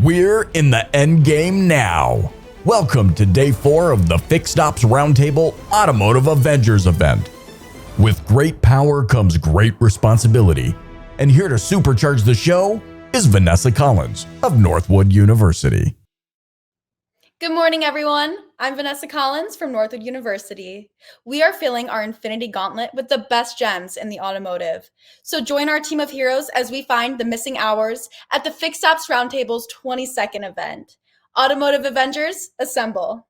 We're in the end game now. Welcome to day 4 of the Fixed Ops Roundtable Automotive Avengers event. With great power comes great responsibility. And here to supercharge the show is Vanessa Collins of Northwood University. Good morning, everyone. I'm Vanessa Collins from Northwood University. We are filling our Infinity Gauntlet with the best gems in the automotive. So join our team of heroes as we find the missing hours at the Fixed Ops Roundtable's 22nd event. Automotive Avengers, assemble.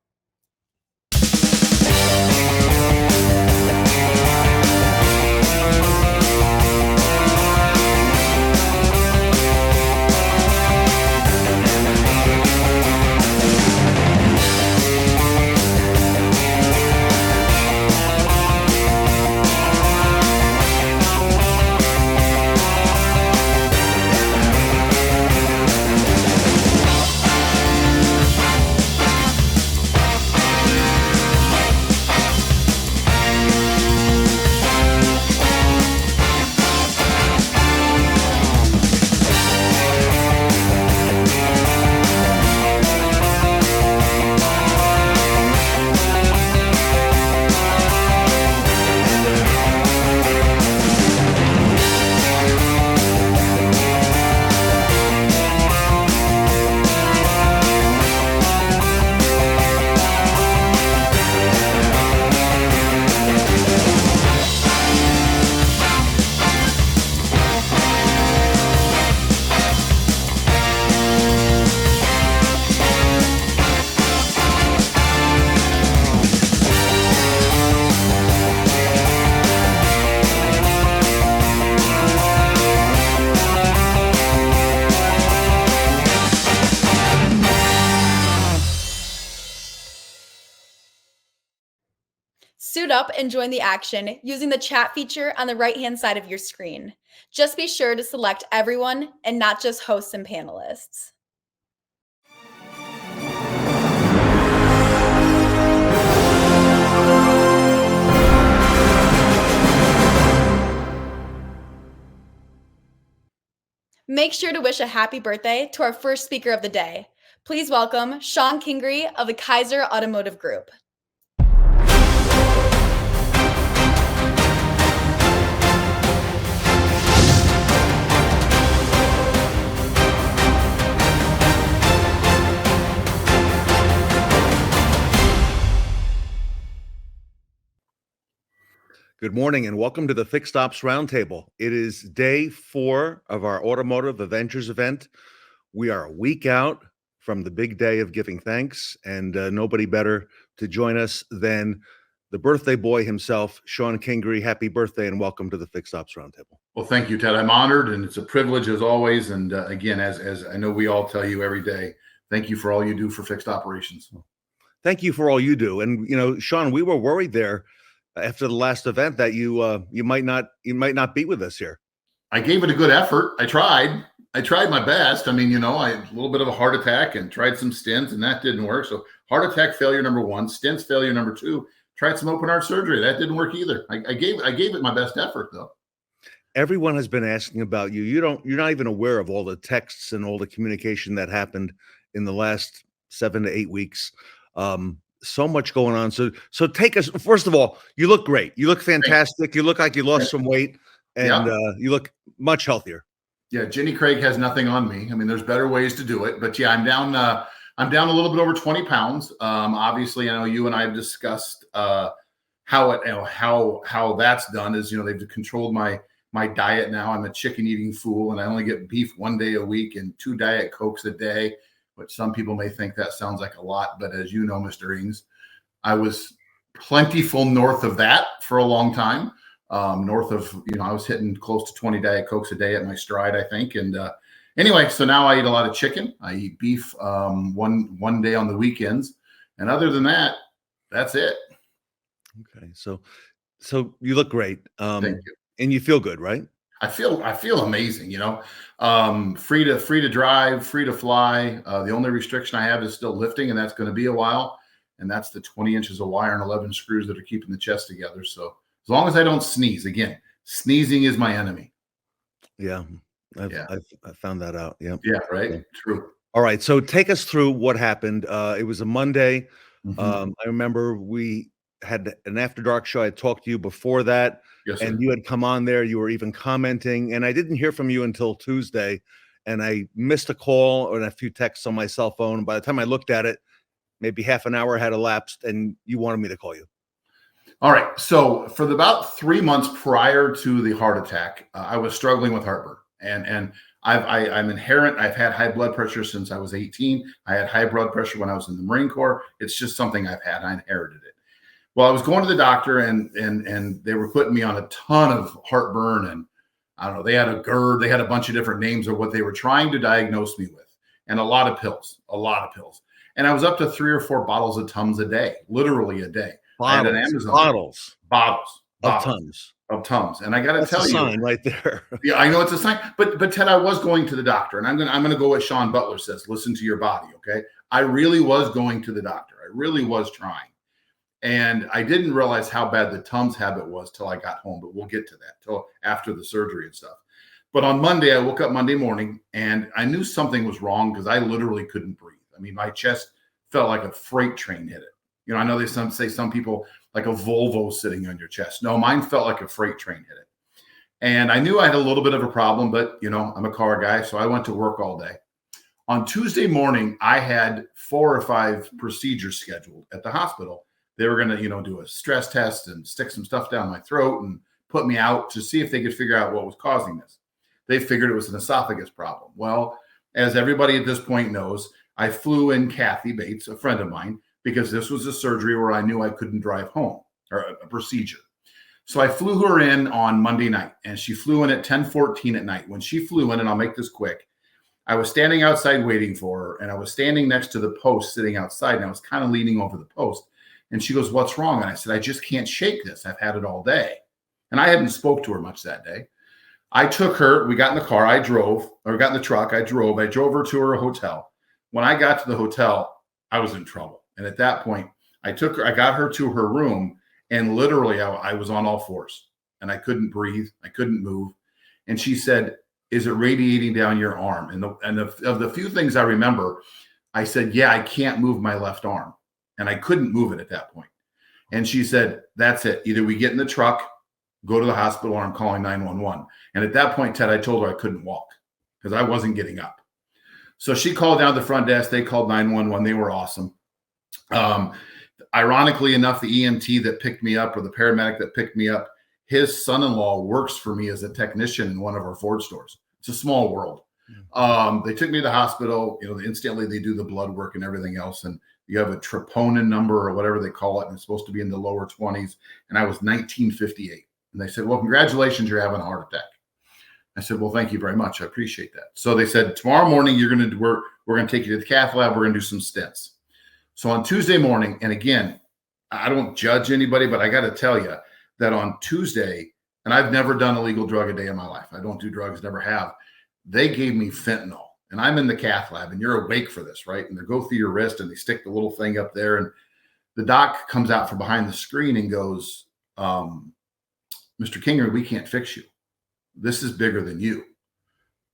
Suit up and join the action using the chat feature on the right-hand side of your screen. Just be sure to select everyone and not just hosts and panelists. Make sure to wish a happy birthday to our first speaker of the day. Please welcome Shon Kingrey of the Kayser Automotive Group. Good morning and welcome to the Fixed Ops Roundtable. It is day 4 of our Automotive Avengers event. We are a week out from the big day of giving thanks, and nobody better to join us than the birthday boy himself, Shon Kingrey. Happy birthday and welcome to the Fixed Ops Roundtable. Well, thank you, Ted. I'm honored, and it's a privilege as always. And again, as I know we all tell you every day, thank you for all you do for fixed operations. Thank you for all you do. And you know, Shawn, we were worried there after the last event that you might not be with us here. I gave it a good effort. I tried my best. I mean, you know, I had a little bit of a heart attack and tried some stents, and that didn't work. So heart attack failure number 1, stents failure number 2. Tried some open heart surgery. That didn't work either. I gave it my best effort though. Everyone has been asking about you. You're not even aware of all the texts and all the communication that happened in the last 7 to 8 weeks. So much going on. So take us, first of all, you look great. You look fantastic. You look like you lost some weight, and you look much healthier. Yeah, Jenny Craig has nothing on me. I mean, there's better ways to do it, but yeah, I'm down a little bit over 20 pounds. Obviously, I know you and I have discussed how that's done is, you know, they've controlled my diet now. I'm a chicken eating fool, and I only get beef 1 day a week and 2 Diet Cokes a day, which some people may think that sounds like a lot. But as you know, Mr. Ings, I was plentiful north of that for a long time. North of, you know, I was hitting close to 20 Diet Cokes a day at my stride, I think. And anyway, so now I eat a lot of chicken. I eat beef one day on the weekends. And other than that, that's it. Okay. So you look great. Thank you. And you feel good, right? I feel amazing, you know, free to drive, free to fly. The only restriction I have is still lifting, and that's going to be a while. And that's the 20 inches of wire and 11 screws that are keeping the chest together. So as long as I don't sneeze, again, sneezing is my enemy. Yeah. I've found that out. Yeah. Yeah. Right. Yeah. True. All right. So take us through what happened. It was a Monday. Mhm. I remember we had an after dark show. I talked to you before that, Yes, sir. and you had come on there. You were even commenting, and I didn't hear from you until Tuesday, and I missed a call and a few texts on my cell phone. By the time I looked at it, maybe half an hour had elapsed, and you wanted me to call you. All right. So for about 3 months prior to the heart attack, I was struggling with heartburn, and I'm inherent. I've had high blood pressure since I was 18. I had high blood pressure when I was in the Marine Corps. It's just something I've had. I inherited it. Well, I was going to the doctor, and they were putting me on a ton of heartburn, and I don't know. They had a GERD. They had a bunch of different names of what they were trying to diagnose me with, and a lot of pills. And I was up to 3 or 4 bottles of Tums a day, literally a day. I had an Amazon bottles of Tums, and I got to That's tell a you, sign right there. yeah, I know it's a sign, but Ted, I was going to the doctor, and I'm gonna go what Shawn Butler says: listen to your body. Okay, I really was going to the doctor. I really was trying, and I didn't realize how bad the Tums habit was till I got home. But we'll get to that till after the surgery and stuff. But on Monday, I woke up Monday morning, and I knew something was wrong because I literally couldn't breathe. I mean, my chest felt like a freight train hit it. You know, I know they say some people like a Volvo sitting on your chest. No, mine felt like a freight train hit it. And I knew I had a little bit of a problem, but, you know, I'm a car guy, so I went to work all day. On Tuesday morning, I had 4 or 5 procedures scheduled at the hospital. They were going to, you know, do a stress test and stick some stuff down my throat and put me out to see if they could figure out what was causing this. They figured it was an esophagus problem. Well, as everybody at this point knows, I flew in Kathy Bates, a friend of mine, because this was a surgery where I knew I couldn't drive home, or a procedure. So I flew her in on Monday night, and she flew in at 10:14 at night. When she flew in, and I'll make this quick, I was standing outside waiting for her, and I was standing next to the post sitting outside, and I was kind of leaning over the post. And she goes, "What's wrong?" And I said, "I just can't shake this. I've had it all day." And I hadn't spoke to her much that day. I took her, we got in the car, got in the truck, I drove her to her hotel. When I got to the hotel, I was in trouble. And at that point, I got her to her room, and literally I was on all fours, and I couldn't breathe. I couldn't move. And she said, "Is it radiating down your arm?" And of the few things I remember, I said, "Yeah, I can't move my left arm." And I couldn't move it at that point. And she said, "That's it. Either we get in the truck, go to the hospital, or I'm calling 911. And at that point, Ted, I told her I couldn't walk because I wasn't getting up. So she called down the front desk. They called 911. They were awesome. Ironically enough, the EMT that picked me up, or the paramedic that picked me up, his son-in-law works for me as a technician in one of our Ford stores. It's a small world. They took me to the hospital. You know, instantly they do the blood work and everything else. And you have a troponin number or whatever they call it. And it's supposed to be in the lower 20s. And I was 1958. And they said, "Well, congratulations, you're having a heart attack." I said, "Well, thank you very much. I appreciate that." So they said, "Tomorrow morning, we're going to take you to the cath lab. We're going to do some stents." So on Tuesday morning, and again, I don't judge anybody, but I got to tell you that on Tuesday, and I've never done a legal drug a day in my life. I don't do drugs, never have. They gave me fentanyl, and I'm in the cath lab, and you're awake for this, right? And they go through your wrist, and they stick the little thing up there, and the doc comes out from behind the screen and goes, "Mr. Kingrey, we can't fix you. This is bigger than you.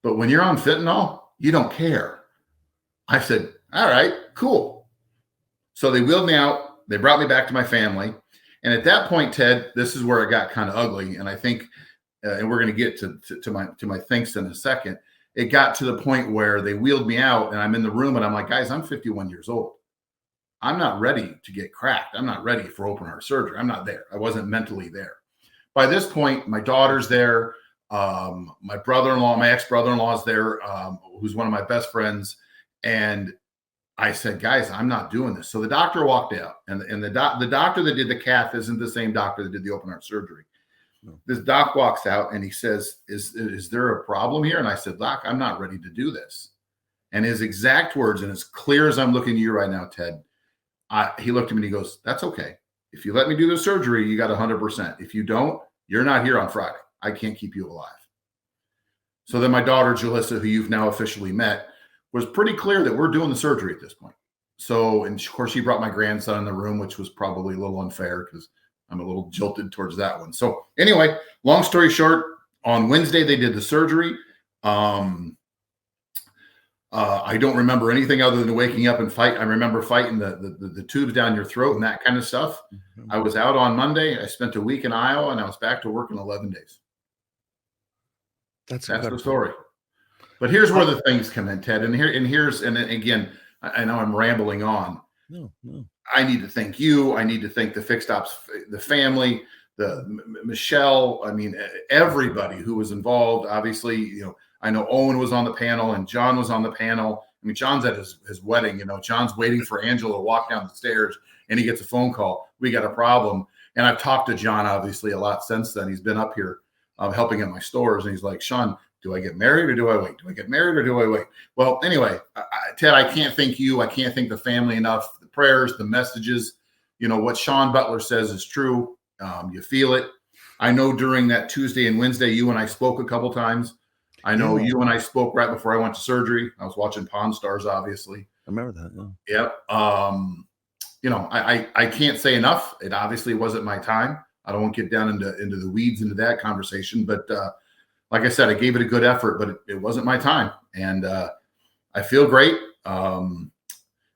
But when you're on fentanyl, you don't care." I said, "All right, cool." So they wheeled me out. They brought me back to my family. And at that point, Ted, this is where it got kind of ugly. And I think, and we're going to get to my thanks in a second. It got to the point where they wheeled me out, and I'm in the room, and I'm like, "Guys, I'm 51 years old. I'm not ready to get cracked. I'm not ready for open heart surgery. I'm not there. I wasn't mentally there." By this point, my daughter's there. My brother-in-law, my ex-brother-in-law is there, who's one of my best friends. And I said, "Guys, I'm not doing this." So the doctor walked out, and the doctor that did the cath isn't the same doctor that did the open heart surgery. No. This doc walks out, and he says, is there a problem here? And I said, "Doc, I'm not ready to do this." And his exact words, and as clear as I'm looking at you right now, Ted, he looked at me and he goes, "That's okay. If you let me do the surgery, you got 100%. If you don't, you're not here on Friday. I can't keep you alive." So then my daughter, Jalissa, who you've now officially met, was pretty clear that we're doing the surgery at this point. So, and of course, she brought my grandson in the room, which was probably a little unfair because I'm a little jilted towards that one. So anyway, long story short, on Wednesday, they did the surgery. I don't remember anything other than waking up and fight. I remember fighting the tubes down your throat and that kind of stuff. I was out on Monday. I spent a week in Iowa, and I was back to work in 11 days. That's the story. But here's where the things come in, Ted. And again, I know I'm rambling on. No. I need to thank you. I need to thank the Fixed Ops, the family, Michelle. I mean, everybody who was involved. Obviously, I know Owen was on the panel and John was on the panel. I mean, John's at his wedding. John's waiting for Angela to walk down the stairs, and he gets a phone call. We got a problem. And I've talked to John, obviously, a lot since then. He's been up here helping at my stores. And he's like, Shawn, do I get married or do I wait? Do I get married or do I wait? Well, anyway, Ted, I can't thank you. I can't thank the family enough. The prayers, the messages, what Shawn Butler says is true. You feel it. I know during that Tuesday and Wednesday, you and I spoke a couple times. I know you and I spoke right before I went to surgery. I was watching Pawn Stars, obviously. I remember that. Yeah. Yep. I can't say enough. It obviously wasn't my time. I don't want to get down into the weeds into that conversation. But like I said, I gave it a good effort, but it wasn't my time. And I feel great.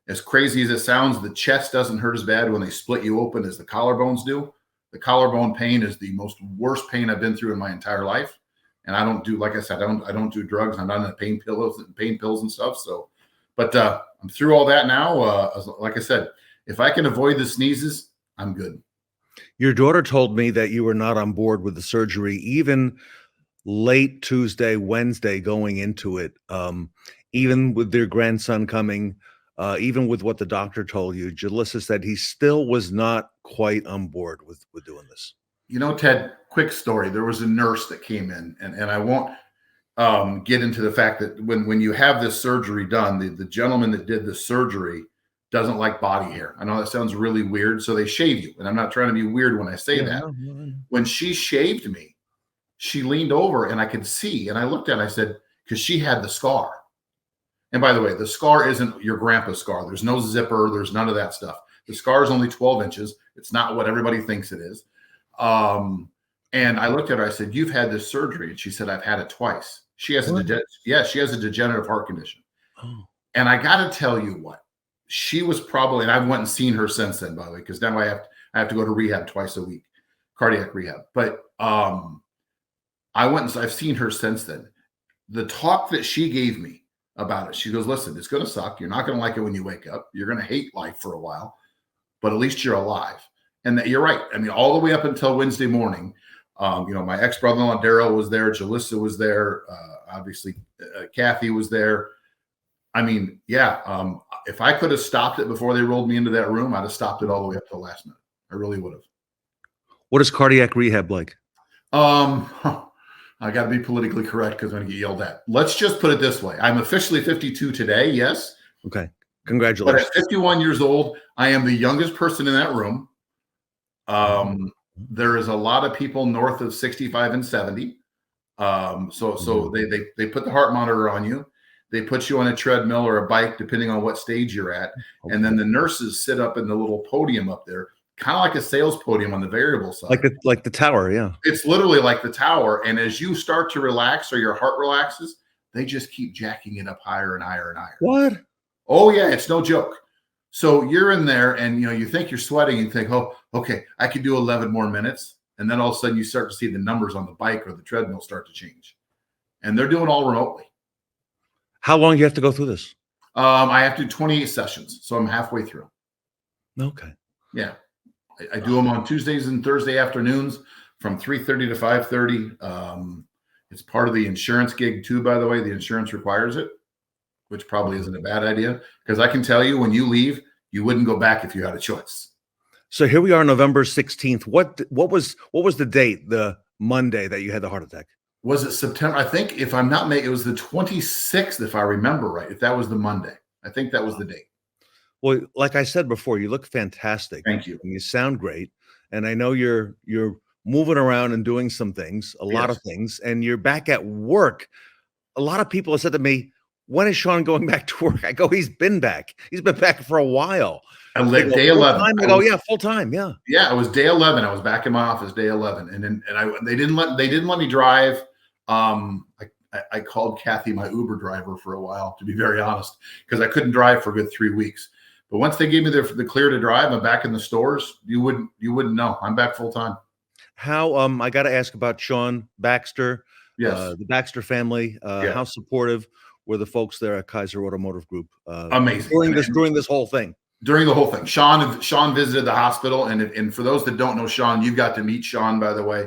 As crazy as it sounds, the chest doesn't hurt as bad when they split you open as the collarbones do. The collarbone pain is the worst pain I've been through in my entire life. And I don't do, like I said, I don't do drugs. I'm not into pain pills and stuff. So, but I'm through all that now. Like I said, if I can avoid the sneezes, I'm good. Your daughter told me that you were not on board with the surgery, even late Tuesday, Wednesday going into it, even with their grandson coming, even with what the doctor told you. Jalissa said he still was not quite on board with doing this. Ted, quick story. There was a nurse that came in, and I won't get into the fact that when you have this surgery done, the gentleman that did the surgery doesn't like body hair. I know that sounds really weird. So they shave you. And I'm not trying to be weird when I say that. No. When she shaved me, she leaned over and I could see. And I looked at it, I said, because she had the scar. And by the way, the scar isn't your grandpa's scar. There's no zipper. There's none of that stuff. The scar is only 12 inches. It's not what everybody thinks it is. And I looked at her, I said, you've had this surgery. And she said, I've had it twice. She has she has a degenerative heart condition. Oh. And I got to tell you what, she was probably, and I went and seen her since then, by the way, because now I have to go to rehab twice a week, cardiac rehab. But I've seen her since then. The talk that she gave me about it, she goes, listen, it's going to suck. You're not going to like it when you wake up. You're going to hate life for a while, but at least you're alive. And that you're right. I mean, all the way up until Wednesday morning, my ex-brother-in-law, Darryl, was there. Jalissa was there. Obviously, Kathy was there. I mean, if I could have stopped it before they rolled me into that room, I'd have stopped it all the way up to the last minute. I really would have. What is cardiac rehab like? I got to be politically correct because I'm going to get yelled at. Let's just put it this way. I'm officially 52 today. Yes. Okay. Congratulations. But at 51 years old, I am the youngest person in that room. There is a lot of people north of 65 and 70. So they put the heart monitor on you. They put you on a treadmill or a bike, depending on what stage you're at. Okay. And then the nurses sit up in the little podium up there, kind of like a sales podium on the variable side. Like the tower, yeah. It's literally like the tower. And as you start to relax or your heart relaxes, they just keep jacking it up higher and higher and higher. What? Oh, yeah, it's no joke. So you're in there and, you think you're sweating and think, oh, okay, I could do 11 more minutes. And then all of a sudden you start to see the numbers on the bike or the treadmill start to change. And they're doing all remotely. How long do you have to go through this? I have to do 28 sessions. So I'm halfway through. Okay. Yeah. I do them on Tuesdays and Thursday afternoons from 3:30 to 5:30. It's part of the insurance gig too, by the way. The insurance requires it, which probably isn't a bad idea. Because I can tell you when you leave, you wouldn't go back if you had a choice. So here we are, November 16th. What was the date, the Monday that you had the heart attack? Was it September? I think if I'm not mistaken, it was the 26th, if I remember right. If that was the Monday, I think that was the date. Well, like I said before, you look fantastic. Thank you. And you sound great. And I know you're moving around and doing some things, a lot of things, and you're back at work. A lot of people have said to me, when is Shawn going back to work? I go, he's been back. He's been back for a while. Day 11. I go, yeah, full time. Yeah. Yeah. It was day 11. I was back in my office day 11. And then they didn't let me drive. I I called Kathy my Uber driver for a while, to be very honest, because I couldn't drive for a good 3 weeks. But once they gave me the clear to drive, I'm back in the stores. You wouldn't know. I'm back full time. How I got to ask about Shawn Baxter, Yes. the Baxter family. Yeah. How supportive were the folks there at Kayser Automotive Group? Amazing. During this whole thing. During the whole thing, Shawn visited the hospital, and for those that don't know Shawn, you've got to meet Shawn, by the way.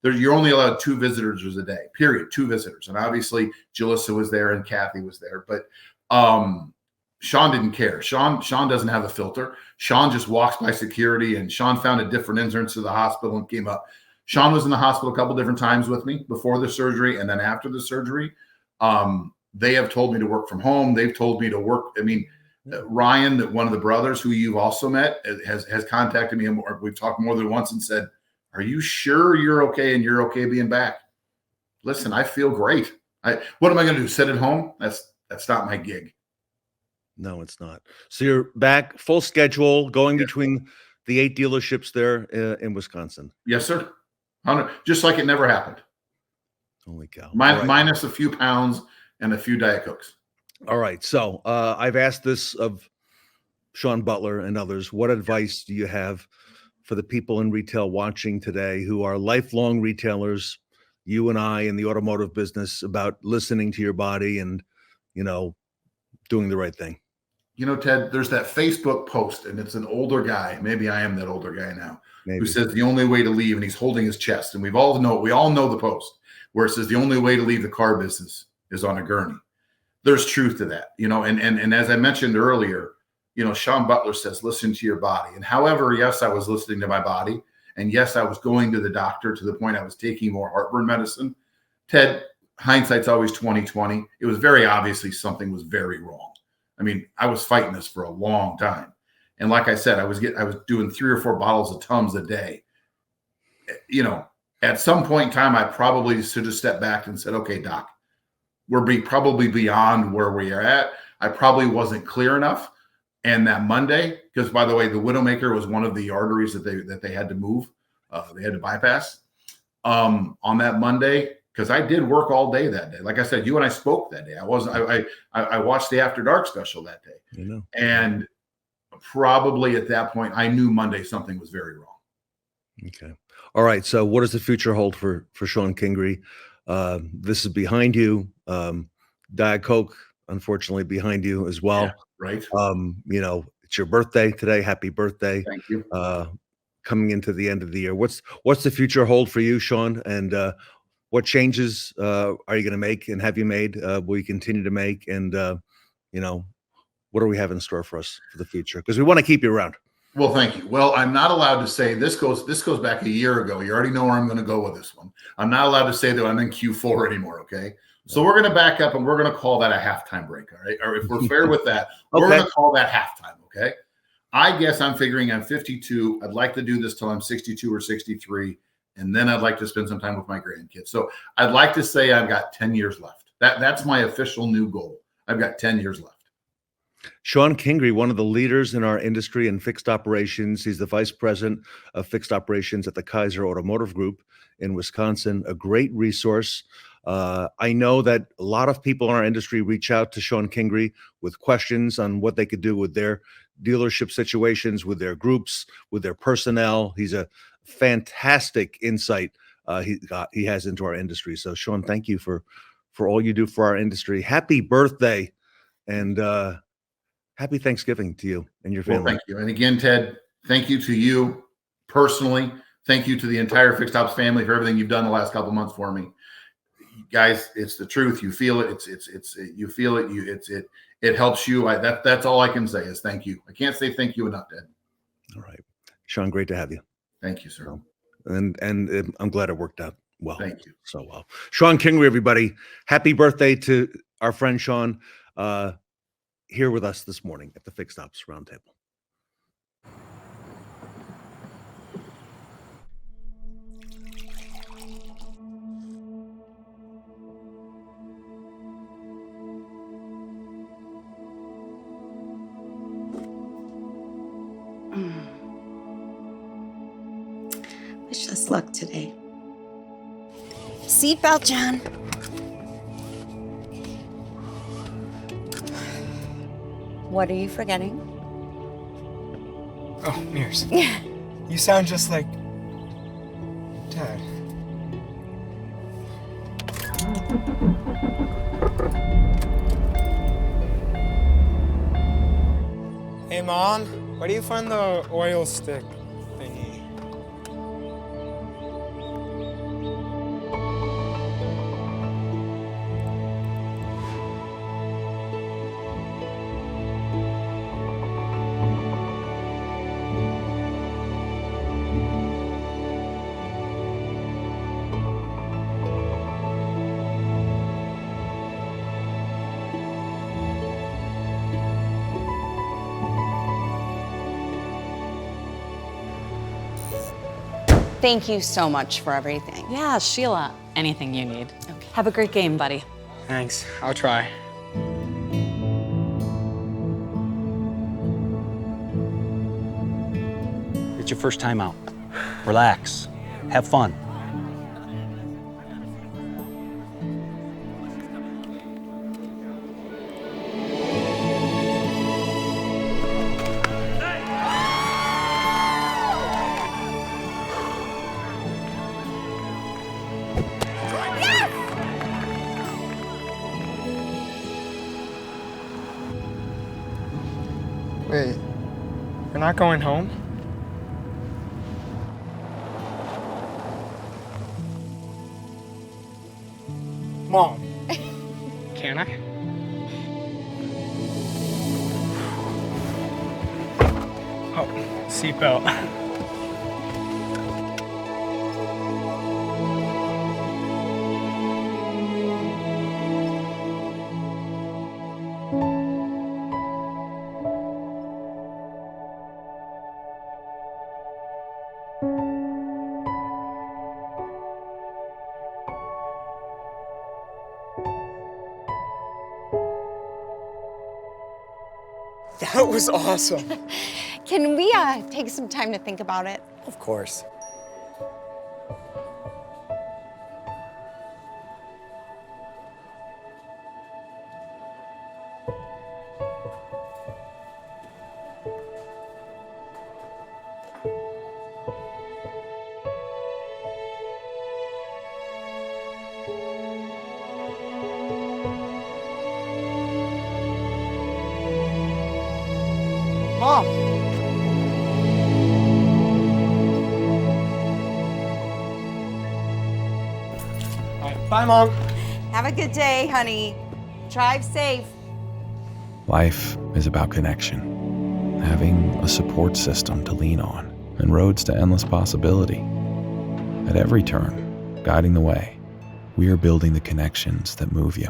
You're only allowed 2 visitors a day, period. 2 visitors, and obviously Jalissa was there and Kathy was there, but Shawn didn't care. Shawn doesn't have a filter. Shawn just walks by security, and Shawn found a different entrance to the hospital and came up. Shawn was in the hospital a couple different times with me before the surgery and then after the surgery. They have told me to work from home. They've told me to work. I mean, Ryan, one of the brothers who you've also met, has contacted me. We've talked more than once and said, "Are you sure you're okay and you're okay being back?" Listen, I feel great. What am I going to do? Sit at home? That's not my gig. No, it's not. So you're back, full schedule, going between the 8 dealerships there in Wisconsin. Yes, sir. Just like it never happened. Holy cow! Minus a few pounds and a few Diet Cokes. All right. So I've asked this of Shawn Butler and others. What advice do you have for the people in retail watching today who are lifelong retailers, you and I in the automotive business, about listening to your body and, doing the right thing? Ted, there's that Facebook post, and it's an older guy. Maybe I am that older guy now. Maybe. Who says the only way to leave, and he's holding his chest. And we all know the post where it says the only way to leave the car business is on a gurney. There's truth to that, and as I mentioned earlier, Shawn Butler says, listen to your body. And however, yes, I was listening to my body. And yes, I was going to the doctor to the point I was taking more heartburn medicine. Ted, hindsight's always 20/20. It was very obviously something was very wrong. I mean, I was fighting this for a long time. And like I said, I was doing 3 or 4 bottles of Tums a day. At some point in time, I probably should have stepped back and said, okay, doc, we're probably beyond where we are at. I probably wasn't clear enough. And that Monday, because by the way, the Widowmaker was one of the arteries that they had to move. They had to bypass on that Monday, because I did work all day that day. Like I said, you and I spoke that day. I watched the After Dark special that day. And probably at that point, I knew Monday something was very wrong. Okay. All right. So what does the future hold for Shawn Kingrey? This is behind you. Diet Coke, unfortunately, behind you as well. Yeah, right. It's your birthday today. Happy birthday. Thank you. Coming into the end of the year. What's the future hold for you, Shawn? And what changes are you going to make, and have you made? Will you continue to make? And what do we have in store for us for the future? Because we want to keep you around. Well, thank you. Well, I'm not allowed to say this goes back a year ago. You already know where I'm going to go with this one. I'm not allowed to say that I'm in Q4 anymore. Okay. So we're going to back up, and we're going to call that a halftime break. All right. Or if we're fair with that, we're going to call that halftime. Okay. I guess I'm figuring I'm 52. I'd like to do this till I'm 62 or 63. And then I'd like to spend some time with my grandkids. So I'd like to say I've got 10 years left. That's my official new goal. I've got 10 years left. Shawn Kingrey, one of the leaders in our industry in fixed operations. He's the vice president of fixed operations at the Kayser Automotive Group in Wisconsin, a great resource. I know that a lot of people in our industry reach out to Shawn Kingrey with questions on what they could do with their dealership situations, with their groups, with their personnel. He's a fantastic insight he has into our industry. So, Shawn, thank you for all you do for our industry. Happy birthday, and happy Thanksgiving to you and your family. Well, thank you. And again, Ted, thank you to you personally. Thank you to the entire Fixed Ops family for everything you've done the last couple of months for me. Guys, it's the truth. You feel it. You feel it. It helps you. That's all I can say is thank you. I can't say thank you enough, Ted. All right. Shawn, great to have you. Thank you, sir. And I'm glad it worked out well. Thank you. So well. Shawn Kingrey, everybody. Happy birthday to our friend Shawn, here with us this morning at the Fixed Ops Roundtable. Wish us luck today. Seatbelt, John. What are you forgetting? Oh, mirrors. You sound just like Dad. Hey, Mom, where do you find the oil stick thingy? Thank you so much for everything. Yeah, Sheila, anything you need. Okay. Have a great game, buddy. Thanks, I'll try. It's your first time out. Relax. Have fun. Wait, you're not going home? Mom, can I? Oh, seatbelt. That was awesome. Can we take some time to think about it? Of course. Mom. All right, bye, Mom. Have a good day, honey. Drive safe. Life is about connection, having a support system to lean on, and roads to endless possibility. At every turn, guiding the way, we are building the connections that move you.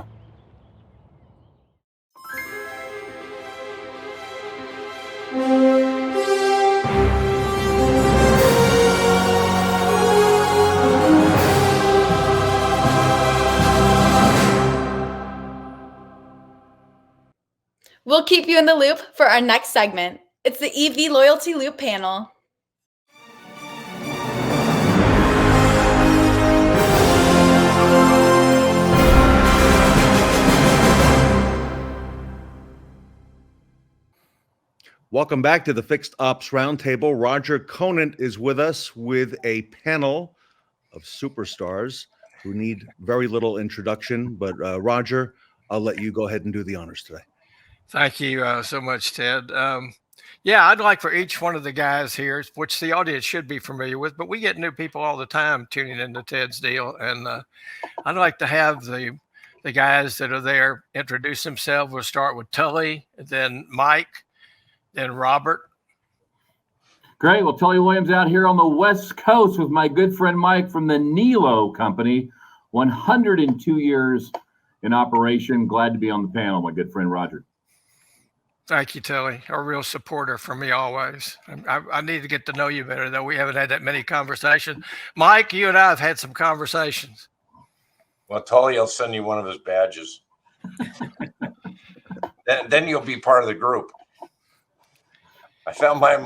We'll keep you in the loop for our next segment. It's the EV Loyalty Loop panel. Welcome back to the Fixed Ops Roundtable. Roger Conant is with us with a panel of superstars who need very little introduction. But Roger, I'll let you go ahead and do the honors today. Thank you so much, Ted. Yeah, I'd like for each one of the guys here, which the audience should be familiar with, but we get new people all the time tuning into Ted's deal. And I'd like to have the guys that are there introduce themselves. We'll start with Tully, then Mike, then Robert. Great. Well, Tully Williams out here on the West Coast with my good friend Mike from the Nilo Company. 102 years in operation. Glad to be on the panel, my good friend Roger. Thank you, Tully. A real supporter for me always. I need to get to know you better, though. We haven't had that many conversations. Mike, you and I have had some conversations. Well, Tully will send you one of his badges. then you'll be part of the group. I found mine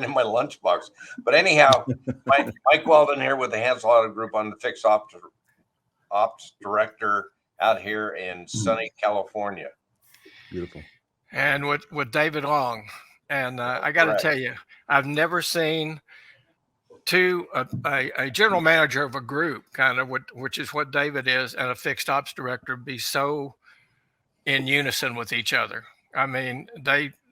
in my lunchbox. But anyhow, Mike Weldon here with the Hansel Auto Group. I'm the Fixed Ops Director out here in sunny California. Beautiful. and with David Long. And I got to tell you, I've never seen a general manager of a group, kind of, which is what David is, and a fixed ops director be so in unison with each other. I mean,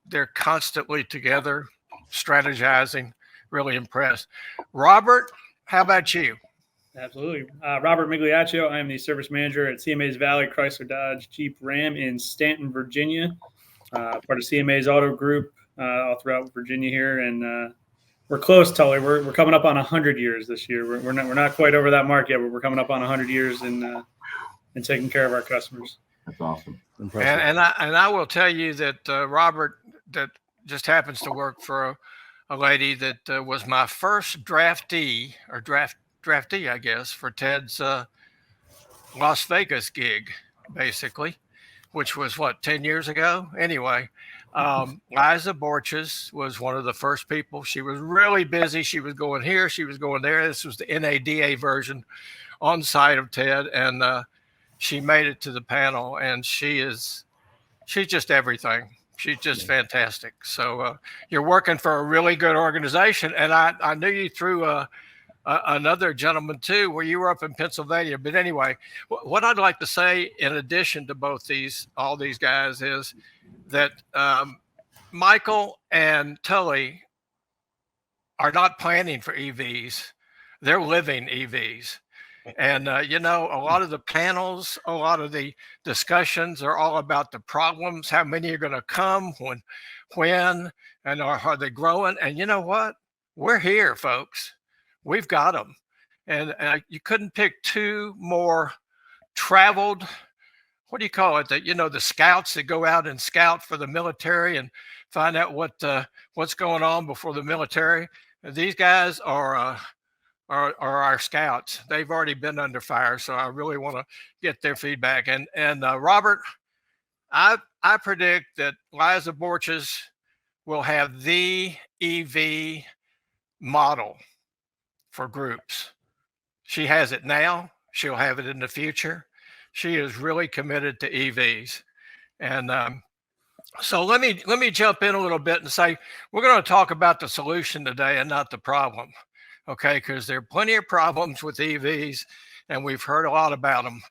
they're constantly together, strategizing. Really impressed. Robert, how about you? Absolutely. Robert Migliaccio. I am the service manager at CMA's Valley Chrysler Dodge Jeep Ram in Stanton, Virginia. Part of CMA's Auto Group all throughout Virginia here, and we're close, Tully. We're coming up on 100 years this year. We're not quite over that mark yet, but we're coming up on 100 years and taking care of our customers. That's awesome. And I will tell you that Robert, that just happens to work for a lady that was my first draftee, I guess, for Ted's Las Vegas gig, basically, which was 10 years ago? Anyway, Liza Borches was one of the first people. She was really busy. She was going here, she was going there. This was the NADA version on site of Ted, and she made it to the panel, and she's just everything. She's just fantastic. So you're working for a really good organization, and I knew you through another gentleman too, where you were up in Pennsylvania. But anyway, what I'd like to say, in addition to all these guys, is that Michael and Tully are not planning for EVs; they're living EVs. And a lot of the panels, a lot of the discussions are all about the problems, how many are going to come, when, and are they growing? And you know what? We're here, folks. We've got them. And you couldn't pick two more traveled, what do you call it? The scouts that go out and scout for the military and find out what's going on before the military. These guys are our scouts. They've already been under fire, so I really want to get their feedback. And Robert, I predict that Liza Borches will have the EV model for groups. She has it now. She'll have it in the future. She is really committed to EVs. And so let me jump in a little bit and say, we're going to talk about the solution today and not the problem. Okay, because there are plenty of problems with EVs, and we've heard a lot about them.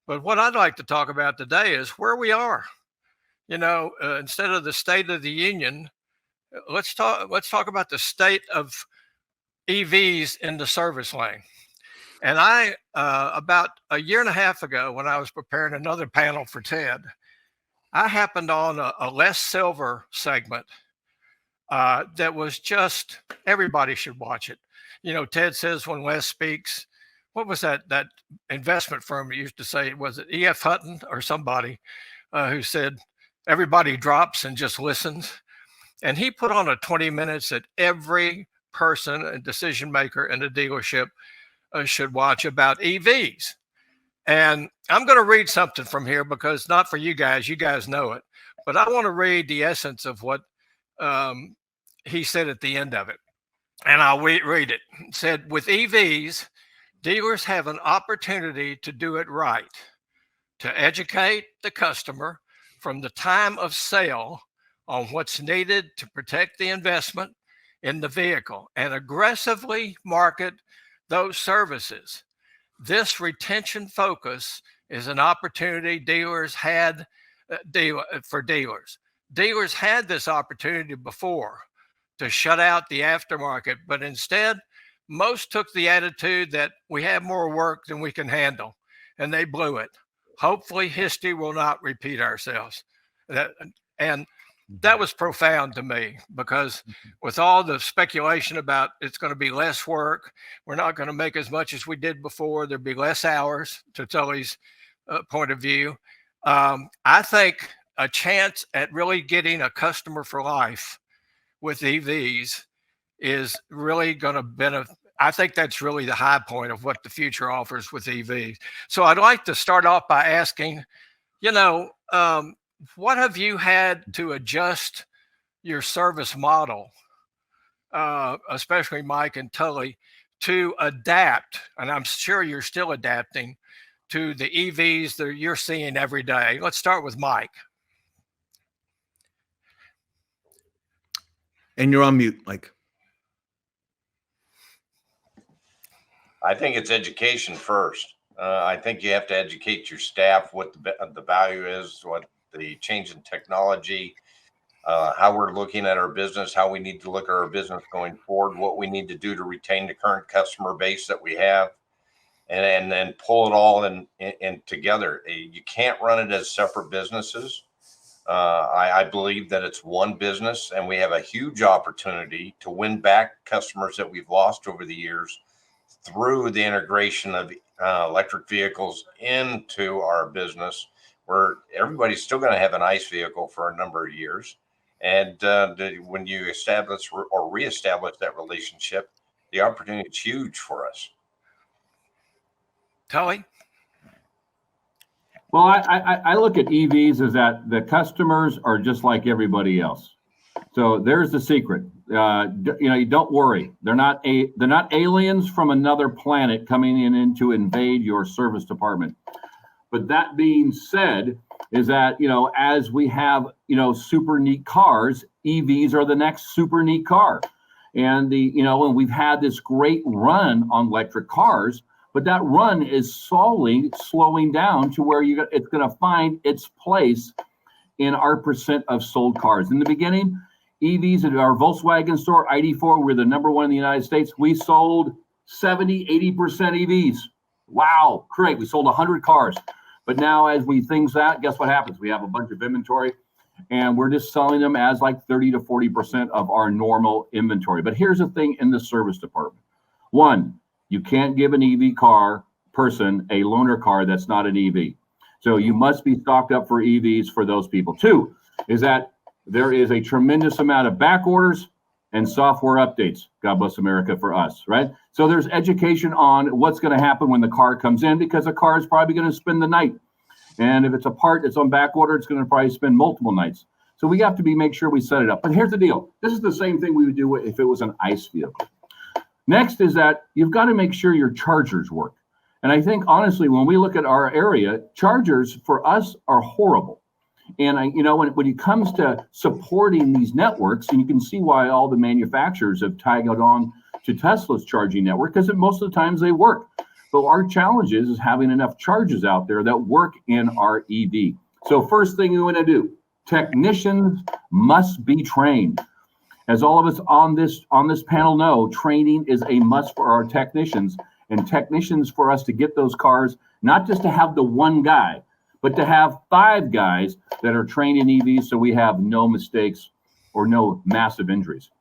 But what I'd like to talk about today is where we are. Instead of the State of the Union, let's talk about the state of EVs in the service lane. And I, about a year and a half ago, when I was preparing another panel for Ted, I happened on a Les Silver segment that was just, everybody should watch it. Ted says when Les speaks, what was that investment firm used to say? Was it E.F. Hutton or somebody who said, everybody drops and just listens? And he put on a 20 minutes that every person and decision maker in the dealership should watch about EVs. And I'm going to read something from here, because not for you guys know it, but I want to read the essence of what he said at the end of it. And I'll read it. It said, with EVs, dealers have an opportunity to do it right, to educate the customer from the time of sale on what's needed to protect the investment in the vehicle and aggressively market those services. This retention focus is an opportunity dealers had for dealers. Dealers had this opportunity before to shut out the aftermarket, but instead, most took the attitude that we have more work than we can handle, and they blew it. Hopefully, history will not repeat ourselves. That was profound to me, because with all the speculation about it's going to be less work, we're not going to make as much as we did before, there'll be less hours, to Tully's point of view. I think a chance at really getting a customer for life with EVs is really going to benefit. I think that's really the high point of what the future offers with EVs. So I'd like to start off by asking, what have you had to adjust your service model, especially Mike and Tully, to adapt? And I'm sure you're still adapting to the EVs that you're seeing every day. Let's start with Mike. And you're on mute, Mike. I think it's education first. I think you have to educate your staff what the value is, what the change in technology, how we're looking at our business, how we need to look at our business going forward, what we need to do to retain the current customer base that we have, and then pull it all in together. You can't run it as separate businesses. I believe that it's one business, and we have a huge opportunity to win back customers that we've lost over the years through the integration of electric vehicles into our business, where everybody's still going to have an ICE vehicle for a number of years. And when you establish or reestablish that relationship, the opportunity is huge for us. Tully? Well, I look at EVs as that the customers are just like everybody else. So there's the secret. You don't worry. They're not aliens from another planet coming in to invade your service department. But that being said, is that as we have super neat cars, EVs are the next super neat car, and and we've had this great run on electric cars, but that run is slowing down to where it's going to find its place in our percent of sold cars. In the beginning, EVs at our Volkswagen store, ID4, we're the number one in the United States. We sold 70, 80% EVs. Wow, great. We sold 100 cars. But now as we things that, guess what happens? We have a bunch of inventory, and we're just selling them as like 30 to 40% of our normal inventory. But here's the thing in the service department. One, you can't give an EV person a loaner car that's not an EV. So you must be stocked up for EVs for those people. Two is that there is a tremendous amount of back orders and software updates. God bless America for us, right? So there's education on what's going to happen when the car comes in, because a car is probably going to spend the night. And if it's a part that's on back order, it's going to probably spend multiple nights. So we have to make sure we set it up. But here's the deal. This is the same thing we would do if it was an ICE vehicle. Next is that you've got to make sure your chargers work. And I think, honestly, when we look at our area, chargers for us are horrible. And when it comes to supporting these networks, and you can see why all the manufacturers have tagged on to Tesla's charging network, because most of the times they work. But our challenge is having enough chargers out there that work in our EV. So first thing we want to do, technicians must be trained. As all of us on this panel know, training is a must for our technicians, and technicians for us to get those cars, not just to have the one guy, but to have 5 guys that are trained in EVs, so we have no mistakes or no massive injuries.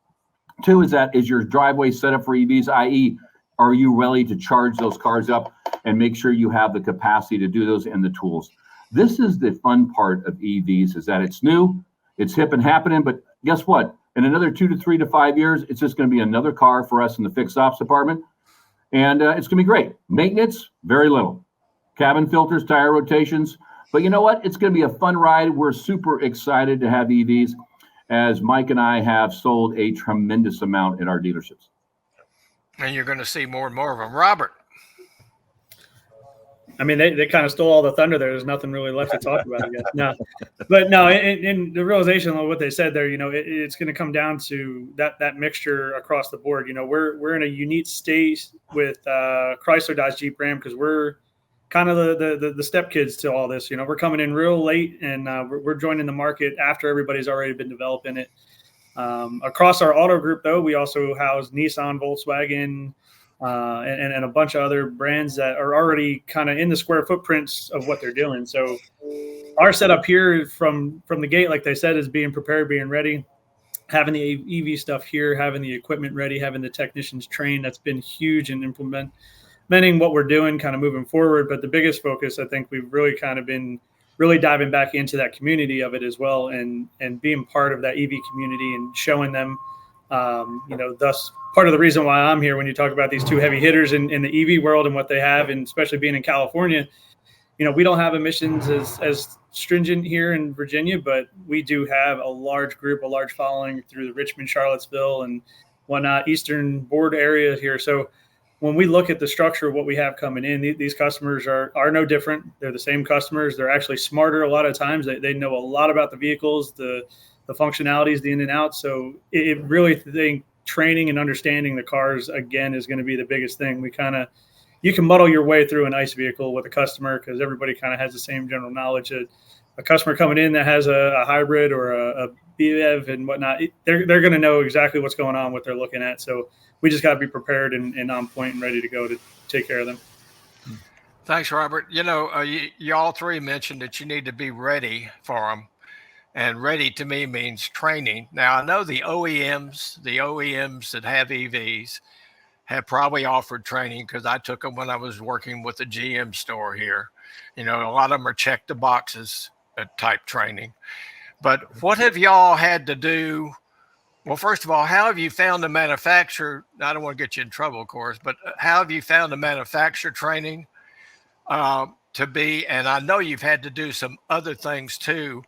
2 is your driveway set up for EVs, i.e., are you ready to charge those cars up and make sure you have the capacity to do those and the tools? This is the fun part of EVs, is that it's new, it's hip and happening, but guess what? In another 2 to 3 to 5 years, it's just going to be another car for us in the fixed ops department, and it's going to be great. Maintenance, very little. Cabin filters, tire rotations. But you know what? It's going to be a fun ride. We're super excited to have EVs, as Mike and I have sold a tremendous amount in our dealerships. And you're going to see more and more of them. Robert. I mean, they kind of stole all the thunder there. There's nothing really left to talk about again. No, but no, in the realization of what they said there, it's going to come down to that mixture across the board. We're in a unique state with Chrysler, Dodge, Jeep, Ram, because we're kind of the stepkids to all this. We're coming in real late, and we're joining the market after everybody's already been developing it. Across our auto group, though, we also house Nissan, Volkswagen, and a bunch of other brands that are already kind of in the square footprints of what they're doing. So our setup here from the gate, like they said, is being prepared, being ready, having the EV stuff here, having the equipment ready, having the technicians trained. That's been huge in implementing what we're doing, kind of moving forward. But the biggest focus, I think we've really kind of been really diving back into that community of it as well, and being part of that EV community and showing them, thus part of the reason why I'm here when you talk about these two heavy hitters in the EV world and what they have, and especially being in California, we don't have emissions as stringent here in Virginia, but we do have a large group, a large following through the Richmond, Charlottesville, and whatnot, Eastern Board area here. So when we look at the structure of what we have coming in, these customers are no different. They're the same customers. They're actually smarter a lot of times. They know a lot about the vehicles, the the functionalities, the in and out. So it really think training and understanding the cars again is going to be the biggest thing. You can muddle your way through an ICE vehicle with a customer because everybody kind of has the same general knowledge. A customer coming in that has a hybrid or a BEV and whatnot, they're going to know exactly what's going on, what they're looking at. So we just got to be prepared and on point and ready to go to take care of them. Thanks, Robert. You all three mentioned that you need to be ready for them. And ready to me means training. Now, I know the OEMs that have EVs have probably offered training because I took them when I was working with the GM store here. A lot of them are check the boxes type training. But what have y'all had to do? Well, first of all, how have you found the manufacturer? I don't want to get you in trouble, of course, but how have you found the manufacturer training to be? And I know you've had to do some other things too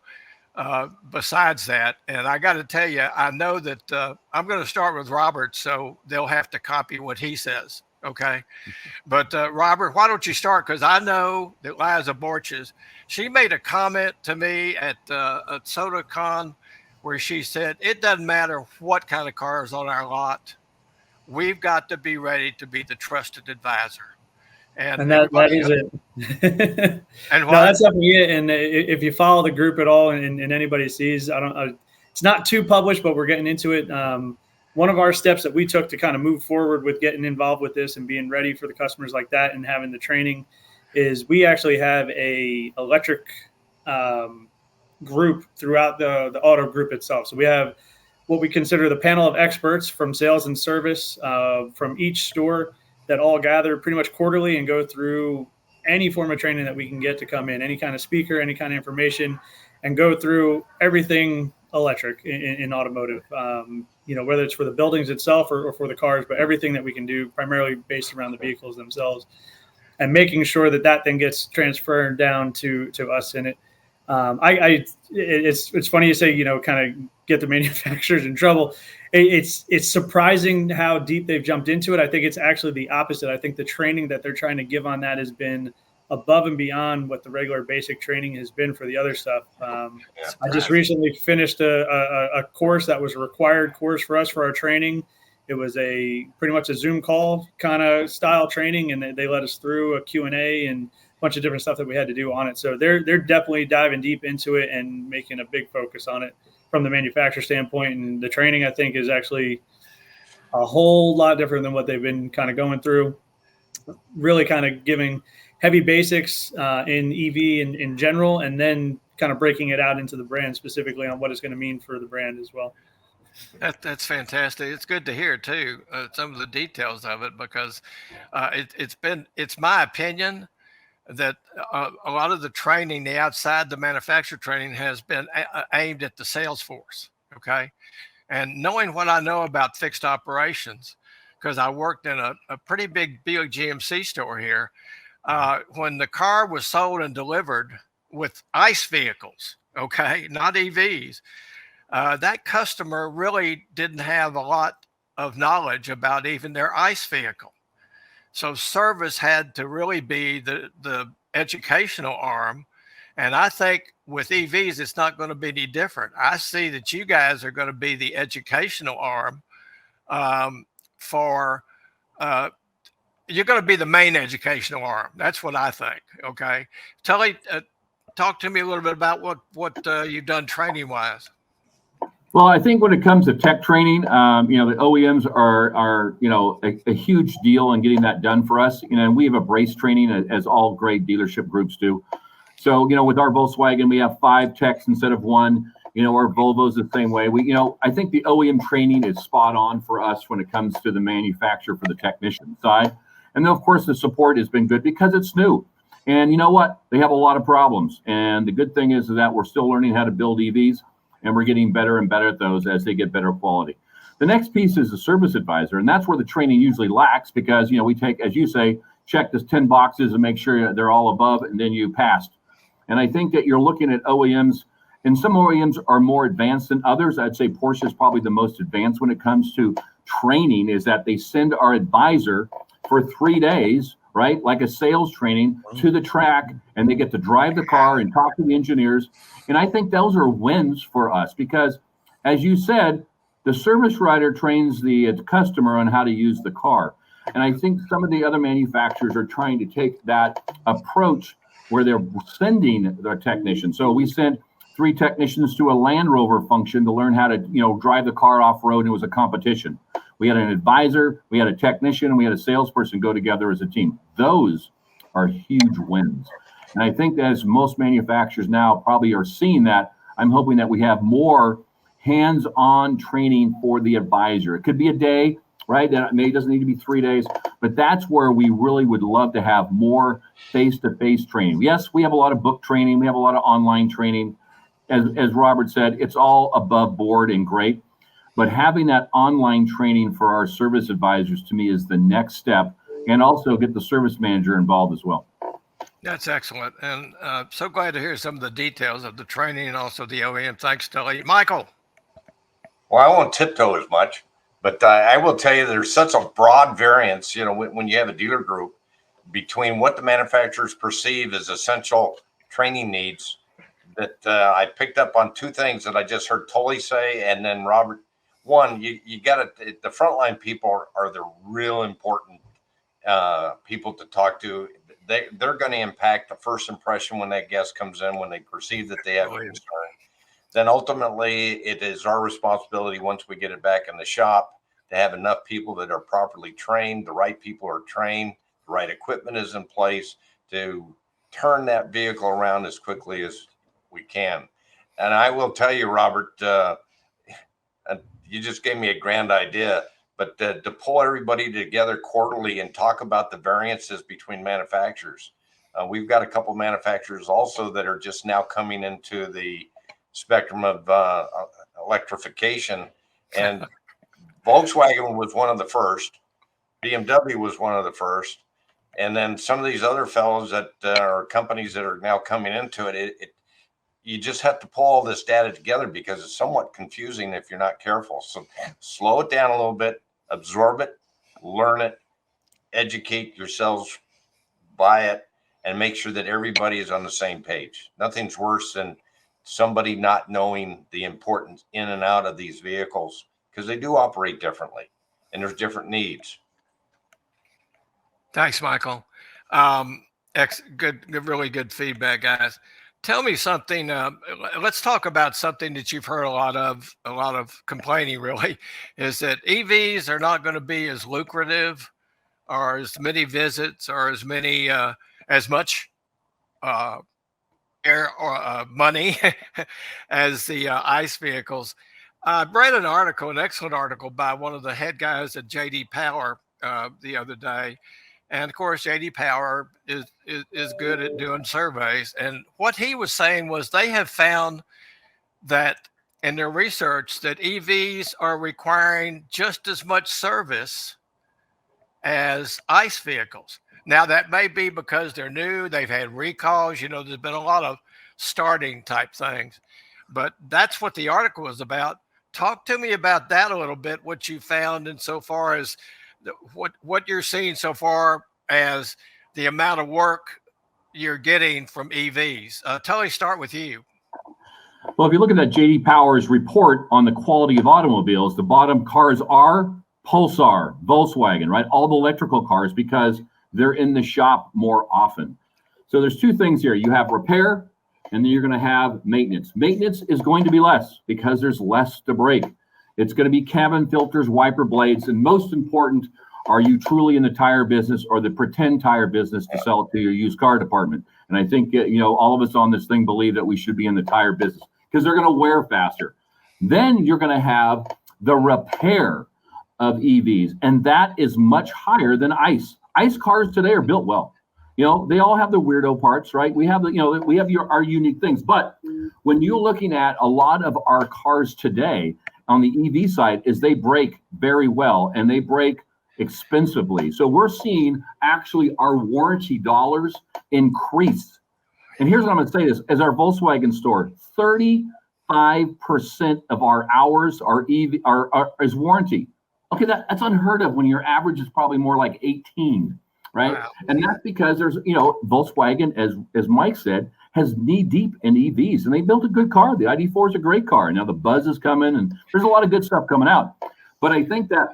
besides that. And I got to tell you, I know that I'm going to start with Robert, so they'll have to copy what he says. Okay. But Robert, why don't you start? Because I know that Liza Borches, she made a comment to me at SodaCon where she said, it doesn't matter what kind of car is on our lot. We've got to be ready to be the trusted advisor. And that is it. And no, that's definitely it. And if you follow the group at all and anybody sees, it's not too published, but we're getting into it. One of our steps that we took to kind of move forward with getting involved with this and being ready for the customers like that and having the training is we actually have a electric group throughout the auto group itself. So we have what we consider the panel of experts from sales and service from each store that all gather pretty much quarterly and go through any form of training that we can get to come in, any kind of speaker, any kind of information, and go through everything electric in automotive, whether it's for the buildings itself or for the cars, but everything that we can do primarily based around the vehicles themselves and making sure that then gets transferred down to us in it. It's funny you say, kind of get the manufacturers in trouble. It's surprising how deep they've jumped into it. I think it's actually the opposite. I think the training that they're trying to give on that has been above and beyond what the regular basic training has been for the other stuff. I just recently finished a course that was a required course for us for our training. It was pretty much a Zoom call kind of style training, and they let us through a Q&A and a bunch of different stuff that we had to do on it. So they're definitely diving deep into it and making a big focus on it from the manufacturer standpoint. And the training, I think, is actually a whole lot different than what they've been kind of going through. Really kind of giving heavy basics in EV in general, and then kind of breaking it out into the brand specifically on what it's going to mean for the brand as well. That's fantastic. It's good to hear too, some of the details of it, because it's my opinion that a lot of the training, the outside the manufacturer training, has been aimed at the sales force. Okay. And knowing what I know about fixed operations, because I worked in a pretty big GMC store here, when the car was sold and delivered with ICE vehicles, okay, not EVs, that customer really didn't have a lot of knowledge about even their ICE vehicle. So service had to really be the educational arm. And I think with EVs, it's not going to be any different. I see that you guys are going to be the educational arm you're going to be the main educational arm. That's what I think. Okay. Talk to me a little bit about what you've done training wise. Well, I think when it comes to tech training, the OEMs are a huge deal in getting that done for us. And we have a brace training as all great dealership groups do. So, with our Volkswagen, we have 5 techs instead of 1. Our Volvo's the same way. I think the OEM training is spot on for us when it comes to the manufacturer for the technician side. And then, of course, the support has been good because it's new. And you know what? They have a lot of problems. And the good thing is that we're still learning how to build EVs, and we're getting better and better at those as they get better quality. The next piece is the service advisor, and that's where the training usually lacks because, we take, as you say, check this 10 boxes and make sure they're all above, and then you passed. And I think that you're looking at OEMs, and some OEMs are more advanced than others. I'd say Porsche is probably the most advanced when it comes to training, is that they send our advisor for 3 days, right, like a sales training, to the track, and they get to drive the car and talk to the engineers. And I think those are wins for us because as you said, the service writer trains the customer on how to use the car. And I think some of the other manufacturers are trying to take that approach where they're sending their technicians. So we sent 3 technicians to a Land Rover function to learn how to, drive the car off road. And it was a competition. We had an advisor, we had a technician, and we had a salesperson go together as a team. Those are huge wins. And I think that as most manufacturers now probably are seeing that, I'm hoping that we have more hands-on training for the advisor. It could be a day, right? That maybe doesn't need to be 3 days, but that's where we really would love to have more face-to-face training. Yes, we have a lot of book training. We have a lot of online training. As Robert said, it's all above board and great, but having that online training for our service advisors to me is the next step, and also get the service manager involved as well. That's excellent. And so glad to hear some of the details of the training and also the OEM. Thanks, Telly. Michael. Well, I won't tiptoe as much, but I will tell you there's such a broad variance, when you have a dealer group between what the manufacturers perceive as essential training needs, that I picked up on 2 things that I just heard Tully say, and then Robert. One, you got to, the frontline people are the real important people to talk to. They're going to impact the first impression when that guest comes in, when they perceive that they have a concern. Then ultimately, it is our responsibility once we get it back in the shop to have enough people that are properly trained, the right people are trained, the right equipment is in place to turn that vehicle around as quickly as we can. And I will tell you, Robert, you just gave me a grand idea, but to pull everybody together quarterly and talk about the variances between manufacturers. We've got a couple of manufacturers also that are just now coming into the spectrum of electrification, and Volkswagen was one of the first, BMW was one of the first, and then some of these other fellows that are companies that are now coming into it. You just have to pull all this data together because it's somewhat confusing if you're not careful. So slow it down a little bit, absorb it, learn it, educate yourselves by it, and make sure that everybody is on the same page. Nothing's worse than somebody not knowing the importance in and out of these vehicles, because they do operate differently and there's different needs. Thanks, Michael. Good, really good feedback, guys. Tell me something. Let's talk about something that you've heard a lot of complaining. Really, is that EVs are not going to be as lucrative, or as many visits, or as much air or money as the ICE vehicles. I read an excellent article by one of the head guys at J.D. Power the other day. And of course, J.D. Power is good at doing surveys. And what he was saying was they have found that in their research that EVs are requiring just as much service as ICE vehicles. Now, that may be because they're new, they've had recalls, there's been a lot of starting type things. But that's what the article was about. Talk to me about that a little bit, what you found insofar as what you're seeing so far as the amount of work you're getting from EVs. Tully, start with you. Well, if you look at that J.D. Power's report on the quality of automobiles, the bottom cars are Pulsar, Volkswagen, right? All the electrical cars, because they're in the shop more often. So there's 2 things here. You have repair, and then you're going to have maintenance. Maintenance is going to be less because there's less to break. It's going to be cabin filters, wiper blades, and most important, are you truly in the tire business or the pretend tire business to sell it to your used car department? And I think, all of us on this thing believe that we should be in the tire business because they're going to wear faster. Then you're going to have the repair of EVs, and that is much higher than ICE. ICE cars today are built well. They all have the weirdo parts, right? We have our unique things. But when you're looking at a lot of our cars today on the EV side, is they break very well and they break expensively. So we're seeing actually our warranty dollars increase. And here's what I'm going to say this: as our Volkswagen store, 35% of our hours are EV is warranty. Okay, that's unheard of when your average is probably more like 18. right? Wow. And that's because there's, Volkswagen, as Mike said, has knee deep in EVs, and they built a good car. The ID4 is a great car. Now the Buzz is coming, and there's a lot of good stuff coming out. But I think that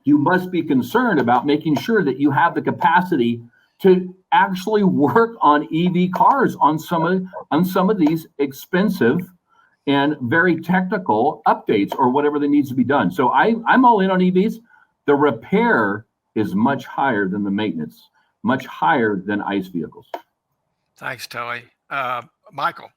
you must be concerned about making sure that you have the capacity to actually work on EV cars on some of these expensive and very technical updates or whatever that needs to be done. So I'm all in on EVs. The repair is much higher than the maintenance, much higher than ICE vehicles. Thanks, Tully. Michael.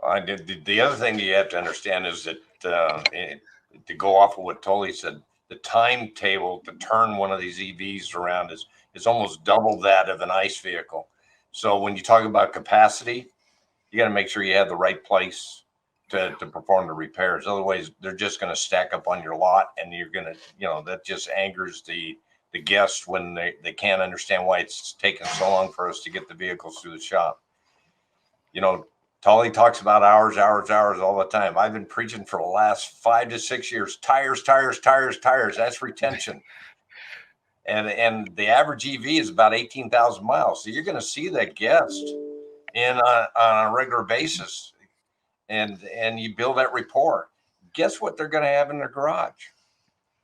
The other thing you have to understand is that to go off of what Tully said, the timetable to turn one of these EVs around is almost double that of an ICE vehicle. So when you talk about capacity, you got to make sure you have the right place to perform the repairs. Otherwise, they're just going to stack up on your lot, and you're going to, that just angers the guests when they can't understand why it's taking so long for us to get the vehicles through the shop. Tully talks about hours all the time. I've been preaching for the last 5 to 6 years. Tires. That's retention. And the average EV is about 18,000 miles. So you're going to see that guest on a regular basis, and you build that rapport. Guess what they're going to have in their garage?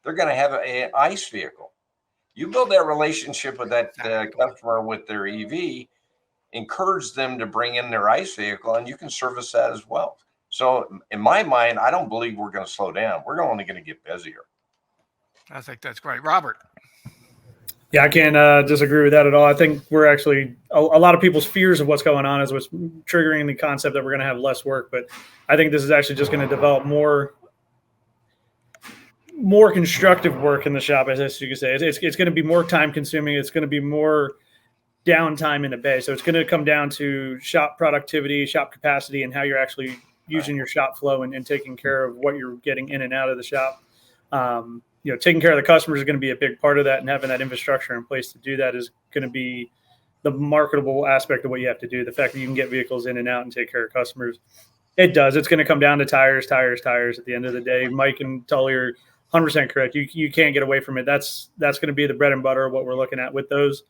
They're going to have an ICE vehicle. You build that relationship with that customer with their EV, encourage them to bring in their ICE vehicle, and you can service that as well. So in my mind, I don't believe we're going to slow down. We're only going to get busier. I think that's great. Robert. Yeah, I can't disagree with that at all. I think we're actually a lot of people's fears of what's going on is what's triggering the concept that we're going to have less work. But I think this is actually just going to develop more constructive work in the shop, as you could say. It's going to be more time consuming. It's going to be more downtime in the bay. So it's going to come down to shop productivity, shop capacity, and how you're actually using your shop flow and taking care of what you're getting in and out of the shop. Taking care of the customers is going to be a big part of that, and having that infrastructure in place to do that is going to be the marketable aspect of what you have to do. The fact that you can get vehicles in and out and take care of customers. It does. It's going to come down to tires at the end of the day. Mike and Tully are 100% correct. You can't get away from it. That's going to be the bread and butter of what we're looking at with those.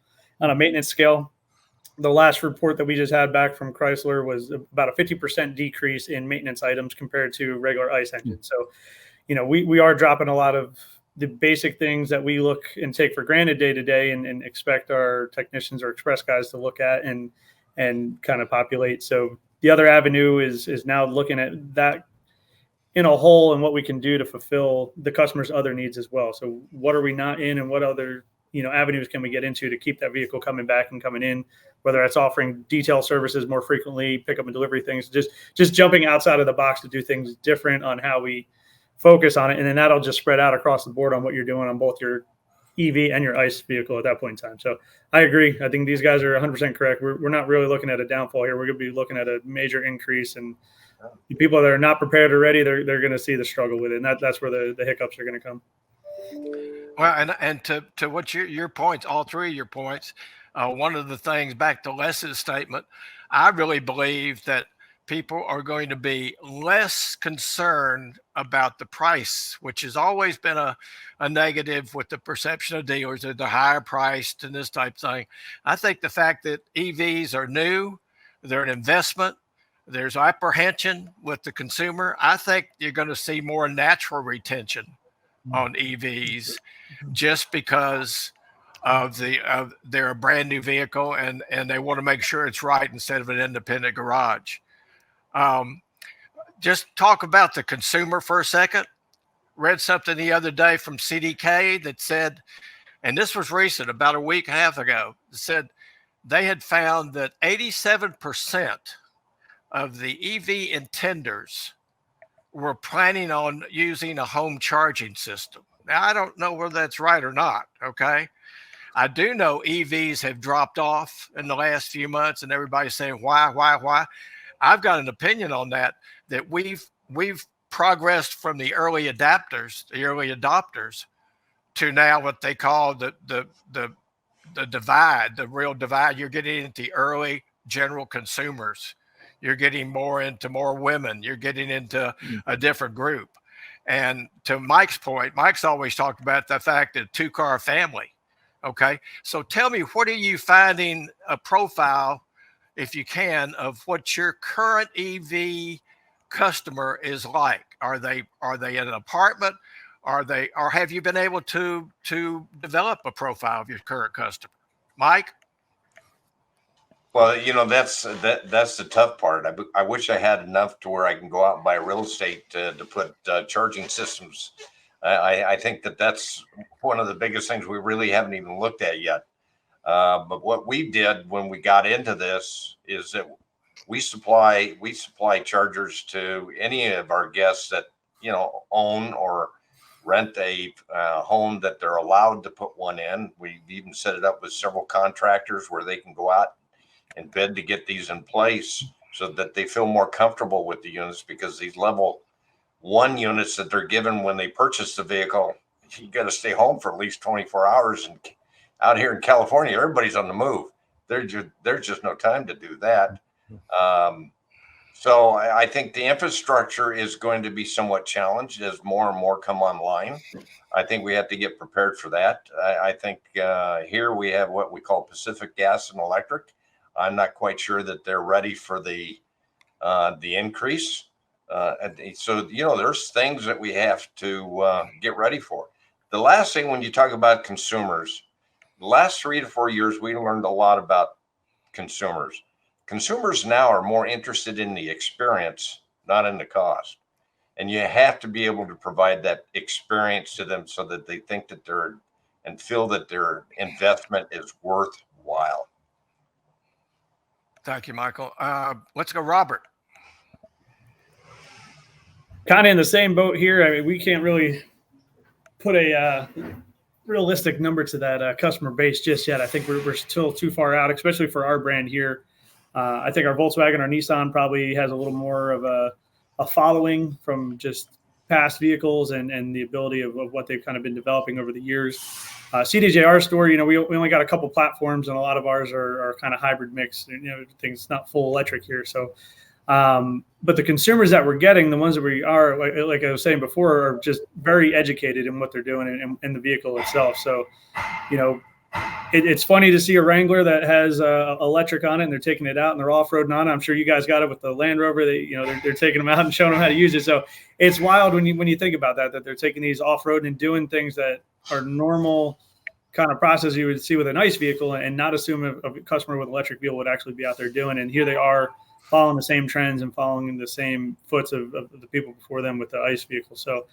On a maintenance scale, the last report that we just had back from Chrysler was about a 50% decrease in maintenance items compared to regular ICE engines. So, we are dropping a lot of the basic things that we look and take for granted day to day and expect our technicians or express guys to look at and kind of populate. So the other avenue is now looking at that in a whole and what we can do to fulfill the customer's other needs as well. So what are we not in, and what other avenues can we get into to keep that vehicle coming back and coming in, whether that's offering detail services more frequently, pick up and delivery things, just jumping outside of the box to do things different on how we focus on it. And then that'll just spread out across the board on what you're doing on both your EV and your ICE vehicle at that point in time. So I agree. I think these guys are 100% correct. We're not really looking at a downfall here. We're going to be looking at a major increase, and the people that are not prepared or ready, they're going to see the struggle with it. And that's where the hiccups are going to come. Well, and to what your points, all three of your points, one of the things back to Les's statement, I really believe that people are going to be less concerned about the price, which has always been a negative with the perception of dealers that they're higher priced and this type of thing. I think the fact that EVs are new, they're an investment, there's apprehension with the consumer. I think you're going to see more natural retention on EVs just because they're a brand new vehicle and they want to make sure it's right instead of an independent garage. Just talk about the consumer for a second. Read something the other day from CDK that said, and this was recent, about a week and a half ago, said they had found that 87% of the EV intenders were planning on using a home charging system. Now, I don't know whether that's right or not, okay? I do know EVs have dropped off in the last few months, and everybody's saying, why? I've got an opinion on that we've progressed from the early adopters to now what they call the divide, the real divide. You're getting into early general consumers. You're getting more into more women. You're getting into a different group. And to Mike's point, Mike's always talked about the fact that a two-car family Okay. So tell me, what are you finding a profile, if you can, of what your current EV customer is like? Are they in an apartment? Or have you been able to develop a profile of your current customer? Mike? Well, that's the tough part. I wish I had enough to where I can go out and buy real estate to put charging systems. I think that's one of the biggest things we really haven't even looked at yet. But what we did when we got into this is that we supply chargers to any of our guests that own or rent a home that they're allowed to put one in. We've even set it up with several contractors where they can go out and bid to get these in place so that they feel more comfortable with the units, because these level 1 units that they're given when they purchase the vehicle, you got to stay home for at least 24 hours. And out here in California, everybody's on the move. There's just no time to do that. So I think the infrastructure is going to be somewhat challenged as more and more come online. I think we have to get prepared for that. I think here we have what we call Pacific Gas and Electric. I'm not quite sure that they're ready for the increase. So, there's things that we have to get ready for. The last thing, when you talk about consumers, the last 3 to 4 years, we learned a lot about consumers. Consumers now are more interested in the experience, not in the cost. And you have to be able to provide that experience to them so that they think that and feel that their investment is worthwhile. Thank you, Michael. Let's go, Robert. Kind of in the same boat here. I mean, we can't really put a realistic number to that customer base just yet. I think we're still too far out, especially for our brand here. I think our Volkswagen, our Nissan probably has a little more of a following from just past vehicles and the ability of what they've kind of been developing over the years. CDJR store, we only got a couple platforms, and a lot of ours are kind of hybrid mix. Things not full electric here. So, but the consumers that we're getting, the ones that we are, like I was saying before, are just very educated in what they're doing in the vehicle itself. So, it's funny to see a Wrangler that has electric on it, and they're taking it out and they're off-roading on it. I'm sure you guys got it with the Land Rover. They're taking them out and showing them how to use it. So it's wild when you think about that they're taking these off-road and doing things that are normal kind of process you would see with a nice vehicle, and not assume a customer with an electric vehicle would actually be out there doing. And here they are following the same trends and following the same foots of the people before them with the ICE vehicle. So,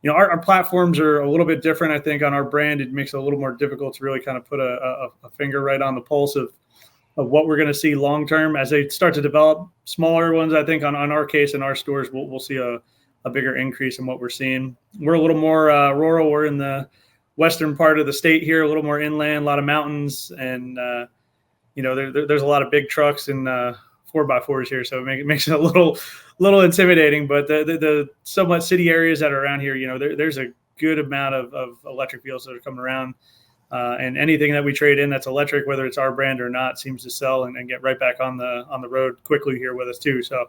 our platforms are a little bit different. I think on our brand, it makes it a little more difficult to really kind of put a finger right on the pulse of what we're going to see long term as they start to develop smaller ones. I think on our case in our stores, we'll see a bigger increase in what we're seeing. We're a little more rural. We're in the western part of the state here, a little more inland, a lot of mountains, and there's a lot of big trucks and 4x4s here, so it makes it a little intimidating. But the somewhat city areas that are around here, there's a good amount of electric vehicles that are coming around, and anything that we trade in that's electric, whether it's our brand or not, seems to sell and get right back on the road quickly here with us too. So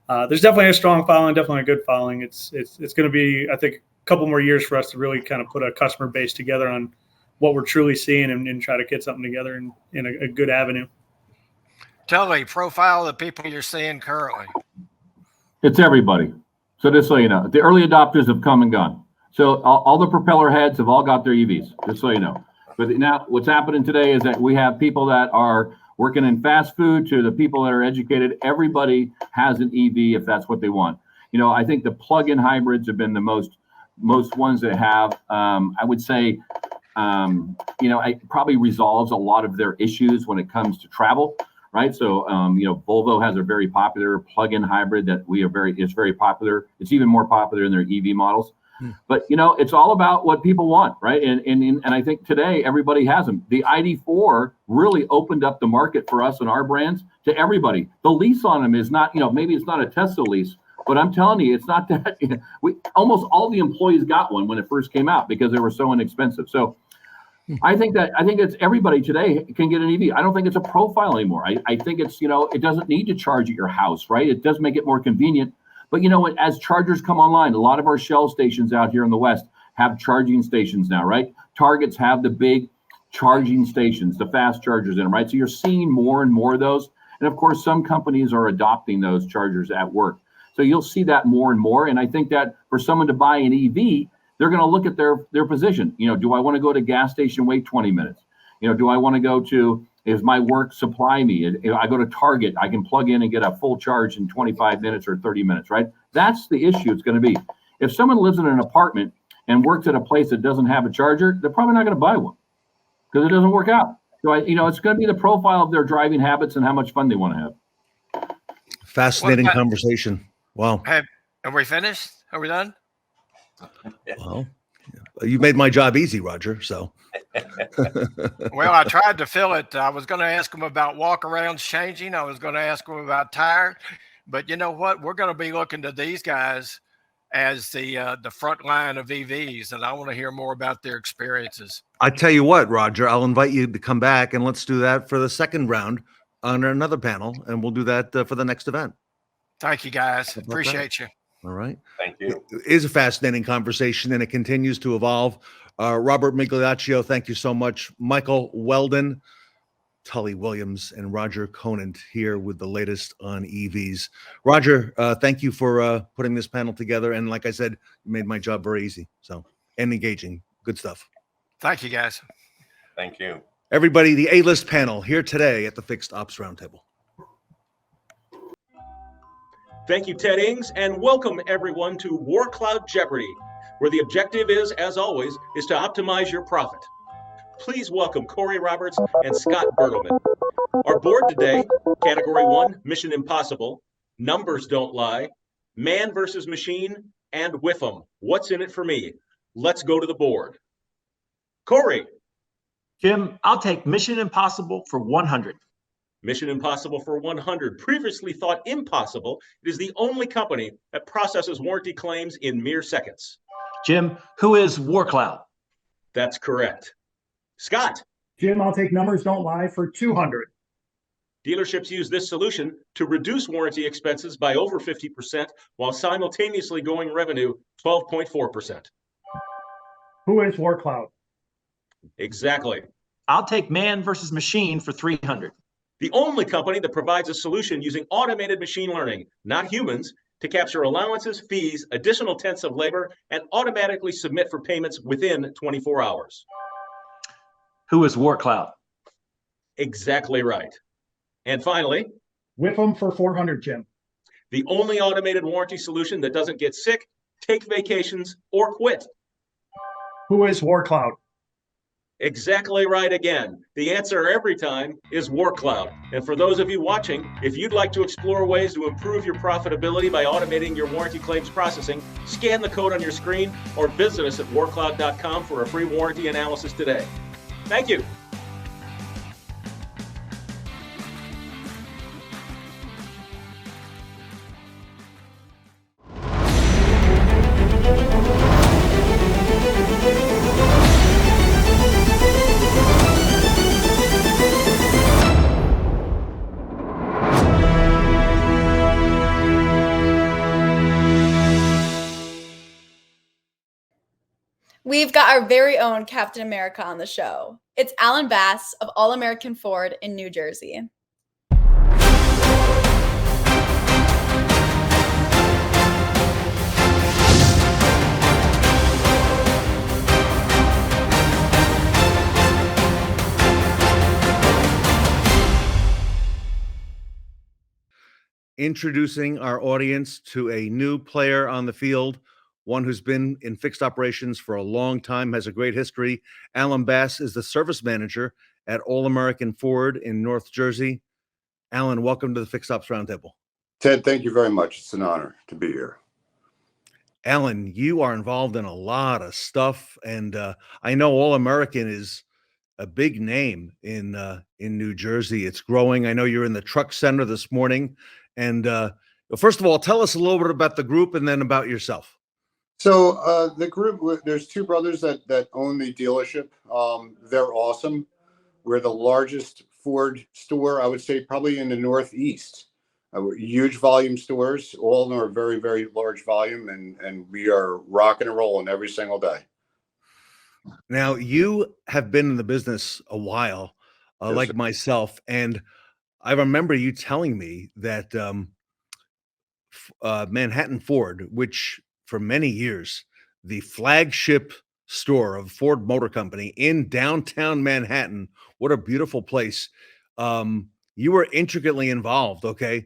there's definitely a strong following, definitely a good following. It's going to be, I think, a couple more years for us to really kind of put a customer base together on what we're truly seeing and try to get something together in a good avenue. Tell me, profile of the people you're seeing currently. It's everybody. So just so you know, the early adopters have come and gone. So all the propeller heads have all got their EVs, just so you know. But now what's happening today is that we have people that are working in fast food to the people that are educated. Everybody has an EV if that's what they want. I think the plug-in hybrids have been the most ones that have, I would say, it probably resolves a lot of their issues when it comes to travel. Right. So, Volvo has a very popular plug-in hybrid that is very popular. It's even more popular in their EV models. But, it's all about what people want. Right. And I think today everybody has them. The ID4 really opened up the market for us and our brands to everybody. The lease on them is not, maybe it's not a Tesla lease, but I'm telling you, it's not that. Almost all the employees got one when it first came out because they were so inexpensive. So I think it's everybody today can get an EV. I don't think it's a profile anymore. I think it's, it doesn't need to charge at your house, right? It does make it more convenient. But as chargers come online, a lot of our Shell stations out here in the West have charging stations now, right? Targets have the big charging stations, the fast chargers in them, right? So you're seeing more and more of those. And of course, some companies are adopting those chargers at work. So you'll see that more and more. And I think that for someone to buy an EV, they're going to look at their position. You know, do I want to go to a gas station, wait 20 minutes? You know, do I want to go to, is my work supply me? If I go to Target, I can plug in and get a full charge in 25 minutes or 30 minutes, right? That's the issue it's going to be. If someone lives in an apartment and works at a place that doesn't have a charger, they're probably not going to buy one because it doesn't work out. So, it's going to be the profile of their driving habits and how much fun they want to have. Fascinating conversation. Wow. Are we finished? Are we done? Well, you made my job easy, Roger. So, well, I tried to fill it. I was going to ask them about walk-arounds changing. I was going to ask them about tire. But you know what? We're going to be looking to these guys as the front line of EVs, and I want to hear more about their experiences. I tell you what, Roger, I'll invite you to come back and let's do that for the second round on another panel, and we'll do that for the next event. Thank you, guys. Appreciate you. All right. Thank you. It is a fascinating conversation, and it continues to evolve. Robert Migliaccio, thank you so much. Michael Weldon, Tully Williams, and Roger Conant here with the latest on EVs. Roger, thank you for putting this panel together. And like I said, you made my job very easy. So, and engaging. Good stuff. Thank you, guys. Thank you. Everybody, the A-list panel here today at the Fixed Ops Roundtable. Thank you, Ted Ings, and welcome everyone to War Cloud Jeopardy, where the objective is, as always, is to optimize your profit. Please welcome Corey Roberts and Scott Bertelman. Our board today, Category 1, Mission Impossible, Numbers Don't Lie, Man versus Machine, and WIFM. What's in it for me? Let's go to the board. Corey. Jim, I'll take Mission Impossible for 100. Mission Impossible for 100. Previously thought impossible, it is the only company that processes warranty claims in mere seconds. Jim, who is WarCloud? That's correct. Scott. Jim, I'll take Numbers Don't Lie for 200. Dealerships use this solution to reduce warranty expenses by over 50% while simultaneously growing revenue 12.4%. Who is WarCloud? Exactly. I'll take Man versus Machine for 300. The only company that provides a solution using automated machine learning, not humans, to capture allowances, fees, additional tenths of labor, and automatically submit for payments within 24 hours. Who is WarCloud? Exactly right. And finally, WIFM for 400, Jim. The only automated warranty solution that doesn't get sick, take vacations, or quit. Who is WarCloud? Exactly right again. The answer every time is WarCloud. And for those of you watching, if you'd like to explore ways to improve your profitability by automating your warranty claims processing, scan the code on your screen or visit us at warcloud.com for a free warranty analysis today. Thank you. We've got our very own Captain America on the show. It's Alan Bass of All American Ford in New Jersey. Introducing our audience to a new player on the field, one who's been in fixed operations for a long time, has a great history. Alan Bass is the service manager at All American Ford in North Jersey. Alan, welcome to the Fixed Ops Roundtable. Ted, thank you very much. It's an honor to be here. Alan, you are involved in a lot of stuff, and I know All American is a big name in New Jersey. It's growing. I know you're in the truck center this morning. And first of all, tell us a little bit about the group and then about yourself. So the group, there's two brothers that own the dealership. They're awesome. We're the largest Ford store, I would say, probably in the Northeast. Huge volume stores. All of them are very, very large volume, and we are rocking and rolling every single day. Now, you have been in the business a while, Yes, like sir. myself, and I remember you telling me that Manhattan Ford, which for many years, the flagship store of Ford Motor Company in downtown Manhattan, what a beautiful place. You were intricately involved, okay,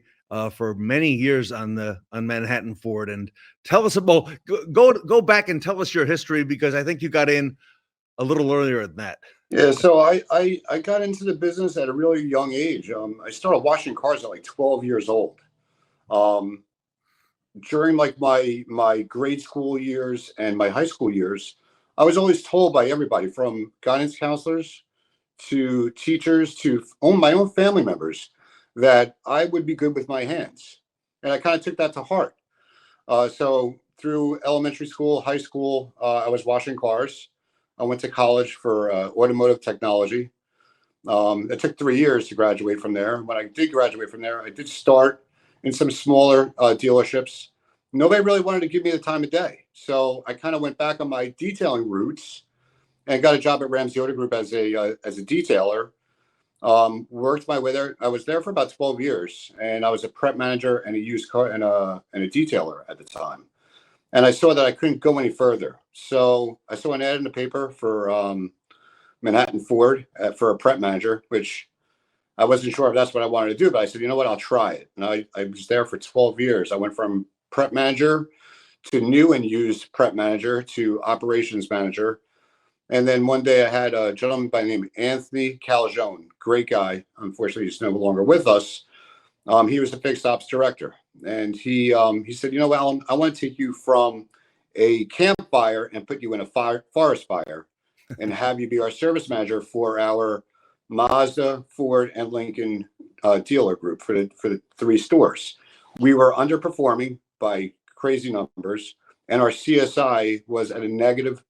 for many years on Manhattan Ford. And tell us about go back and tell us your history, because I think you got in a little earlier than that. Yeah, so I got into the business at a really young age. I started washing cars at like 12 years old. During like my grade school years and my high school years, I was always told by everybody from guidance counselors to teachers to my own family members that I would be good with my hands. And I kind of took that to heart. So through elementary school, high school, I was washing cars. I went to college for automotive technology. It took 3 years to graduate from there. When I did graduate from there, I did start in some smaller dealerships. Nobody really wanted to give me the time of day. So I kind of went back on my detailing roots and got a job at Ramsey Auto Group as a detailer. Worked my way there. I was there for about 12 years, and I was a prep manager and a used car and a detailer at the time. And I saw that I couldn't go any further. So I saw an ad in the paper for Manhattan Ford for a prep manager, which I wasn't sure if that's what I wanted to do, but I said, you know what, I'll try it. And I was there for 12 years. I went from prep manager to new and used prep manager to operations manager. And then one day I had a gentleman by the name of Anthony Calzone, great guy. Unfortunately, he's no longer with us. He was the fixed ops director. And he said, you know, Alan, I want to take you from a campfire and put you in a forest fire and have you be our service manager for our Mazda, Ford, and Lincoln dealer group for the 3 stores. We were underperforming by crazy numbers, and our CSI was at a negative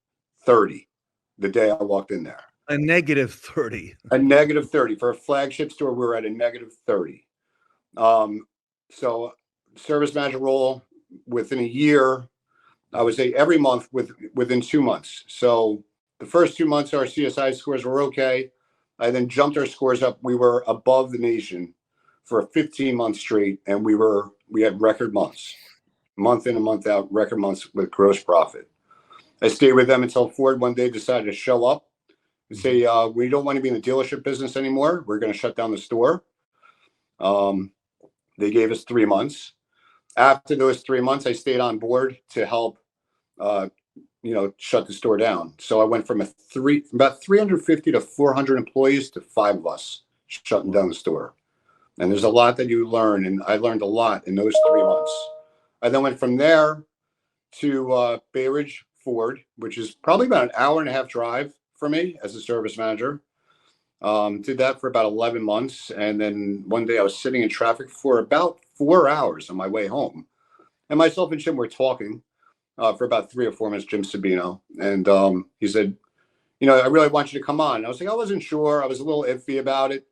30 the day I walked in there. A negative 30. A negative 30 for a flagship store. We were at a negative 30. So service manager role within a year, I would say every month within 2 months. So the first 2 months, our CSI scores were okay. I then jumped our scores up. We were above the nation for 15 months straight, and we had record months, month in and month out, record months with gross profit. I stayed with them until Ford one day decided to show up and say, we don't want to be in the dealership business anymore. We're going to shut down the store. They gave us 3 months. After those 3 months, I stayed on board to help, shut the store down. So I went from about 350 to 400 employees to 5 of us shutting down the store. And there's a lot that you learn, and I learned a lot in those 3 months. I then went from there to Bay Ridge Ford, which is probably about an hour and a half drive for me as a service manager. Did that for about 11 months. And then one day I was sitting in traffic for about 4 hours on my way home. And myself and Jim were talking for about 3 or 4 minutes, Jim Sabino. And he said, I really want you to come on. And I was like, I wasn't sure. I was a little iffy about it.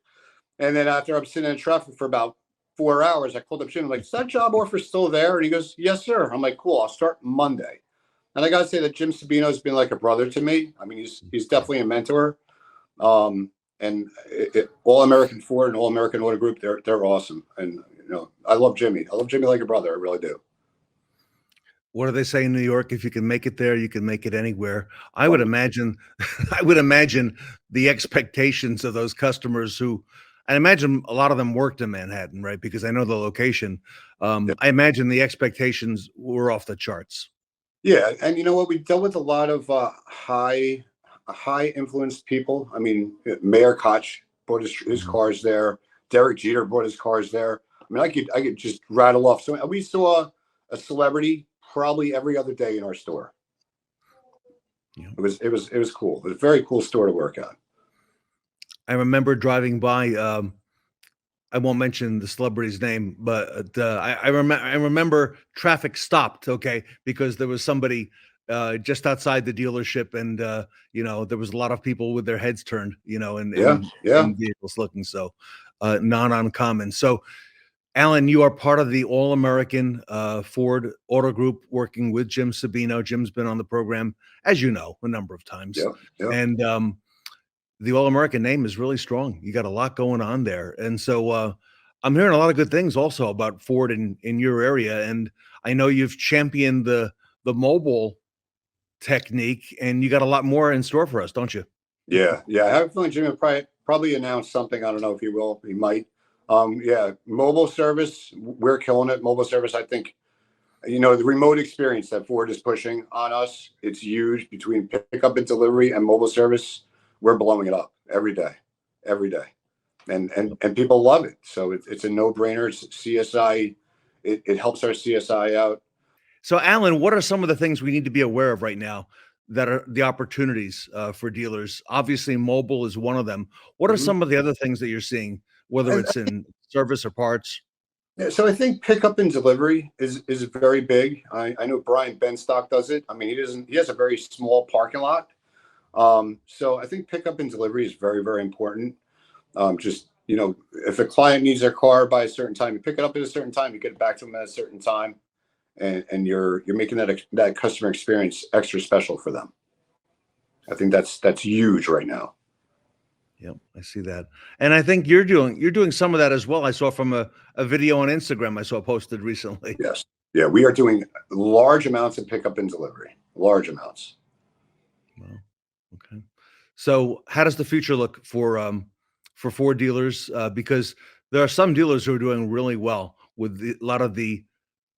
And then after I'm sitting in traffic for about 4 hours, I called up Jim. I'm like, is that job offer still there? And he goes, yes, sir. I'm like, cool. I'll start Monday. And I got to say that Jim Sabino has been like a brother to me. I mean, he's definitely a mentor. And All American Ford and All American Auto Group, they're awesome. And, I love Jimmy. I love Jimmy like a brother. I really do. What do they say in New York? If you can make it there, you can make it anywhere. I would imagine the expectations of those customers who, I imagine a lot of them worked in Manhattan, right? Because I know the location. I imagine the expectations were off the charts. Yeah. And you know what? We dealt with a lot of high influenced people. I mean, Mayor Koch brought his cars there. Derek Jeter brought his cars there. I mean, I could just rattle off. So we saw a celebrity probably every other day in our store. Yeah. It was cool. It was a very cool store to work at. I remember driving by. I won't mention the celebrity's name, but I remember traffic stopped. Okay, because there was somebody just outside the dealership, and there was a lot of people with their heads turned, in vehicles looking, so not uncommon. So Alan, you are part of the All-American Ford Auto Group, working with Jim Sabino. Jim's been on the program, as you know, a number of times. Yep. And the All-American name is really strong. You got a lot going on there. And so I'm hearing a lot of good things also about Ford in your area. And I know you've championed the mobile technique, and you got a lot more in store for us, don't you? Yeah. I have a feeling Jim will probably announce something. I don't know if he will. He might. Mobile service, we're killing it. Mobile service, I think, the remote experience that Ford is pushing on us, it's huge. Between pickup and delivery and mobile service, we're blowing it up every day. And people love it. So it's a no-brainer. It's CSI. It helps our CSI out. So, Alan, what are some of the things we need to be aware of right now that are the opportunities for dealers? Obviously, mobile is one of them. What are some of the other things that you're seeing, whether it's in service or parts? Yeah, so I think pickup and delivery is very big. I know Brian Benstock does it. I mean, he has a very small parking lot. So I think pickup and delivery is very, very important. If a client needs their car by a certain time, you pick it up at a certain time, you get it back to them at a certain time, and you're making that customer experience extra special for them. I think that's huge right now. Yep, I see that. And I think you're doing some of that as well. I saw from a video on Instagram I saw posted recently. Yes. Yeah, we are doing large amounts of pickup and delivery. Large amounts. Well, okay. So how does the future look for Ford dealers? Because there are some dealers who are doing really well with a lot of the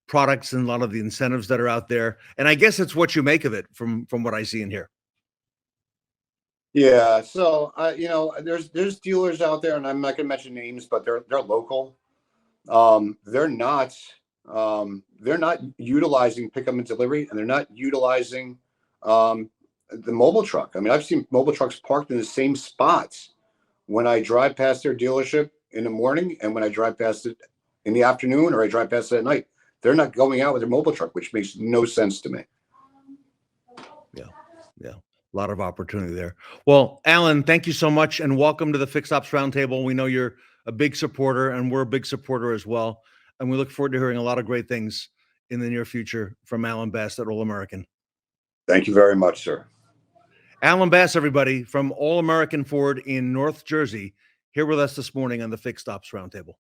products and a lot of the incentives that are out there. And I guess it's what you make of it from what I see in here. Yeah, so there's dealers out there, and I'm not going to mention names, but they're local. They're not utilizing pickup and delivery, and they're not utilizing the mobile truck. I mean, I've seen mobile trucks parked in the same spots when I drive past their dealership in the morning, and when I drive past it in the afternoon, or I drive past it at night. They're not going out with their mobile truck, which makes no sense to me. Yeah. A lot of opportunity there. Well, Alan, thank you so much, and welcome to the Fixed Ops Roundtable. We know you're a big supporter, and we're a big supporter as well. And we look forward to hearing a lot of great things in the near future from Alan Bass at All American. Thank you very much, sir. Alan Bass, everybody, from All American Ford in North Jersey, here with us this morning on the Fixed Ops Roundtable.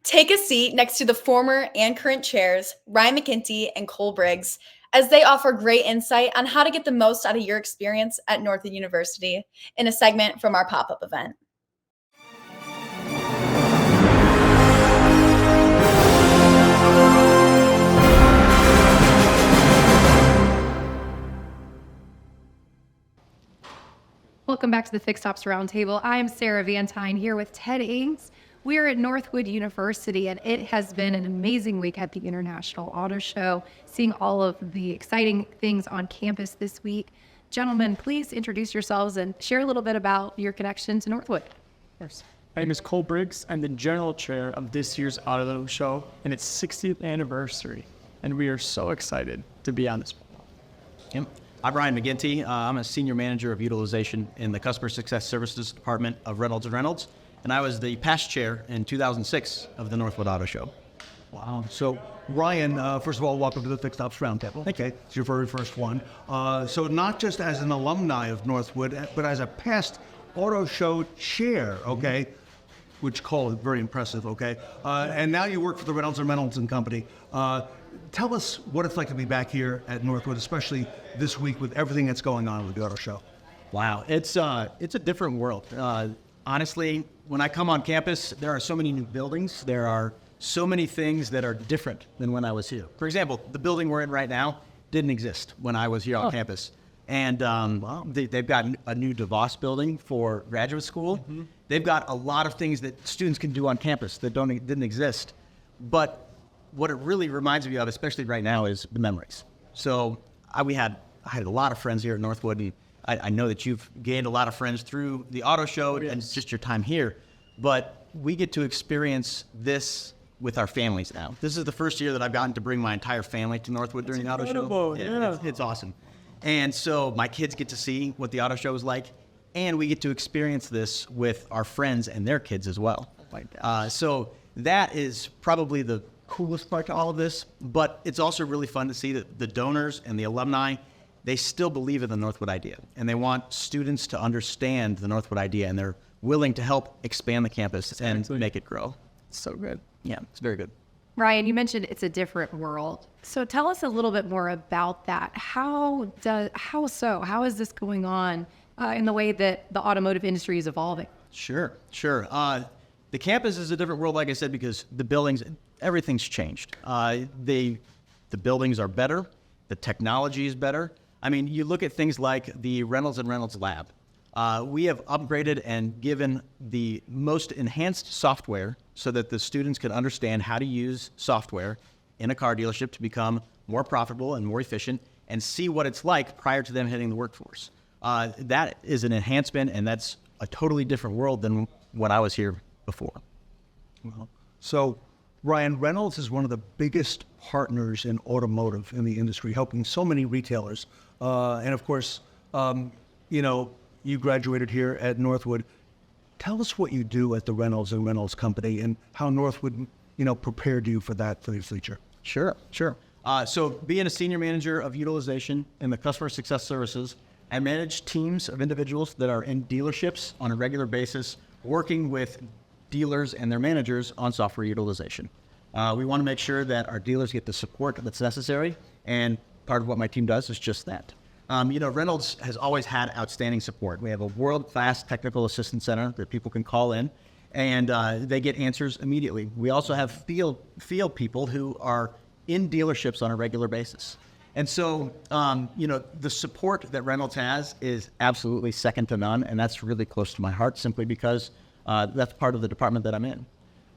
Take a seat next to the former and current chairs, Ryan McGinty and Cole Brriggs, as they offer great insight on how to get the most out of your experience at Northwood University in a segment from our pop-up event. Welcome back to the Fixed Ops Roundtable. I am Sarah Vantine here with Ted Ings. We are at Northwood University, and it has been an amazing week at the International Auto Show, seeing all of the exciting things on campus this week. Gentlemen, please introduce yourselves and share a little bit about your connection to Northwood. Of course. My name is Cole Brriggs. I'm the general chair of this year's Auto Show and its 60th anniversary. and we are so excited to be on this. Yep. I'm Ryan McGinty. I'm a senior manager of utilization in the Customer Success Services Department of Reynolds & Reynolds, and I was the past chair in 2006 of the Northwood Auto Show. Wow. So, Ryan, first of all, welcome to the Fixed Ops Roundtable. Okay. It's your very first one. So not just as an alumni of Northwood, but as a past auto show chair, okay? Which call is very impressive, okay? And now you work for the Reynolds & Reynolds and Company. Tell us what it's like to be back here at Northwood, especially this week with everything that's going on with the auto show. Wow, it's a different world. Honestly, when I come on campus, there are so many new buildings. There are so many things that are different than when I was here. For example, the building we're in right now didn't exist when I was here on campus. And they've got a new DeVos building for graduate school. Mm-hmm. They've got a lot of things that students can do on campus that didn't exist. But what it really reminds me of, especially right now, is the memories. So I had a lot of friends here at Northwood, and I know that you've gained a lot of friends through the auto show and just your time here. But we get to experience this with our families now. This is the first year that I've gotten to bring my entire family to Northwood during the auto show. It's awesome. And so my kids get to see what the auto show is like, and we get to experience this with our friends and their kids as well. So that is probably the coolest part to all of this, but it's also really fun to see that the donors and the alumni, they still believe in the Northwood idea, and they want students to understand the Northwood idea, and they're willing to help expand the campus and make it grow. It's so good. Yeah, it's very good. Ryan, you mentioned it's a different world. So tell us a little bit more about that. How is this going on in the way that the automotive industry is evolving? Sure. The campus is a different world, like I said, because the buildings, everything's changed. The buildings are better. The technology is better. I mean, you look at things like the Reynolds & Reynolds lab. We have upgraded and given the most enhanced software so that the students can understand how to use software in a car dealership to become more profitable and more efficient and see what it's like prior to them hitting the workforce. That is an enhancement, and that's a totally different world than when I was here before. So, Ryan, Reynolds is one of the biggest partners in automotive in the industry, helping so many retailers. And of course, you graduated here at Northwood. Tell us what you do at the Reynolds & Reynolds Company and how Northwood, prepared you for that for the future. Sure. So being a senior manager of utilization in the customer success services, I manage teams of individuals that are in dealerships on a regular basis, working with dealers and their managers on software utilization. We want to make sure that our dealers get the support that's necessary, and part of what my team does is just that. Reynolds has always had outstanding support. We have a world-class technical assistance center that people can call in, and they get answers immediately. We also have field people who are in dealerships on a regular basis. And so, the support that Reynolds has is absolutely second to none, and that's really close to my heart simply because that's part of the department that I'm in.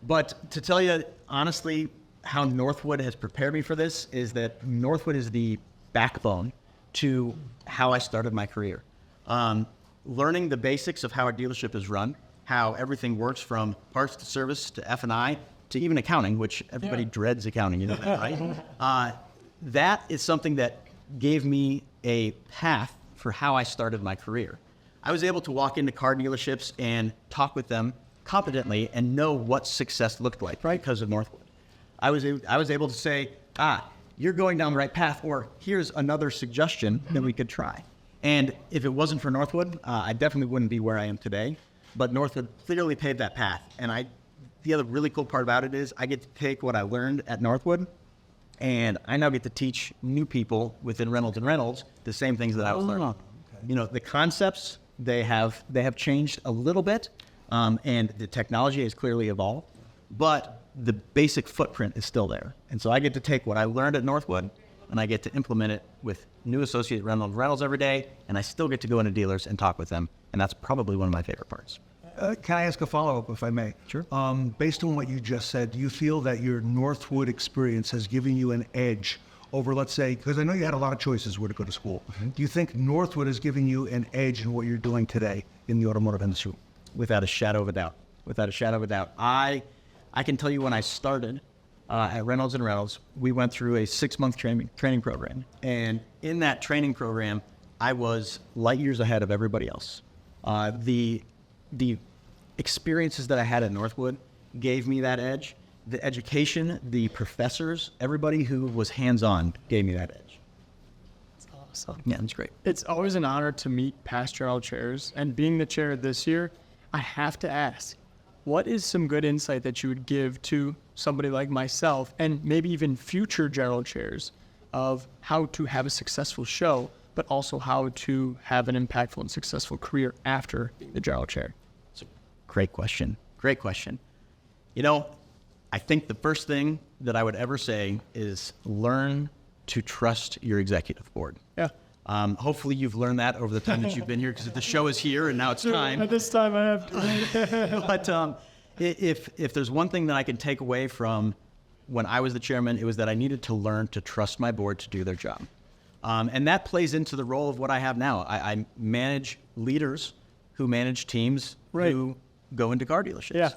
But to tell you honestly how Northwood has prepared me for this is that Northwood is the backbone to how I started my career. Learning the basics of how a dealership is run, how everything works from parts to service to F&I to even accounting, which everybody dreads accounting, right? That is something that gave me a path for how I started my career. I was able to walk into car dealerships and talk with them competently and know what success looked like, right? Because of Northwood. I was able to say, you're going down the right path, or here's another suggestion that we could try. And if it wasn't for Northwood, I definitely wouldn't be where I am today. But Northwood clearly paved that path. And the other really cool part about it is I get to take what I learned at Northwood, and I now get to teach new people within Reynolds & Reynolds the same things that I was learning. Okay. The concepts, they have changed a little bit, and the technology has clearly evolved, but the basic footprint is still there. And so I get to take what I learned at Northwood, and I get to implement it with new associate Reynolds every day, and I still get to go into dealers and talk with them, and that's probably one of my favorite parts. Can I ask a follow-up, if I may? Sure. Based on what you just said, do you feel that your Northwood experience has given you an edge over, let's say, because I know you had a lot of choices where to go to school. Mm-hmm. Do you think Northwood is giving you an edge in what you're doing today in the automotive industry? Without a shadow of a doubt. Without a shadow of a doubt. I can tell you when I started, at Reynolds and Reynolds, we went through a 6-month training program. And in that training program, I was light years ahead of everybody else. The experiences that I had at Northwood gave me that edge. The education, the professors, everybody who was hands-on gave me that edge. That's awesome. Yeah, it's great. It's always an honor to meet past general chairs, and being the chair this year, I have to ask, what is some good insight that you would give to somebody like myself and maybe even future general chairs of how to have a successful show, but also how to have an impactful and successful career after being the general chair? It's a great question. Great question. You know, I think the first thing that I would ever say is learn to trust your executive board. Yeah. Hopefully you've learned that over the time that you've been here, because the show is here and now it's time. At this time I have to. But if there's one thing that I can take away from when I was the chairman, it was that I needed to learn to trust my board to do their job. And that plays into the role of what I have now. I manage leaders who manage teams who go into car dealerships. Yeah.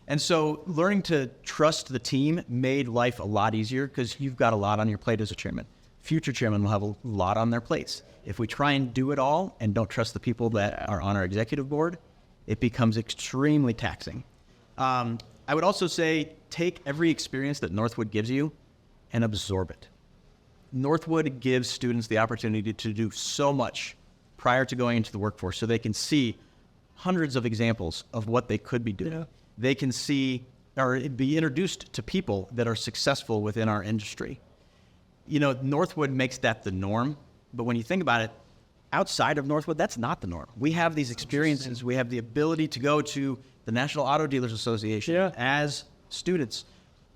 And so learning to trust the team made life a lot easier, because you've got a lot on your plate as a chairman. Future chairmen will have a lot on their plates. If we try and do it all and don't trust the people that are on our executive board, it becomes extremely taxing. I would also say take every experience that Northwood gives you and absorb it. Northwood gives students the opportunity to do so much prior to going into the workforce, so they can see hundreds of examples of what they could be doing. Yeah. They can see or be introduced to people that are successful within our industry. You know, Northwood makes that the norm, but when you think about it, outside of Northwood, that's not the norm. We have these experiences. We have the ability to go to the National Auto Dealers Association as students.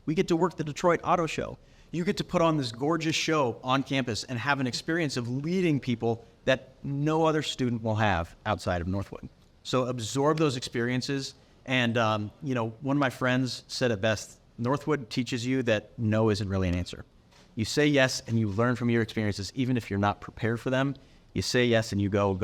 We get to work the Detroit Auto Show. You get to put on this gorgeous show on campus and have an experience of leading people that no other student will have outside of Northwood. So absorb those experiences. And, you know, one of my friends said it best, Northwood teaches you that no isn't really an answer. You say yes and you learn from your experiences, even if you're not prepared for them. You say yes and you go.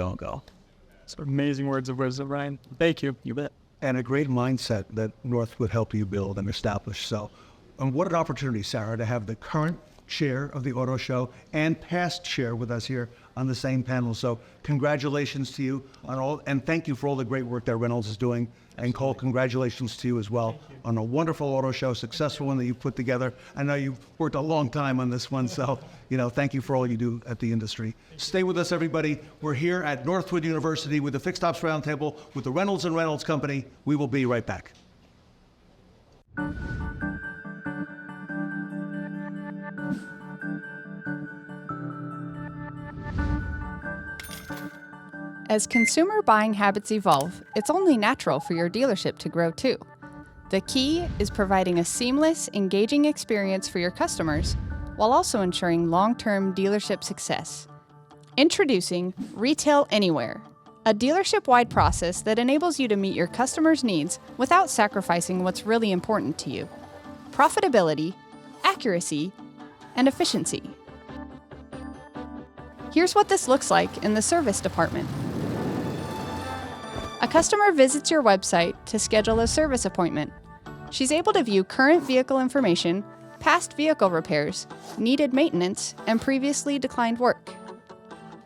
So amazing words of wisdom, Ryan. Thank you. You bet. And a great mindset that Northwood helped you build and establish. So, and what an opportunity, Sarah, to have the current chair of the auto show and past chair with us here on the same panel. So congratulations to you on all, and thank you for all the great work that Reynolds is doing. And Cole, congratulations to you as well on a wonderful auto show, successful one that you've put together. I know you've worked a long time on this one, so, you know, thank you for all you do at the industry. Stay with us, everybody. We're here at Northwood University with the Fixed Ops Roundtable with the Reynolds and Reynolds Company. We will be right back. As consumer buying habits evolve, it's only natural for your dealership to grow too. The key is providing a seamless, engaging experience for your customers while also ensuring long-term dealership success. Introducing Retail Anywhere, a dealership-wide process that enables you to meet your customers' needs without sacrificing what's really important to you: profitability, accuracy, and efficiency. Here's what this looks like in the service department. A customer visits your website to schedule a service appointment. She's able to view current vehicle information, past vehicle repairs, needed maintenance, and previously declined work.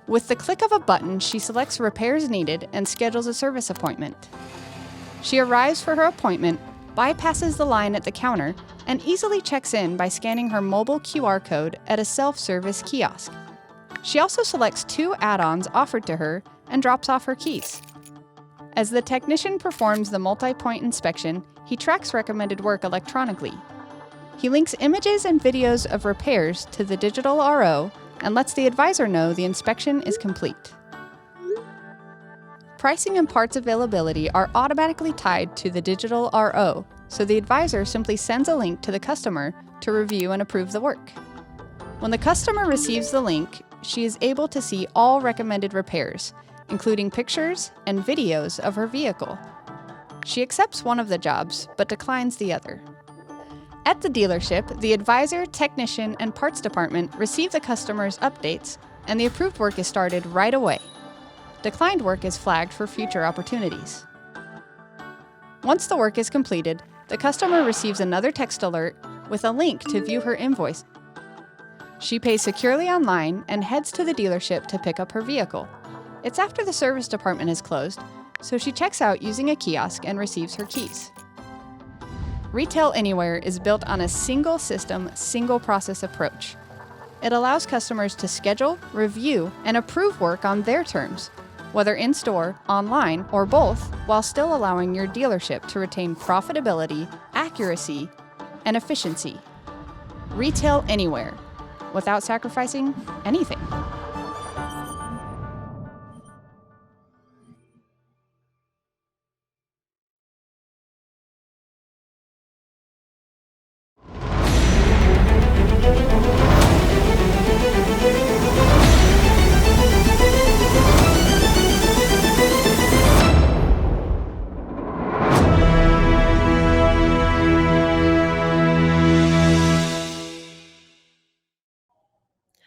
With the click of a button, she selects repairs needed and schedules a service appointment. She arrives for her appointment, bypasses the line at the counter, and easily checks in by scanning her mobile QR code at a self-service kiosk. She also selects 2 add-ons offered to her and drops off her keys. As the technician performs the multi-point inspection, he tracks recommended work electronically. He links images and videos of repairs to the digital RO and lets the advisor know the inspection is complete. Pricing and parts availability are automatically tied to the digital RO, so the advisor simply sends a link to the customer to review and approve the work. When the customer receives the link, she is able to see all recommended repairs, including pictures and videos of her vehicle. She accepts one of the jobs, but declines the other. At the dealership, the advisor, technician, and parts department receive the customer's updates, and the approved work is started right away. Declined work is flagged for future opportunities. Once the work is completed, the customer receives another text alert, with a link to view her invoice. She pays securely online and heads to the dealership to pick up her vehicle. It's after the service department is closed, so she checks out using a kiosk and receives her keys. Retail Anywhere is built on a single system, single process approach. It allows customers to schedule, review, and approve work on their terms, whether in-store, online, or both, while still allowing your dealership to retain profitability, accuracy, and efficiency. Retail Anywhere, without sacrificing anything.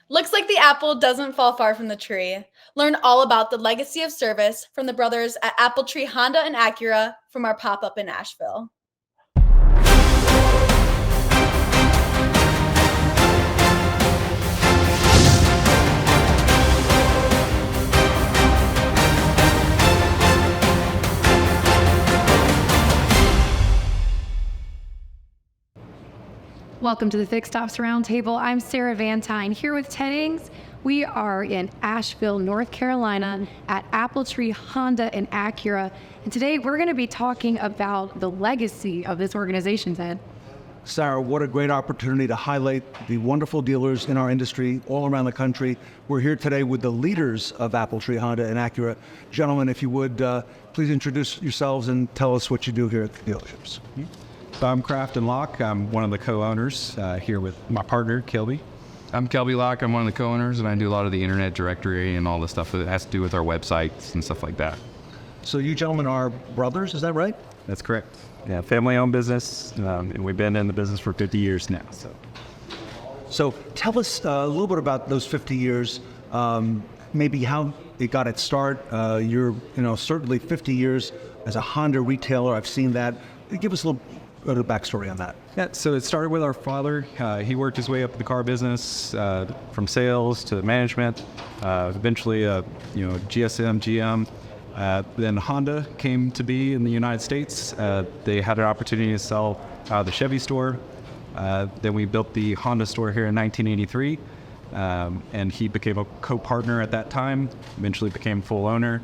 Looks like the apple doesn't fall far from the tree. Learn all about the legacy of service from the brothers at Apple Tree Honda and Acura from our pop-up in Asheville. Welcome to the Fixed Ops Roundtable. I'm Sarah Vantine here with Ted Ings. We are in Asheville, North Carolina at Apple Tree Honda and Acura. And today we're going to be talking about the legacy of this organization, Ted. Sarah, what a great opportunity to highlight the wonderful dealers in our industry all around the country. We're here today with the leaders of Apple Tree Honda and Acura. Gentlemen, if you would, please introduce yourselves and tell us what you do here at the dealerships. So I'm Krafton Locke. I'm one of the co-owners here with my partner, Kelby. I'm Kelby Locke. I'm one of the co-owners, and I do a lot of the internet directory and all the stuff that has to do with our websites and stuff like that. So you gentlemen are brothers, is that right? That's correct. Yeah, family-owned business, and we've been in the business for 50 years now. So tell us a little bit about those 50 years, maybe how it got its start. You're, certainly 50 years as a Honda retailer. I've seen that. Give us a little bit of backstory on that. Yeah, so it started with our father. He worked his way up the car business from sales to management, eventually, GSM, GM. Then Honda came to be in the United States. They had an opportunity to sell the Chevy store. Then we built the Honda store here in 1983, and he became a co-partner at that time, eventually became full owner.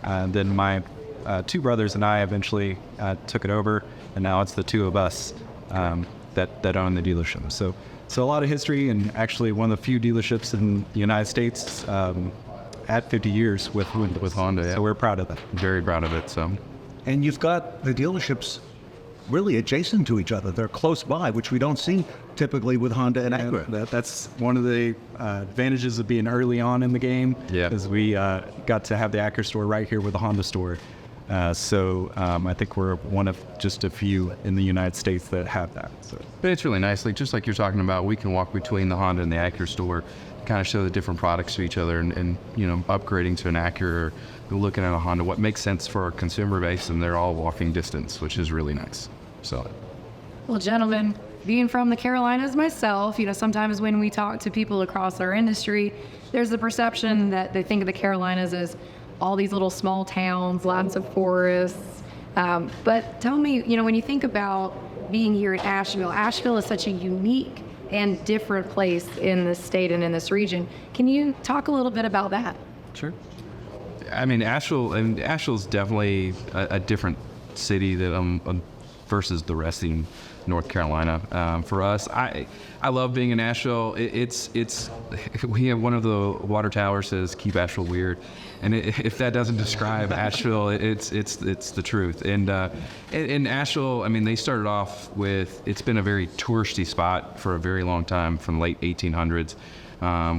Then my two brothers and I eventually took it over, and now it's the two of us that own the dealership. So a lot of history, and actually one of the few dealerships in the United States at 50 years with Honda. Yeah. So we're proud of that. Very proud of it. So, and you've got the dealerships really adjacent to each other. They're close by, which we don't see typically with Honda and Acura. That's one of the advantages of being early on in the game. Yeah. Because we got to have the Acura store right here with the Honda store. So I think we're one of just a few in the United States that have that. So. But it's really nicely, just like you're talking about, we can walk between the Honda and the Acura store, kind of show the different products to each other, and upgrading to an Acura or looking at a Honda, what makes sense for our consumer base, and they're all walking distance, which is really nice. So. Well, gentlemen, being from the Carolinas myself, sometimes when we talk to people across our industry, there's the perception that they think of the Carolinas as all these little small towns, lots of forests. But tell me, when you think about being here in Asheville is such a unique and different place in this state and in this region. Can you talk a little bit about that? Sure. I mean, Asheville's definitely a different city that versus the rest of North Carolina. For us, I love being in Asheville. It's we have one of the water towers says "Keep Asheville Weird," and if that doesn't describe Asheville, it's the truth. And in Asheville, I mean, they started off with, it's been a very touristy spot for a very long time, from the late 1800s.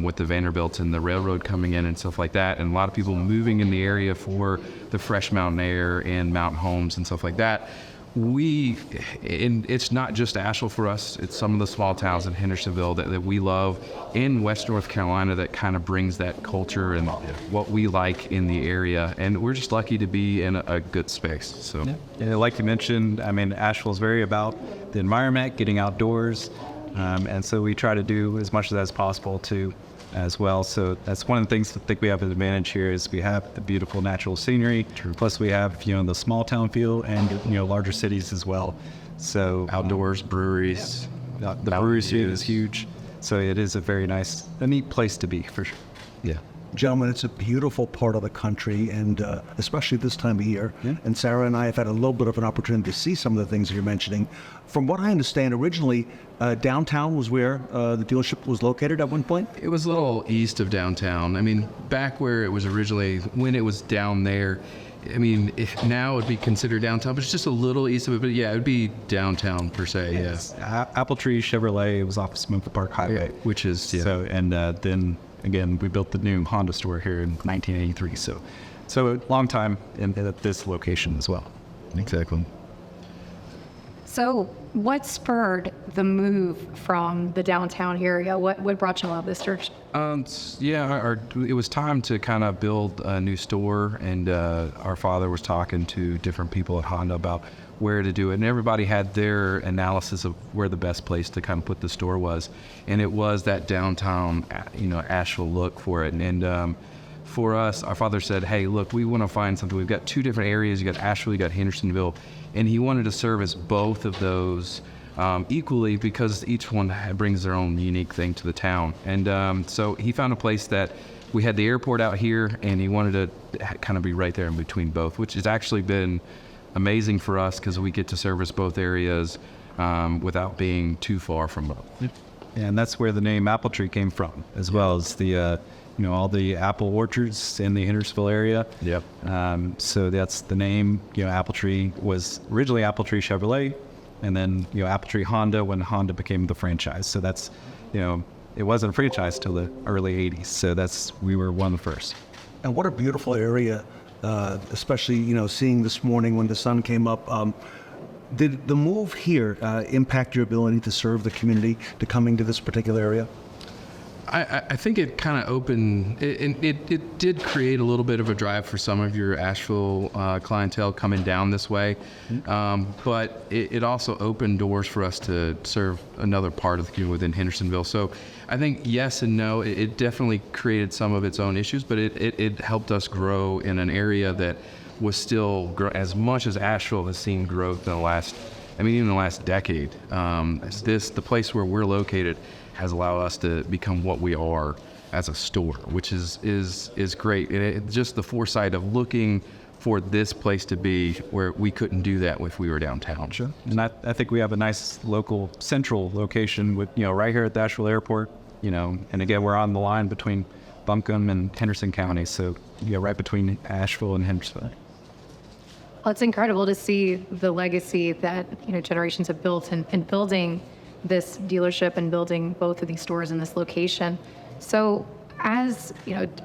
With the Vanderbilt and the railroad coming in and stuff like that, and a lot of people moving in the area for the fresh mountain air and mountain homes and stuff like that. it's not just Asheville for us. It's some of the small towns in Hendersonville that we love in West North Carolina that kind of brings that culture and what we like in the area. And we're just lucky to be in a good space. So, yeah, like you mentioned, I mean, Asheville's very about the environment, getting outdoors. And so we try to do as much of that as possible too, as well. So that's one of the things I think we have an advantage here is we have the beautiful natural scenery. Plus we have, the small town feel and, larger cities as well. So outdoors, breweries. The brewery scene is huge. So it is a neat place to be for sure. Yeah. Gentlemen, it's a beautiful part of the country, and especially this time of year. And Sarah and I have had a little bit of an opportunity to see some of the things you're mentioning. From what I understand, originally, downtown was where the dealership was located at one point? It was a little east of downtown. I mean, back where it was originally, when it was down there, I mean, now it would be considered downtown, but it's just a little east of it. But yeah, it would be downtown per se, yes. Apple Tree Chevrolet was off Smoky Park Highway. Which is, So, and then... Again, we built the new Honda store here in 1983, so a long time at this location as well. Exactly. So what spurred the move from the downtown area? What brought you out this church? It was time to kind of build a new store, and our father was talking to different people at Honda about where to do it, and everybody had their analysis of where the best place to kind of put the store was, and it was that downtown, Asheville look for it. And for us, our father said, hey, look, we want to find something. We've got two different areas. You got Asheville, you got Hendersonville, and he wanted to service both of those equally because each one brings their own unique thing to the town. And so he found a place that we had the airport out here, and he wanted to kind of be right there in between both, which has actually been amazing for us because we get to service both areas without being too far from both. And that's where the name Apple Tree came from, as well as the all the apple orchards in the Hendersonville area. Yep. So that's the name. Apple Tree was originally Apple Tree Chevrolet, and then Apple Tree Honda when Honda became the franchise. So that's it wasn't a franchise till the early '80s. So we were one of the first. And what a beautiful area. Especially, seeing this morning when the sun came up. Did the move here impact your ability to serve the community, to coming to this particular area? I think it kind of opened, it did create a little bit of a drive for some of your Asheville clientele coming down this way, but it also opened doors for us to serve another part of the community within Hendersonville. So I think yes and no, it definitely created some of its own issues, but it helped us grow in an area that was still, as much as Asheville has seen growth in the last, even the last decade, the place where we're located has allowed us to become what we are as a store, which is great. And just the foresight of looking for this place to be where we couldn't do that if we were downtown. Sure. And I think we have a nice local central location with, right here at the Asheville Airport, and again, we're on the line between Buncombe and Henderson County. So, right between Asheville and Hendersonville. Well, it's incredible to see the legacy that, generations have built in building this dealership and building both of these stores in this location. So as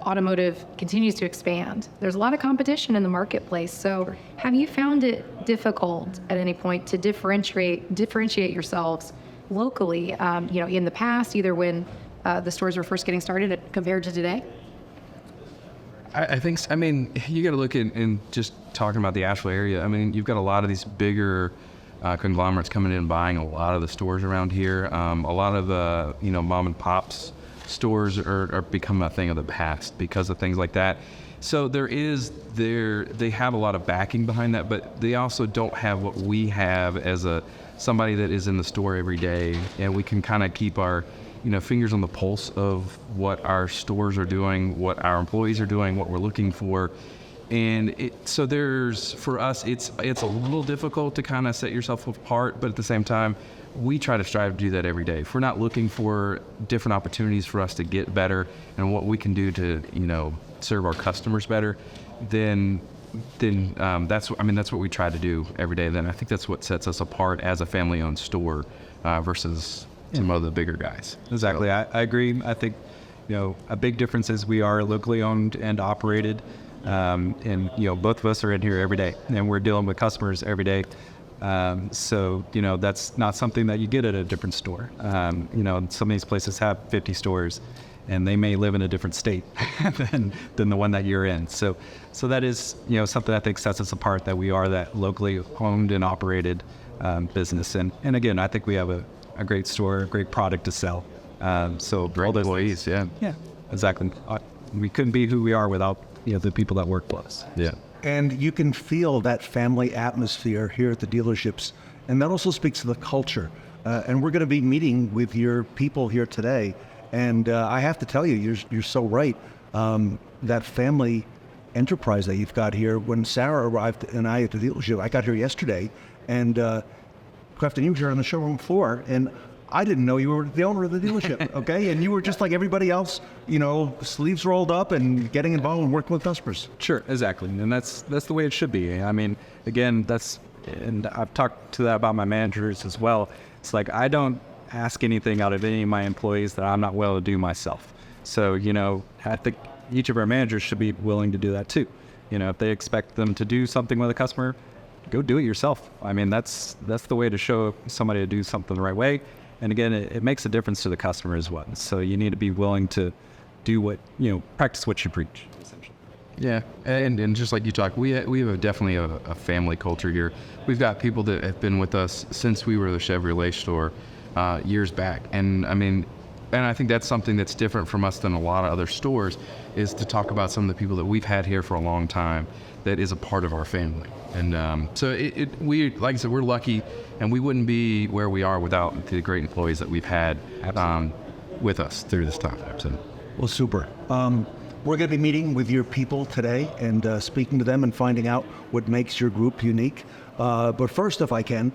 automotive continues to expand, there's a lot of competition in the marketplace. So have you found it difficult at any point to differentiate yourselves locally, in the past, either when the stores were first getting started compared to today? I think, you got to look at, in just talking about the Asheville area, you've got a lot of these bigger conglomerates coming in and buying a lot of the stores around here. A lot of the, mom and pops stores are becoming a thing of the past because of things like that. So they have a lot of backing behind that, but they also don't have what we have as somebody that is in the store every day, and we can kind of keep our fingers on the pulse of what our stores are doing, what our employees are doing, what we're looking for. And for us, it's a little difficult to kind of set yourself apart, but at the same time, we try to strive to do that every day. If we're not looking for different opportunities for us to get better and what we can do to, serve our customers better, then that's what we try to do every day. Then I think that's what sets us apart as a family-owned store versus some of the bigger guys. Exactly, I agree. I think, a big difference is we are locally owned and operated. And both of us are in here every day, and we're dealing with customers every day. So, that's not something that you get at a different store. Some of these places have 50 stores, and they may live in a different state than the one that you're in. So that is, something I think sets us apart, that we are that locally owned and operated business. And again, I think we have a great store, a great product to sell. So great employees, yeah. Yeah, exactly. We couldn't be who we are without the people that work for us. Yeah. And you can feel that family atmosphere here at the dealerships. And that also speaks to the culture. And we're going to be meeting with your people here today. And I have to tell you, you're so right. That family enterprise that you've got here. When Sarah arrived and I at the dealership, I got here yesterday. And Krafton, you were here on the showroom floor. And I didn't know you were the owner of the dealership, okay? And you were just like everybody else, sleeves rolled up and getting involved and working with customers. Sure, exactly. And that's the way it should be. I mean, again, and I've talked to that about my managers as well. It's like, I don't ask anything out of any of my employees that I'm not willing to do myself. So, I think each of our managers should be willing to do that too. If they expect them to do something with a customer, go do it yourself. I mean, that's the way to show somebody to do something the right way. And again, it makes a difference to the customer as well. So you need to be willing to do practice what you preach, essentially. Yeah, and just like you talk, we have definitely a family culture here. We've got people that have been with us since we were the Chevrolet store years back. And I mean, and I think that's something that's different from us than a lot of other stores, is to talk about some of the people that we've had here for a long time that is a part of our family. And so we, like I said, we're lucky, and we wouldn't be where we are without the great employees that we've had with us through this time. So. Well, super. We're going to be meeting with your people today and speaking to them and finding out what makes your group unique. But first, if I can,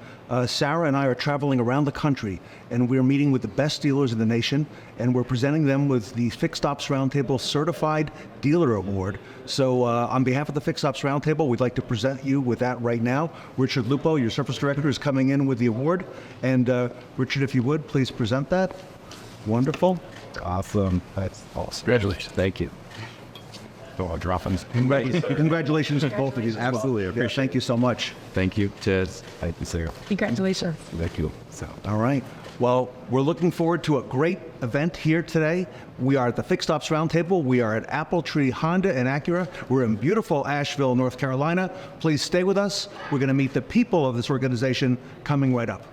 Sarah and I are traveling around the country, and we're meeting with the best dealers in the nation, and we're presenting them with the Fixed Ops Roundtable Certified Dealer Award. So on behalf of the Fixed Ops Roundtable, we'd like to present you with that right now. Richard Lupo, your service director, is coming in with the award. And Richard, if you would, please present that. Wonderful. Awesome. That's awesome. Congratulations. Thank you. Oh, dropping. Congratulations to both of you. Absolutely. Well. Thank you so much. Thank you, Ted. Thank you, Sarah. Congratulations. Thank you. So. All right. Well, we're looking forward to a great event here today. We are at the Fixed Ops Roundtable. We are at Apple Tree Honda and Acura. We're in beautiful Asheville, North Carolina. Please stay with us. We're going to meet the people of this organization coming right up.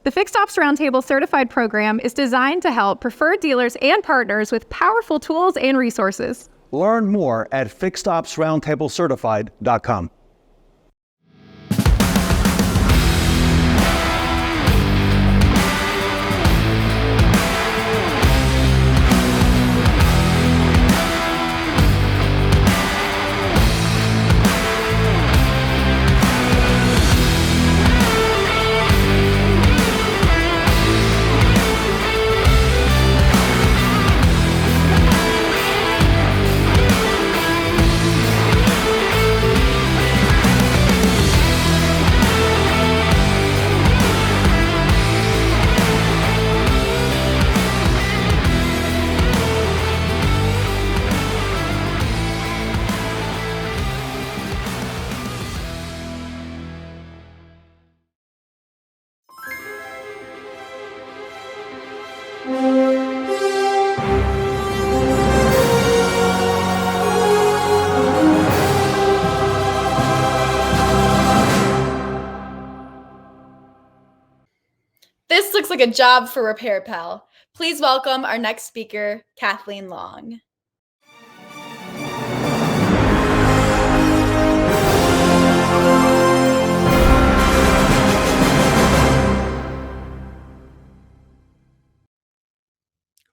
The Fixed Ops Roundtable Certified Program is designed to help preferred dealers and partners with powerful tools and resources. Learn more at fixedopsroundtablecertified.com. This looks like a job for RepairPal. Please welcome our next speaker, Kathleen Long.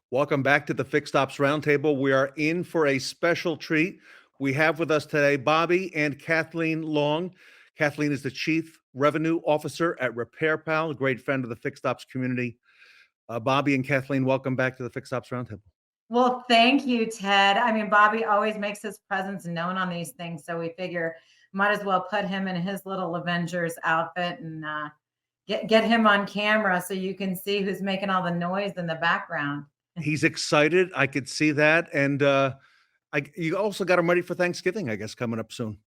Welcome back to the Fixed Ops Roundtable. We are in for a special treat. We have with us today Bobby and Kathleen Long. Kathleen is the Chief Revenue Officer at RepairPal, a great friend of the Fixed Ops community. Bobby and Kathleen, welcome back to the Fixed Ops Roundtable. Well, thank you, Ted. I mean, Bobby always makes his presence known on these things, so we figure might as well put him in his little Avengers outfit and get him on camera so you can see who's making all the noise in the background. He's excited. I could see that. And you also got him ready for Thanksgiving, I guess, coming up soon.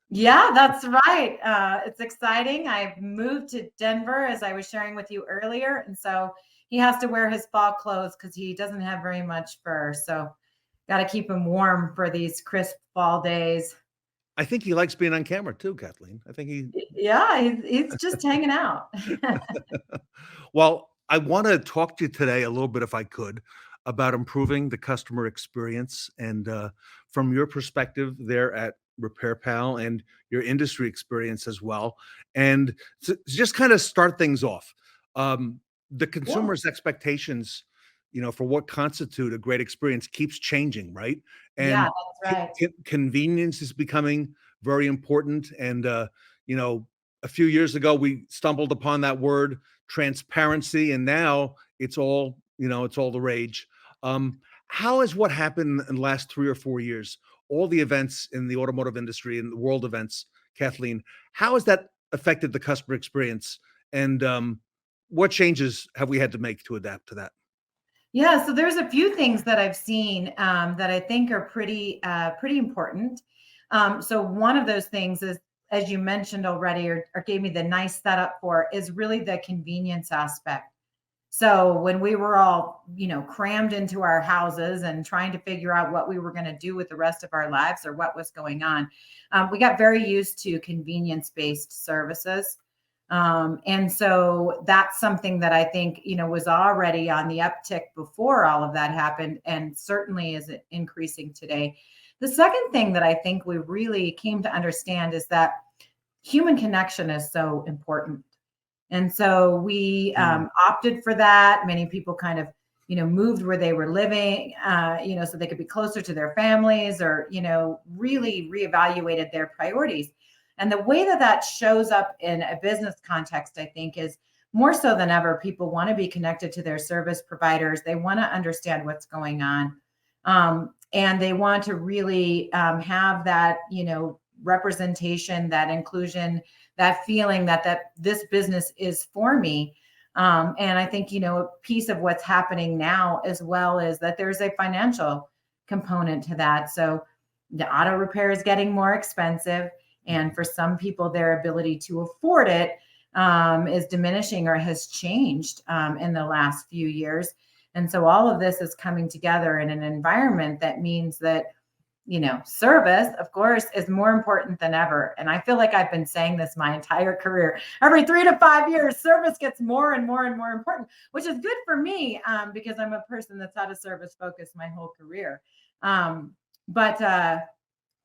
Yeah, that's right. It's exciting. I've moved to Denver, as I was sharing with you earlier. And so he has to wear his fall clothes because he doesn't have very much fur. So got to keep him warm for these crisp fall days. I think he likes being on camera too, Kathleen. I think he. Yeah, he's just hanging out. Well, I want to talk to you today a little bit, if I could, about improving the customer experience and from your perspective there at RepairPal and your industry experience as well. And to just kind of start things off, the consumer's expectations, for what constitute a great experience keeps changing, right? Yeah, And that's right. convenience is becoming very important. And, a few years ago, we stumbled upon that word transparency, and now it's all the rage. How has what happened in the last 3 or 4 years, all the events in the automotive industry and the world events, Kathleen, how has that affected the customer experience? And what changes have we had to make to adapt to that? Yeah, so there's a few things that I've seen that I think are pretty important. So one of those things is, as you mentioned already, or gave me the nice setup for, is really the convenience aspect. So when we were all, crammed into our houses and trying to figure out what we were going to do with the rest of our lives or what was going on, we got very used to convenience-based services. And so that's something that I think, was already on the uptick before all of that happened, and certainly is increasing today. The second thing that I think we really came to understand is that human connection is so important. And so we opted for that. Many people kind of, moved where they were living, so they could be closer to their families, or, really reevaluated their priorities. And the way that that shows up in a business context, I think, is more so than ever, people want to be connected to their service providers. They want to understand what's going on. And they want to really have that, representation, that inclusion, that feeling that this business is for me. And I think, a piece of what's happening now as well is that there's a financial component to that. So the auto repair is getting more expensive. And for some people, their ability to afford it is diminishing or has changed in the last few years. And so all of this is coming together in an environment that means that, service, of course, is more important than ever. And I feel like I've been saying this my entire career. Every 3 to 5 years, service gets more and more and more important, which is good for me because I'm a person that's had a service focus my whole career.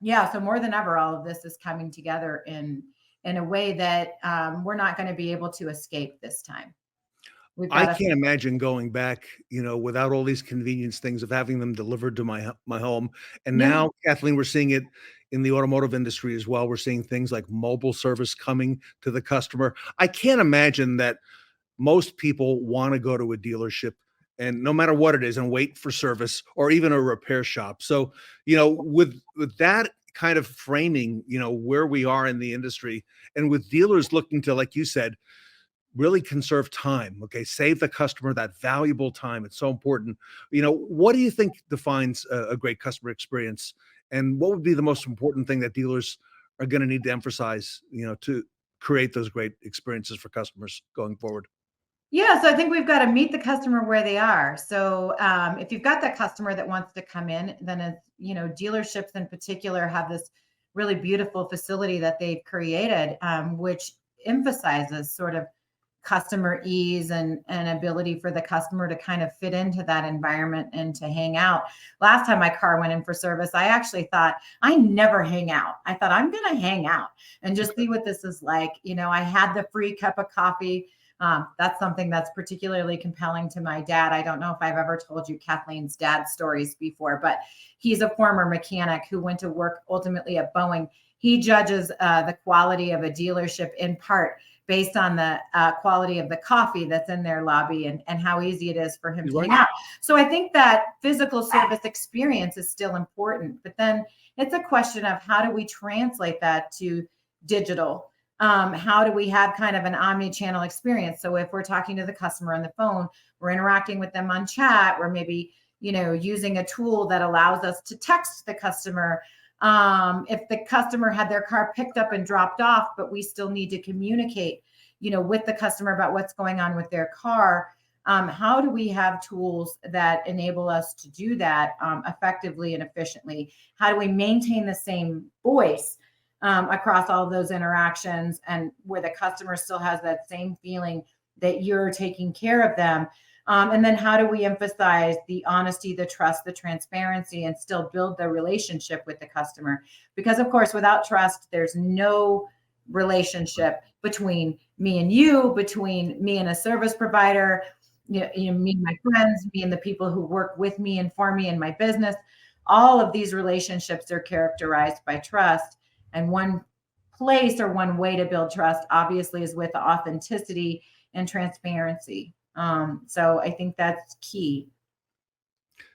Yeah, so more than ever, all of this is coming together in a way that we're not going to be able to escape this time. I can't imagine going back, without all these convenience things of having them delivered to my home. And now, Kathleen, we're seeing it in the automotive industry as well. We're seeing things like mobile service coming to the customer. I can't imagine that most people want to go to a dealership and no matter what it is and wait for service or even a repair shop. So, with that kind of framing, where we are in the industry and with dealers looking to, like you said, really conserve time, okay, save the customer that valuable time. It's so important. What do you think defines a great customer experience? And what would be the most important thing that dealers are going to need to emphasize, to create those great experiences for customers going forward? Yeah, so I think we've got to meet the customer where they are. So if you've got that customer that wants to come in, then it's, dealerships in particular have this really beautiful facility that they've created, which emphasizes sort of customer ease and ability for the customer to kind of fit into that environment and to hang out. Last time my car went in for service, I actually thought, I never hang out. I thought I'm going to hang out and just see what this is like. I had the free cup of coffee. That's something that's particularly compelling to my dad. I don't know if I've ever told you Kathleen's dad's stories before, but he's a former mechanic who went to work ultimately at Boeing. He judges the quality of a dealership in part based on the quality of the coffee that's in their lobby and how easy it is for him to hang out. So I think that physical service experience is still important, but then it's a question of how do we translate that to digital? How do we have kind of an omni-channel experience? So if we're talking to the customer on the phone, we're interacting with them on chat, we're maybe, using a tool that allows us to text the customer. If the customer had their car picked up and dropped off, but we still need to communicate, with the customer about what's going on with their car. How do we have tools that enable us to do that effectively and efficiently? How do we maintain the same voice across all of those interactions, and where the customer still has that same feeling that you're taking care of them? And then how do we emphasize the honesty, the trust, the transparency, and still build the relationship with the customer? Because of course, without trust, there's no relationship between me and you, between me and a service provider, me and my friends, me and the people who work with me and for me in my business. All of these relationships are characterized by trust. And one place or one way to build trust, obviously, is with authenticity and transparency. So I think that's key.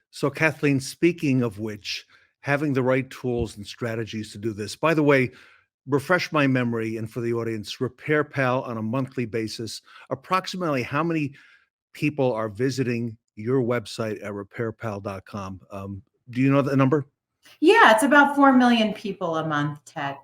So Kathleen, speaking of which, having the right tools and strategies to do this. By the way, refresh my memory, and for the audience, RepairPal on a monthly basis, approximately how many people are visiting your website at repairpal.com? Do you know the number? Yeah, it's about 4 million people a month, Ted.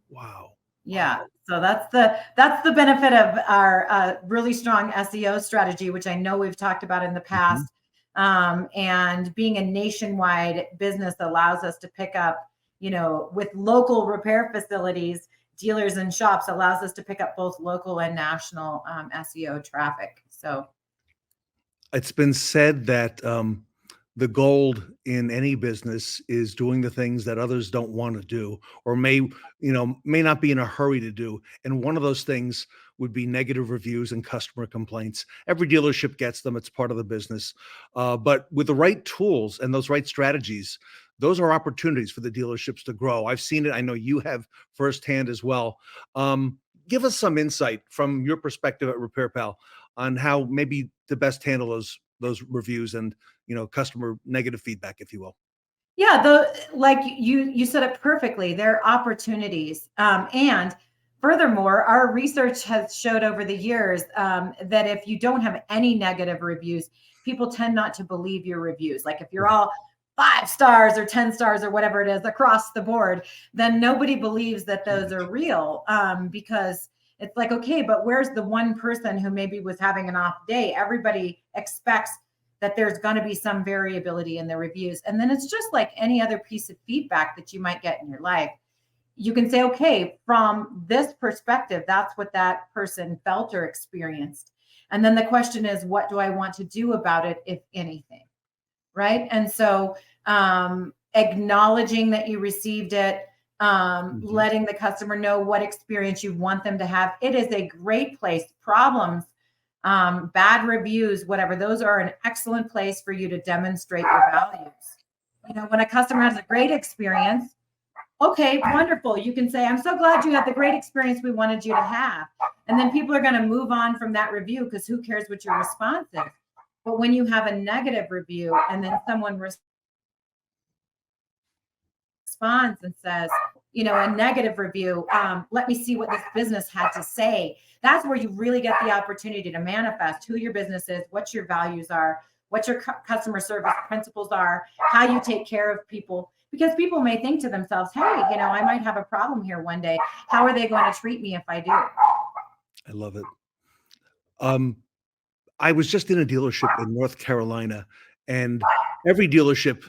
Wow. Yeah. So that's the benefit of our really strong SEO strategy, which I know we've talked about in the past. And being a nationwide business allows us to pick up, with local repair facilities, dealers and shops, allows us to pick up both local and national SEO traffic. So it's been said that the gold in any business is doing the things that others don't want to do, or may not be in a hurry to do. And one of those things would be negative reviews and customer complaints. Every dealership gets them. It's part of the business. But with the right tools and those right strategies, those are opportunities for the dealerships to grow. I've seen it. I know you have firsthand as well. Give us some insight from your perspective at RepairPal on how maybe to best handle those reviews and customer negative feedback, if you will. Yeah, like you said it perfectly. They're opportunities. And furthermore, our research has showed over the years that if you don't have any negative reviews, people tend not to believe your reviews. Like if you're all 5 stars or 10 stars or whatever it is across the board, then nobody believes that those are real, because it's like, okay, but where's the one person who maybe was having an off day? Everybody expects that there's going to be some variability in the reviews. And then it's just like any other piece of feedback that you might get in your life. You can say, okay, from this perspective, that's what that person felt or experienced. And then the question is, what do I want to do about it, if anything? Right. And so acknowledging that you received it, letting the customer know what experience you want them to have. It is a great place. Problems, bad reviews, whatever, those are an excellent place for you to demonstrate your values. When a customer has a great experience, okay, wonderful. You can say, I'm so glad you had the great experience we wanted you to have. And then people are going to move on from that review, because who cares what your response is? But when you have a negative review and then someone responds and says, a negative review, let me see what this business had to say. That's where you really get the opportunity to manifest who your business is, what your values are, what your customer service principles are, how you take care of people. Because people may think to themselves, hey, I might have a problem here one day. How are they going to treat me if I do? I love it. I was just in a dealership in North Carolina, and every dealership,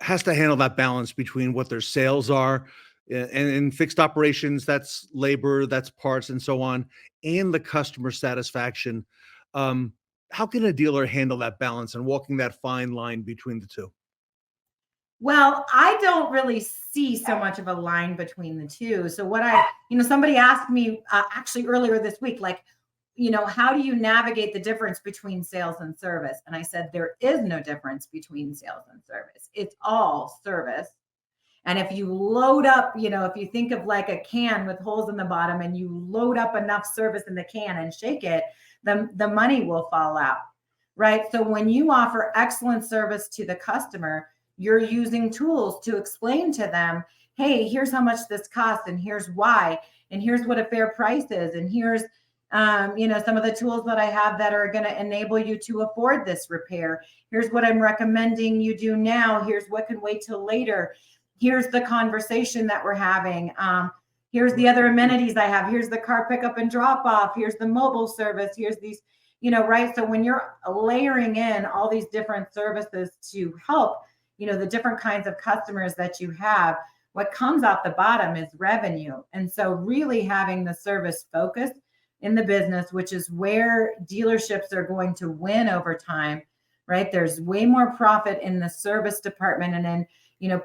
has to handle that balance between what their sales are, and in fixed operations, that's labor, that's parts, and so on, and the customer satisfaction. How can a dealer handle that balance and walking that fine line between the two? Well, I don't really see so much of a line between the two. So somebody asked me actually earlier this week, like, how do you navigate the difference between sales and service? And I said, there is no difference between sales and service. It's all service. And if you load up, if you think of like a can with holes in the bottom and you load up enough service in the can and shake it, then the money will fall out, right? So when you offer excellent service to the customer, you're using tools to explain to them, hey, here's how much this costs, and here's why, and here's what a fair price is, and here's some of the tools that I have that are going to enable you to afford this repair. Here's what I'm recommending you do now. Here's what can wait till later. here's the conversation that we're having. Here's the other amenities I have. Here's the car pickup and drop off. Here's the mobile service. Here's these, right? So when you're layering in all these different services to help, the different kinds of customers that you have, what comes out the bottom is revenue. And so really having the service focus in the business, which is where dealerships are going to win over time, right? There's way more profit in the service department and then,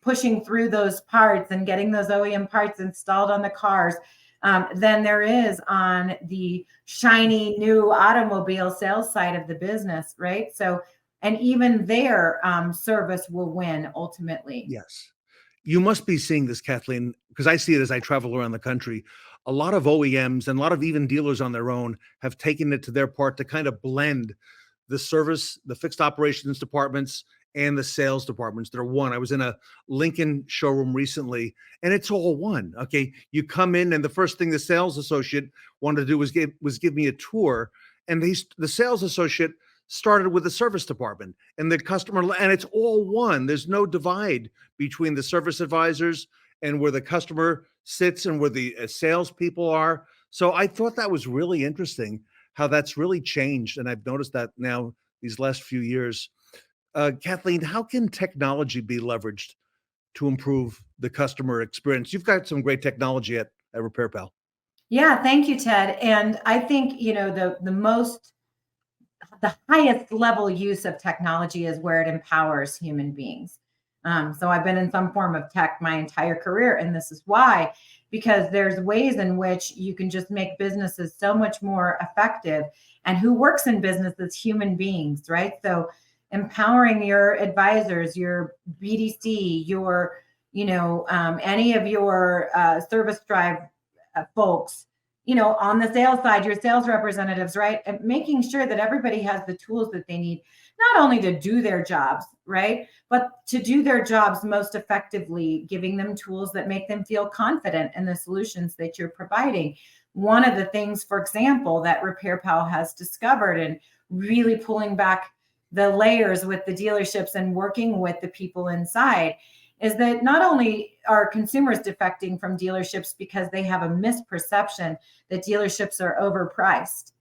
pushing through those parts and getting those OEM parts installed on the cars than there is on the shiny new automobile sales side of the business, right? So, and even their service will win ultimately. Yes. You must be seeing this, Kathleen, because I see it as I travel around the country. A lot of OEMs and a lot of even dealers on their own have taken it to their part to kind of blend the service, the fixed operations departments, and the sales departments. They're one. I was in a Lincoln showroom recently, and it's all one. Okay, you come in, and the first thing the sales associate wanted to do was give me a tour, and the sales associate started with the service department and the customer, and it's all one. There's no divide between the service advisors and where the customer sits and where the salespeople are. So I thought that was really interesting how that's really changed, and I've noticed that now these last few years. Kathleen, how can technology be leveraged to improve the customer experience? You've got some great technology at RepairPal. Yeah, thank you, Ted. And I think, the highest level use of technology is where it empowers human beings. So I've been in some form of tech my entire career, and this is why, because there's ways in which you can just make businesses so much more effective. And who works in business is human beings, right? So empowering your advisors, your BDC, your, any of your service drive folks, on the sales side, your sales representatives, right? And making sure that everybody has the tools that they need, not only to do their jobs, right? But to do their jobs most effectively, giving them tools that make them feel confident in the solutions that you're providing. One of the things, for example, that RepairPal has discovered and really pulling back the layers with the dealerships and working with the people inside is that not only are consumers defecting from dealerships because they have a misperception that dealerships are overpriced,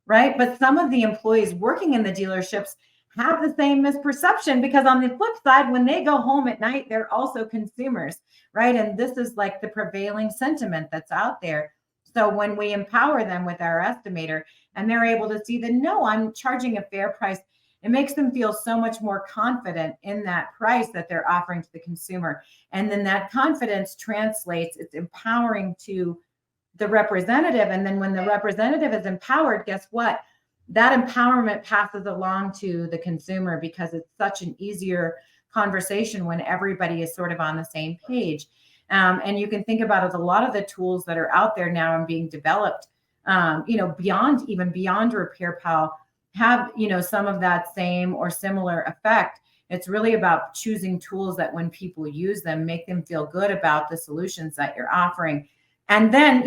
right? But some of the employees working in the dealerships have the same misperception because on the flip side, when they go home at night, they're also consumers, right? And this is like the prevailing sentiment that's out there. So when we empower them with our estimator and they're able to see that, no, I'm charging a fair price, it makes them feel so much more confident in that price that they're offering to the consumer. And then that confidence translates, it's empowering to the representative. And then when the representative is empowered, guess what? That empowerment passes along to the consumer because it's such an easier conversation when everybody is sort of on the same page. And you can think about it, a lot of the tools that are out there now and being developed, beyond RepairPal, have, some of that same or similar effect. It's really about choosing tools that when people use them, make them feel good about the solutions that you're offering. And then,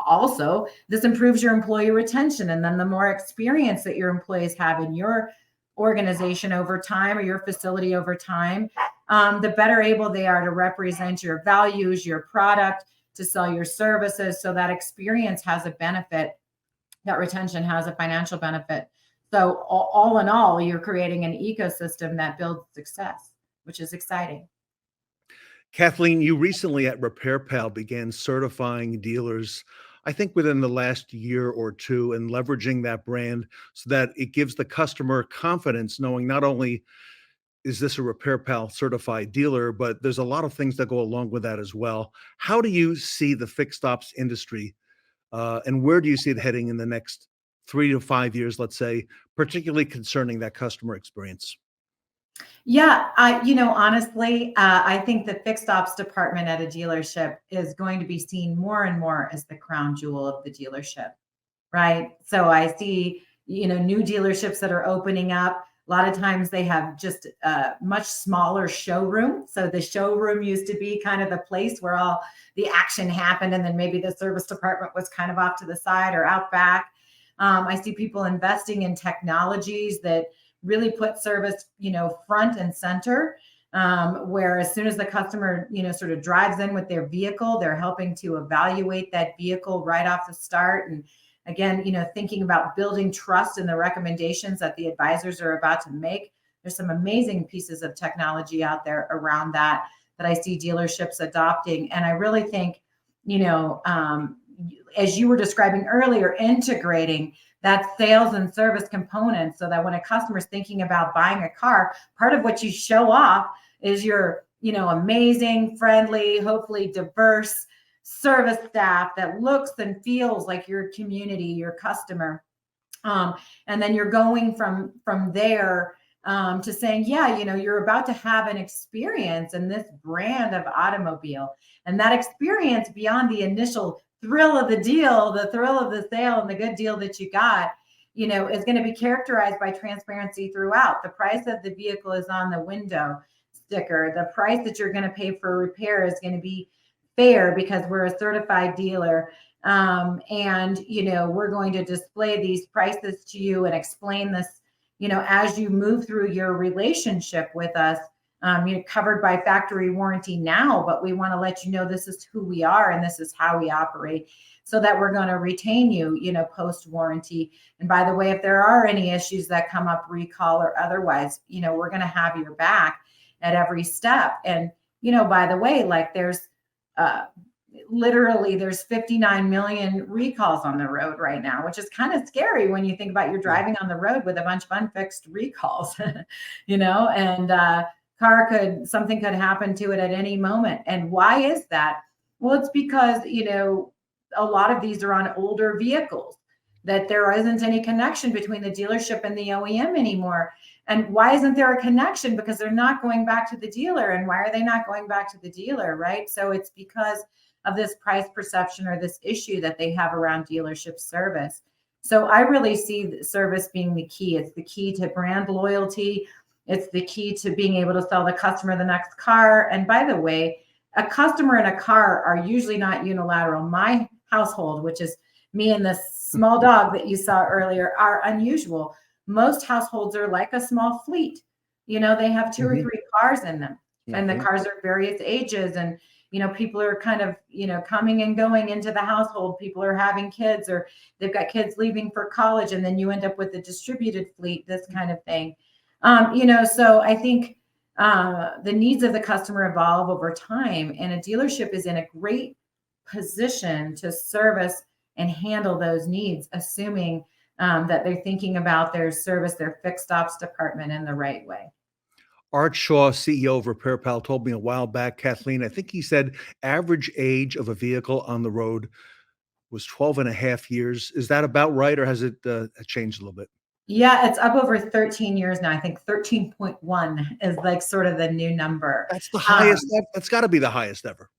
also this improves your employee retention. And then the more experience that your employees have in your organization over time or your facility over time, the better able they are to represent your values, your product, to sell your services. So that experience has a benefit. That retention has a financial benefit. So all in all, you're creating an ecosystem that builds success, which is exciting. Kathleen, you recently at RepairPal began certifying dealers, I think within the last year or two, and leveraging that brand so that it gives the customer confidence, knowing not only is this a RepairPal certified dealer, but there's a lot of things that go along with that as well. How do you see the fixed ops industry and where do you see it heading in the next 3 to 5 years, let's say, particularly concerning that customer experience? Yeah, honestly, I think the fixed ops department at a dealership is going to be seen more and more as the crown jewel of the dealership, right? So I see, new dealerships that are opening up. A lot of times they have just a much smaller showroom. So the showroom used to be kind of the place where all the action happened. And then maybe the service department was kind of off to the side or out back. I see people investing in technologies that really put service, front and center. where as soon as the customer, sort of drives in with their vehicle, they're helping to evaluate that vehicle right off the start. And again, thinking about building trust in the recommendations that the advisors are about to make. There's some amazing pieces of technology out there around that I see dealerships adopting. And I really think, as you were describing earlier, integrating that sales and service component so that when a customer is thinking about buying a car, part of what you show off is your, amazing, friendly, hopefully diverse service staff that looks and feels like your community, your customer. And then you're going from there to saying, yeah, you're about to have an experience in this brand of automobile. And that experience beyond the initial thrill of the deal, the thrill of the sale and the good deal that you got, is going to be characterized by transparency throughout. The price of the vehicle is on the window sticker. The price that you're going to pay for repair is going to be fair because we're a certified dealer. And, we're going to display these prices to you and explain this, as you move through your relationship with us. You're covered by factory warranty now, but we want to let you know this is who we are and this is how we operate so that we're going to retain you, post warranty. And by the way, if there are any issues that come up, recall or otherwise, we're going to have your back at every step. And, by the way, like there's literally there's 59 million recalls on the road right now, which is kind of scary when you think about you're driving on the road with a bunch of unfixed recalls, and something could happen to it at any moment. And why is that? Well, it's because, a lot of these are on older vehicles, that there isn't any connection between the dealership and the OEM anymore. And why isn't there a connection? Because they're not going back to the dealer. And why are they not going back to the dealer, right? So it's because of this price perception or this issue that they have around dealership service. So I really see service being the key. It's the key to brand loyalty. It's the key to being able to sell the customer the next car. And by the way, a customer and a car are usually not unilateral. My household, which is me and the small dog that you saw earlier, are unusual. Most households are like a small fleet. They have two or three cars in them, and the cars are various ages. And, people are kind of, coming and going into the household. People are having kids, or they've got kids leaving for college, and then you end up with a distributed fleet, this kind of thing. So I think the needs of the customer evolve over time, and a dealership is in a great position to service and handle those needs, assuming that they're thinking about their service, their fixed ops department in the right way. Art Shaw, CEO of RepairPal, told me a while back, Kathleen, I think he said average age of a vehicle on the road was 12 and a half years. Is that about right, or has it changed a little bit? Yeah, it's up over 13 years now. I think 13.1 is like sort of the new number. That's the highest. That's got to be the highest ever.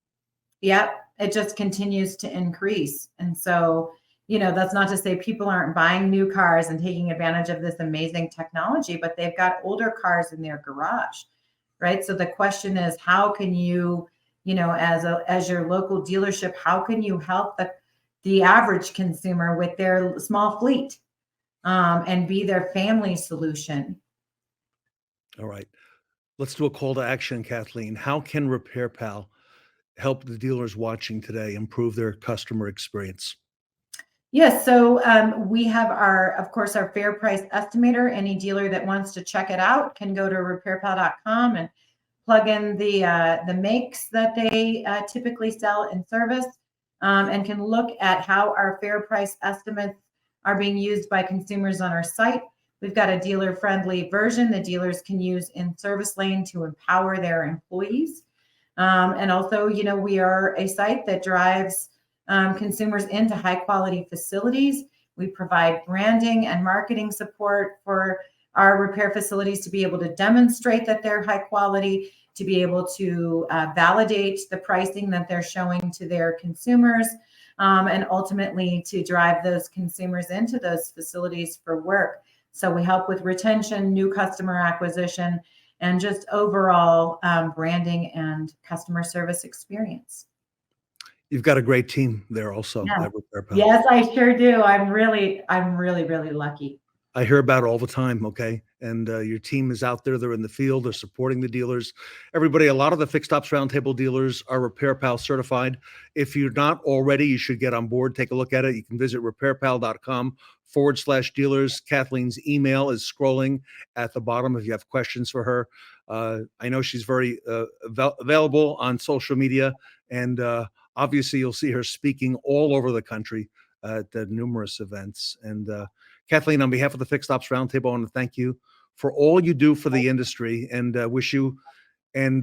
Yep. It just continues to increase. And so, that's not to say people aren't buying new cars and taking advantage of this amazing technology, but they've got older cars in their garage, right? So the question is, how can you, as your local dealership, how can you help the average consumer with their small fleet? And be their family solution. All right. Let's do a call to action, Kathleen. How can RepairPal help the dealers watching today improve their customer experience? Yes. So we have of course, our fair price estimator. Any dealer that wants to check it out can go to repairpal.com and plug in the makes that they typically sell in service, and can look at how our fair price estimates are being used by consumers on our site. We've got a dealer-friendly version that dealers can use in service lane to empower their employees. And also, we are a site that drives consumers into high-quality facilities. We provide branding and marketing support for our repair facilities to be able to demonstrate that they're high quality, to be able to validate the pricing that they're showing to their consumers, and ultimately to drive those consumers into those facilities for work. So we help with retention, new customer acquisition, and just overall branding and customer service experience. You've got a great team there also. Yeah. At RepairPal. Yes, I sure do. I'm really lucky. I hear about it all the time. Okay. and your team is out there. They're in the field. They're supporting the dealers. Everybody, a lot of the Fixed Ops Roundtable dealers are RepairPal certified. If you're not already, you should get on board. Take a look at it. You can visit repairpal.com/dealers. Kathleen's email is scrolling at the bottom if you have questions for her. I know she's very available on social media, and obviously you'll see her speaking all over the country at numerous events. And Kathleen, on behalf of the Fixed Ops Roundtable, I want to thank you for all you do for the industry, and wish you and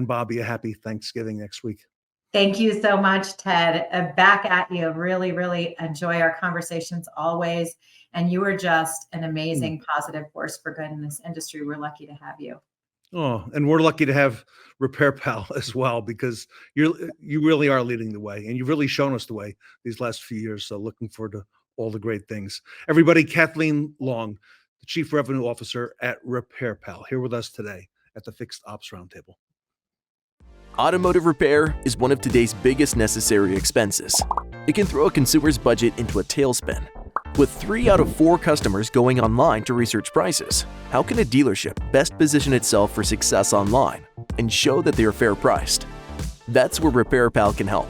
Bobby a happy Thanksgiving next week. Thank you so much, Ted. Back at you. Really, really enjoy our conversations always. And you are just an amazing positive force for good in this industry. We're lucky to have you. Oh, and we're lucky to have RepairPal as well, because you really are leading the way, and you've really shown us the way these last few years. So looking forward to all the great things. Everybody, Kathleen Long, the Chief Revenue Officer at RepairPal, here with us today at the Fixed Ops Roundtable. Automotive repair is one of today's biggest necessary expenses. It can throw a consumer's budget into a tailspin. With 3 out of 4 customers going online to research prices, how can a dealership best position itself for success online and show that they are fair priced? That's where RepairPal can help.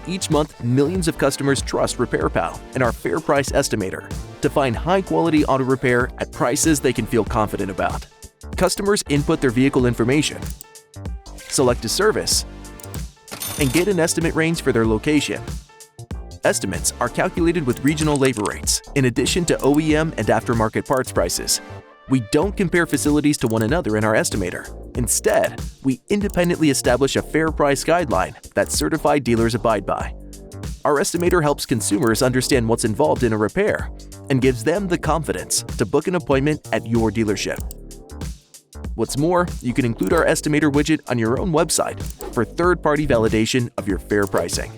Each month, millions of customers trust RepairPal and our Fair Price Estimator to find high-quality auto repair at prices they can feel confident about. Customers input their vehicle information, select a service, and get an estimate range for their location. Estimates are calculated with regional labor rates, in addition to OEM and aftermarket parts prices. We don't compare facilities to one another in our estimator. Instead, we independently establish a fair price guideline that certified dealers abide by. Our estimator helps consumers understand what's involved in a repair and gives them the confidence to book an appointment at your dealership. What's more, you can include our estimator widget on your own website for third-party validation of your fair pricing.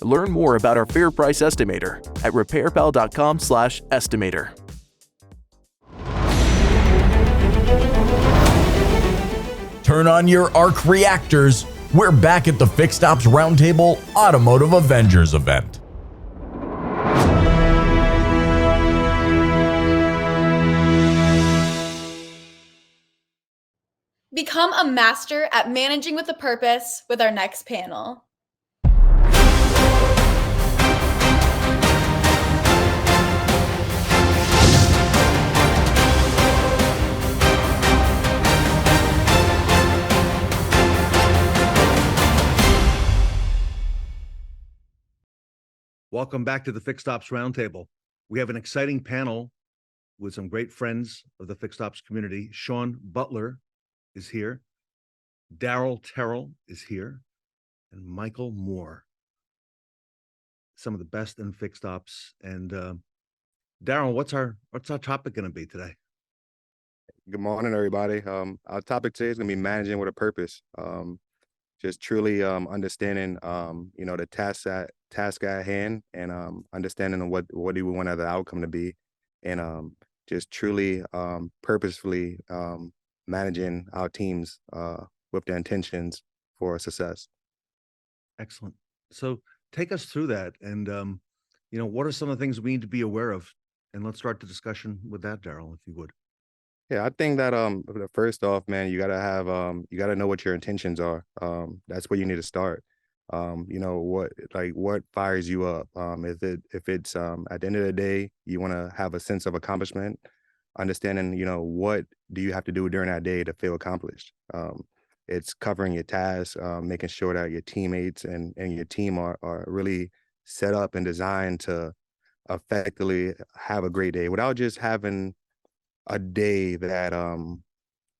Learn more about our Fair Price Estimator at repairpal.com/estimator. Turn on your arc reactors. We're back at the Fixed Ops Roundtable Automotive Avengers event. Become a master at managing with a purpose with our next panel. Welcome back to the Fixed Ops Roundtable. We have an exciting panel with some great friends of the Fixed Ops community. Shawn Butler is here. Terrell is here. And Michael Moore. Some of the best in Fixed Ops. And Darryl, what's our topic going to be today? Good morning, everybody. Our topic today is going to be managing with a purpose. Just truly understanding, the task at hand, and understanding what do we want the outcome to be, and just truly purposefully managing our teams with the intentions for success. Excellent. So take us through that, and what are some of the things we need to be aware of? And let's start the discussion with that, Darryl, if you would. Yeah, I think that first off, man, you gotta know what your intentions are. That's where you need to start. What fires you up. If it's at the end of the day, you want to have a sense of accomplishment, understanding, what do you have to do during that day to feel accomplished. It's covering your tasks, making sure that your teammates and your team are really set up and designed to effectively have a great day without just having a day that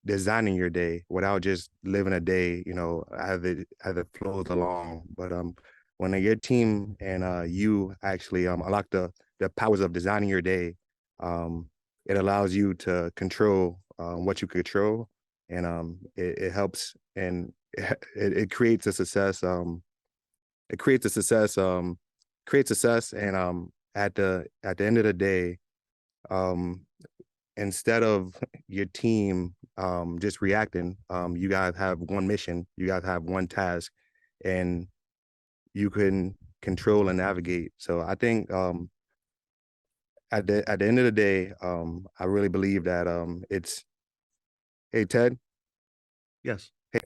designing your day, without just living a day, as it flows along. But when your team and you actually unlock the powers of designing your day, it allows you to control what you control, and it helps, and it creates a success. It creates a success. Creates success, and at the end of the day, instead of your team just reacting, you guys have one mission, you guys have one task, and you can control and navigate. So I think at the end of the day, I really believe that it's. Hey, Ted. Yes. Hey.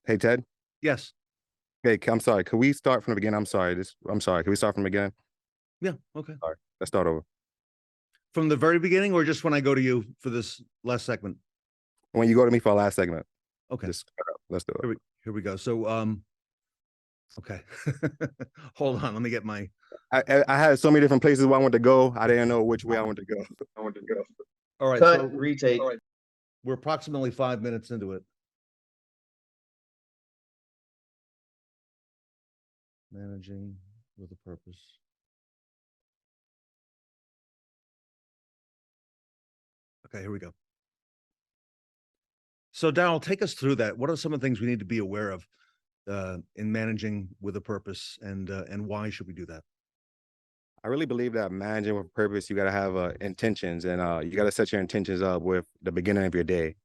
Hey, Ted. Yes. Hey, I'm sorry. Could we start from the beginning? I'm sorry. I'm sorry. Can we start from the beginning? Yeah. Okay. All right. Let's start over. From the very beginning, or just when I go to you for this last segment? When you go to me for our last segment. Okay. Just let's do it. Here we go. So, okay. Hold on. Let me get my. I had so many different places where I wanted to go. I didn't know which way I wanted to go. All right. Cut, So retake. all right, we're approximately 5 minutes into it. Managing with a purpose. Okay, here we go. So, Darryl, take us through that. What are some of the things we need to be aware of in managing with a purpose, and why should we do that? I really believe that managing with purpose, you got to have intentions, and you got to set your intentions up with the beginning of your day.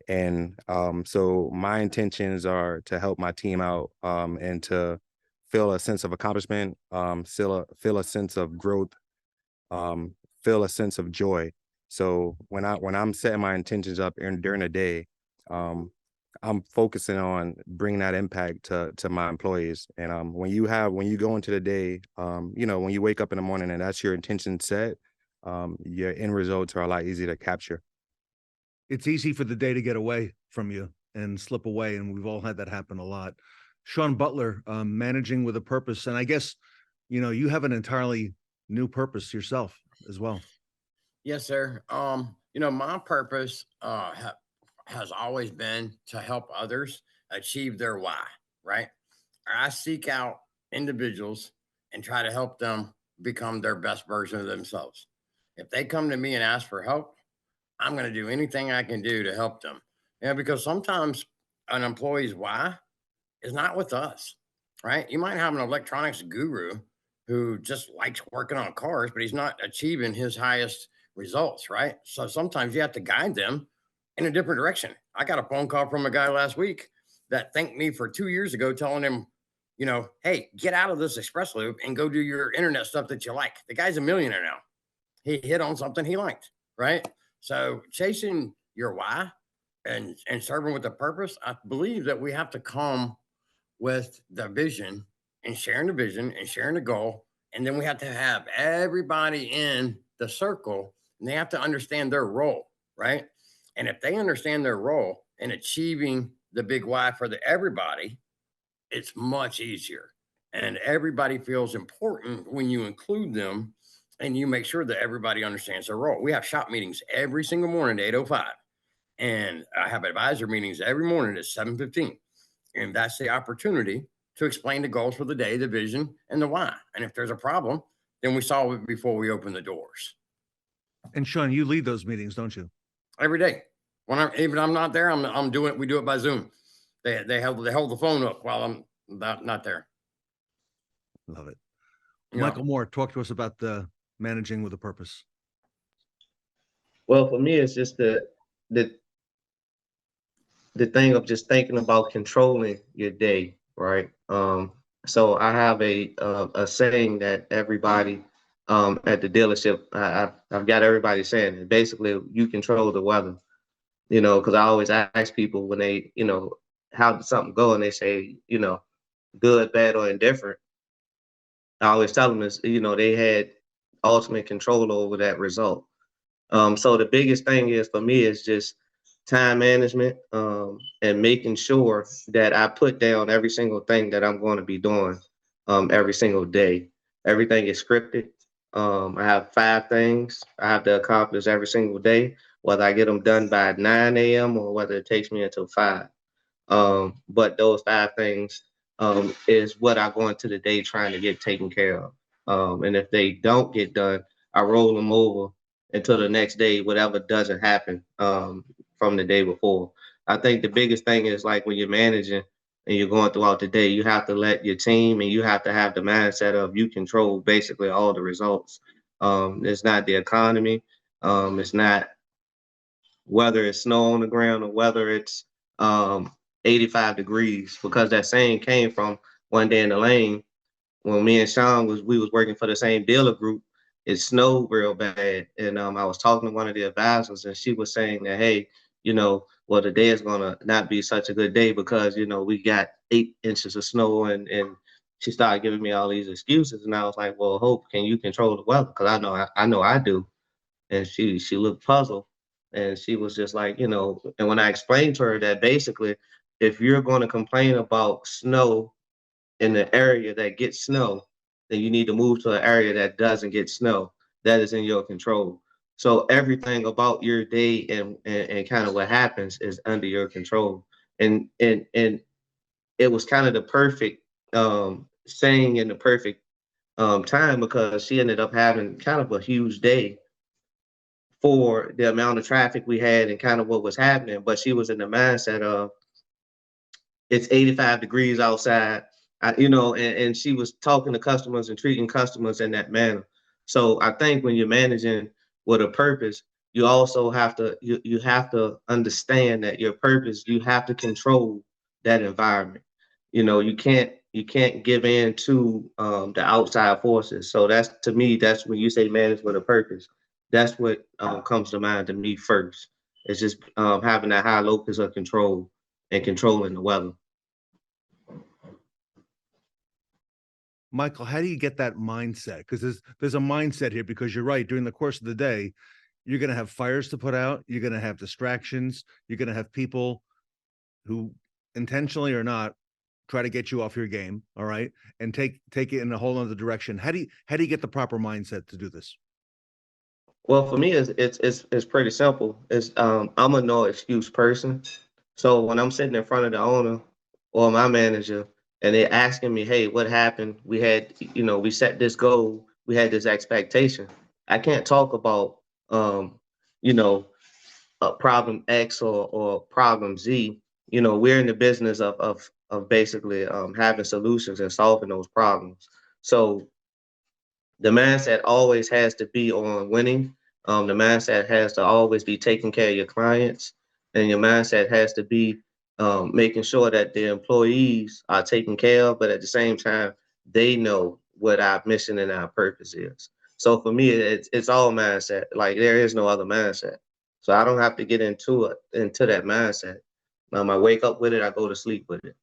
And so my intentions are to help my team out and to feel a sense of accomplishment, feel a sense of growth, feel a sense of joy. So when I'm setting my intentions up during the day, I'm focusing on bringing that impact to my employees. And when you go into the day, when you wake up in the morning and that's your intention set, your end results are a lot easier to capture. It's easy for the day to get away from you and slip away, and we've all had that happen a lot. Shawn Butler, managing with a purpose, and I guess you have an entirely new purpose yourself as well. Yes, sir. My purpose has always been to help others achieve their why, right? I seek out individuals and try to help them become their best version of themselves. If they come to me and ask for help, I'm going to do anything I can do to help them. Because sometimes an employee's why is not with us, right? You might have an electronics guru who just likes working on cars, but he's not achieving his highest results, right? So sometimes you have to guide them in a different direction. I got a phone call from a guy last week that thanked me for 2 years ago, telling him, hey, get out of this express loop and go do your internet stuff that you like. The guy's a millionaire now. He hit on something he liked, right? So chasing your why and serving with a purpose, I believe that we have to come with the vision and sharing the goal. And then we have to have everybody in the circle, and they have to understand their role, right? And if they understand their role in achieving the big why for everybody, it's much easier. And everybody feels important when you include them and you make sure that everybody understands their role. We have shop meetings every single morning at 8:05. And I have advisor meetings every morning at 7:15. And that's the opportunity to explain the goals for the day, the vision, and the why. And if there's a problem, then we solve it before we open the doors. And Shawn, you lead those meetings, don't you? Every day. Even I'm not there, I'm doing it. We do it by Zoom. They hold the phone up while I'm not there. Love it. Michael Moore, talk to us about the managing with a purpose. Well, for me, it's just the thing of just thinking about controlling your day, right? So I have a saying that everybody at the dealership, I've got everybody saying it. Basically, you control the weather, because I always ask people when they, how did something go? And they say, good, bad, or indifferent. I always tell them is, they had ultimate control over that result. So the biggest thing is for me is just time management and making sure that I put down every single thing that I'm going to be doing every single day. Everything is scripted. I have 5 things I have to accomplish every single day, whether I get them done by 9 a.m. or whether it takes me until 5. But those 5 things is what I go into the day trying to get taken care of. And if they don't get done, I roll them over until the next day, whatever doesn't happen from the day before. I think the biggest thing is like when you're managing and you're going throughout the day, you have to let your team and you have to have the mindset of you control basically all the results. It's not the economy. It's not whether it's snow on the ground or whether it's 85 degrees, because that saying came from one day in the lane when me and Shawn we was working for the same dealer group. It snowed real bad, and I was talking to one of the advisors, and she was saying that, hey, well, today is gonna not be such a good day because we got 8 inches of snow, and she started giving me all these excuses, and I was like, well, Hope, can you control the weather? Because I do. And she looked puzzled, and she was just like, and when I explained to her that basically, if you're going to complain about snow in the area that gets snow, then you need to move to an area that doesn't get snow. That is in your control. So everything about your day and kind of what happens is under your control. And it was kind of the perfect saying in the perfect time, because she ended up having kind of a huge day for the amount of traffic we had and kind of what was happening. But she was in the mindset of, it's 85 degrees outside, and she was talking to customers and treating customers in that manner. So I think when you're managing with a purpose, you also have to you have to understand that your purpose, you have to control that environment. You can't give in to the outside forces. So that's, to me, that's when you say manage with a purpose. That's what comes to mind to me first. It's just having that high locus of control and controlling the weather. Michael, how do you get that mindset? Because there's a mindset here, because you're right. During the course of the day, you're going to have fires to put out. You're going to have distractions. You're going to have people who, intentionally or not, try to get you off your game. All right, and take it in a whole other direction. How do you get the proper mindset to do this? Well, for me, it's pretty simple. I'm a no excuse person. So when I'm sitting in front of the owner or my manager and they're asking me, hey, what happened? We had, we set this goal, we had this expectation. I can't talk about, you know, problem X or problem Z. We're in the business of basically having solutions and solving those problems. So the mindset always has to be on winning. The mindset has to always be taking care of your clients, and your mindset has to be making sure that the employees are taken care of, but at the same time, they know what our mission and our purpose is. So for me, it's all mindset. Like, there is no other mindset. So I don't have to get into that mindset. I wake up with it, I go to sleep with it.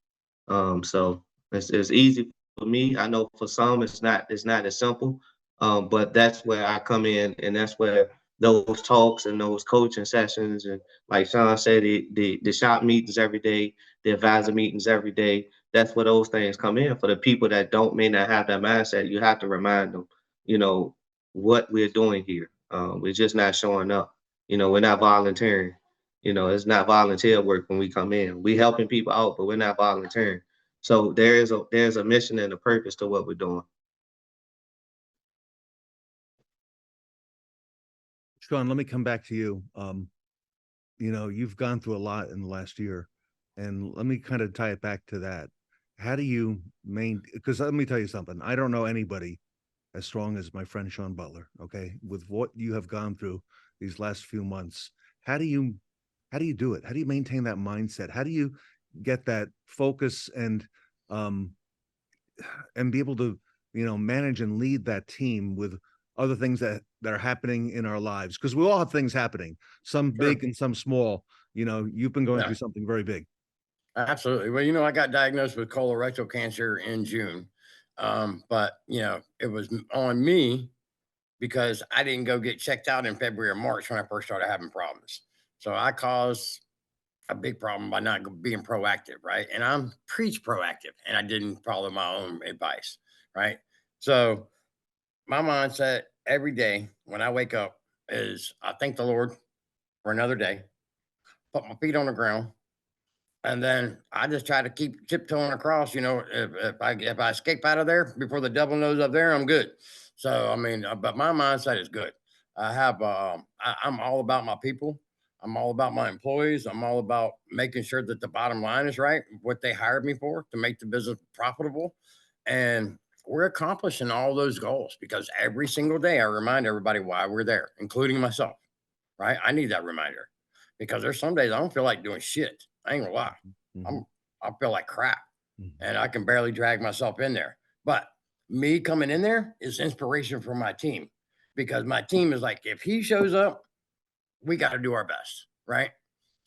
So it's easy for me. I know for some it's not as simple, but that's where I come in, and that's where those talks and those coaching sessions, and like Shawn said, the shop meetings every day, the advisor meetings every day. That's where those things come in. For the people that may not have that mindset, you have to remind them, what we're doing here. We're just not showing up. We're not volunteering. It's not volunteer work when we come in. We helping people out, but we're not volunteering. So there's a mission and a purpose to what we're doing. Shawn, let me come back to you. You've gone through a lot in the last year, and let me kind of tie it back to that. How do you because let me tell you something. I don't know anybody as strong as my friend Shawn Butler. Okay. With what you have gone through these last few months, how do you do it? How do you maintain that mindset? How do you get that focus and be able to, manage and lead that team with other things that are happening in our lives? Because we all have things happening, some big and some small. You've been going through something very big. Absolutely. Well, I got diagnosed with colorectal cancer in June. But it was on me because I didn't go get checked out in February or March when I first started having problems. So I caused a big problem by not being proactive, right? And I'm preach proactive, and I didn't follow my own advice, right? So my mindset every day when I wake up is I thank the Lord for another day, put my feet on the ground, and then I just try to keep tiptoeing across. If I escape out of there before the devil knows up there, I'm good. So I mean, but my mindset is good. I'm all about my people. I'm all about my employees. I'm all about making sure that the bottom line is right, what they hired me for, to make the business profitable. And we're accomplishing all those goals because every single day I remind everybody why we're there, including myself, right? I need that reminder because there's some days I don't feel like doing shit. I ain't gonna lie. I feel like crap, and I can barely drag myself in there. But me coming in there is inspiration for my team, because my team is like, if he shows up, we got to do our best, right?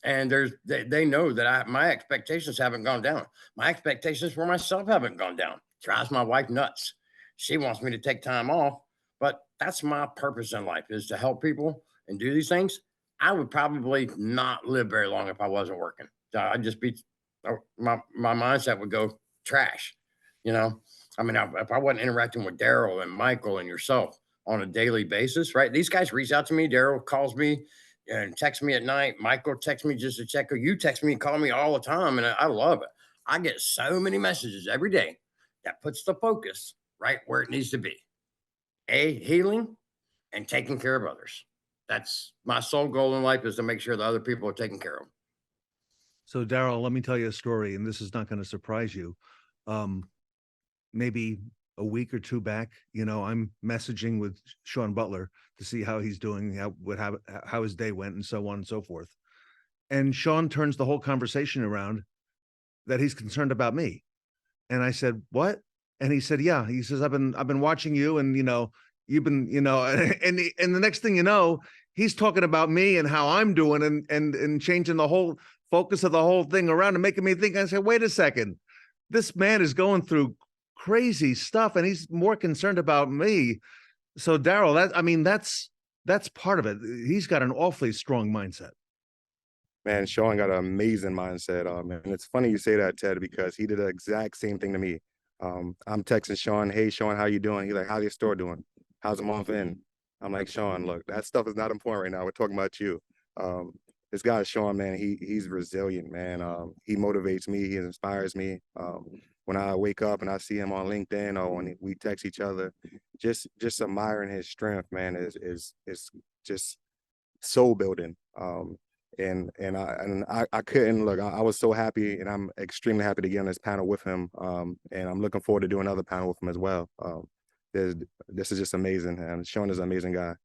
And they know that my expectations haven't gone down. My expectations for myself haven't gone down. Drives my wife nuts. She wants me to take time off, but that's my purpose in life, is to help people and do these things. I would probably not live very long if I wasn't working. I'd just be, my mindset would go trash. You know, I mean, if I wasn't interacting with Darryl and Michael and yourself on a daily basis, right? These guys reach out to me. Darryl calls me and text me at night. Michael texts me just to check. You text me and call me all the time, and I love it. I get so many messages every day that puts the focus right where it needs to be. Healing and taking care of others. That's my sole goal in life, is to make sure that other people are taken care of. So Darryl, let me tell you a story, and this is not going to surprise you. Maybe a week or two back, I'm messaging with Shawn Butler to see how he's doing, how his day went, and so on and so forth. And Shawn turns the whole conversation around that he's concerned about me. And I said, "What?" And he said, "Yeah." He says, "I've been watching you, and you've been, and the next thing you know, he's talking about me and how I'm doing, and changing the whole focus of the whole thing around and making me think." I said, "Wait a second, this man is going through crazy stuff, and he's more concerned about me." So Darryl, that's part of it. He's got an awfully strong mindset. Man, Shawn got an amazing mindset. And it's funny you say that, Ted, because he did the exact same thing to me. I'm texting Shawn, "Hey, Shawn, how you doing?" He's like, "How's your store doing? How's the month in?" I'm like, "Shawn, look, that stuff is not important right now. We're talking about you." This guy, Shawn, man, he's resilient, man. He motivates me. He inspires me. When I wake up and I see him on LinkedIn, or when we text each other, just admiring his strength, man, is just soul building. And I couldn't look. I was so happy, and I'm extremely happy to get on this panel with him. And I'm looking forward to doing another panel with him as well. This is just amazing, and Shawn is an amazing guy.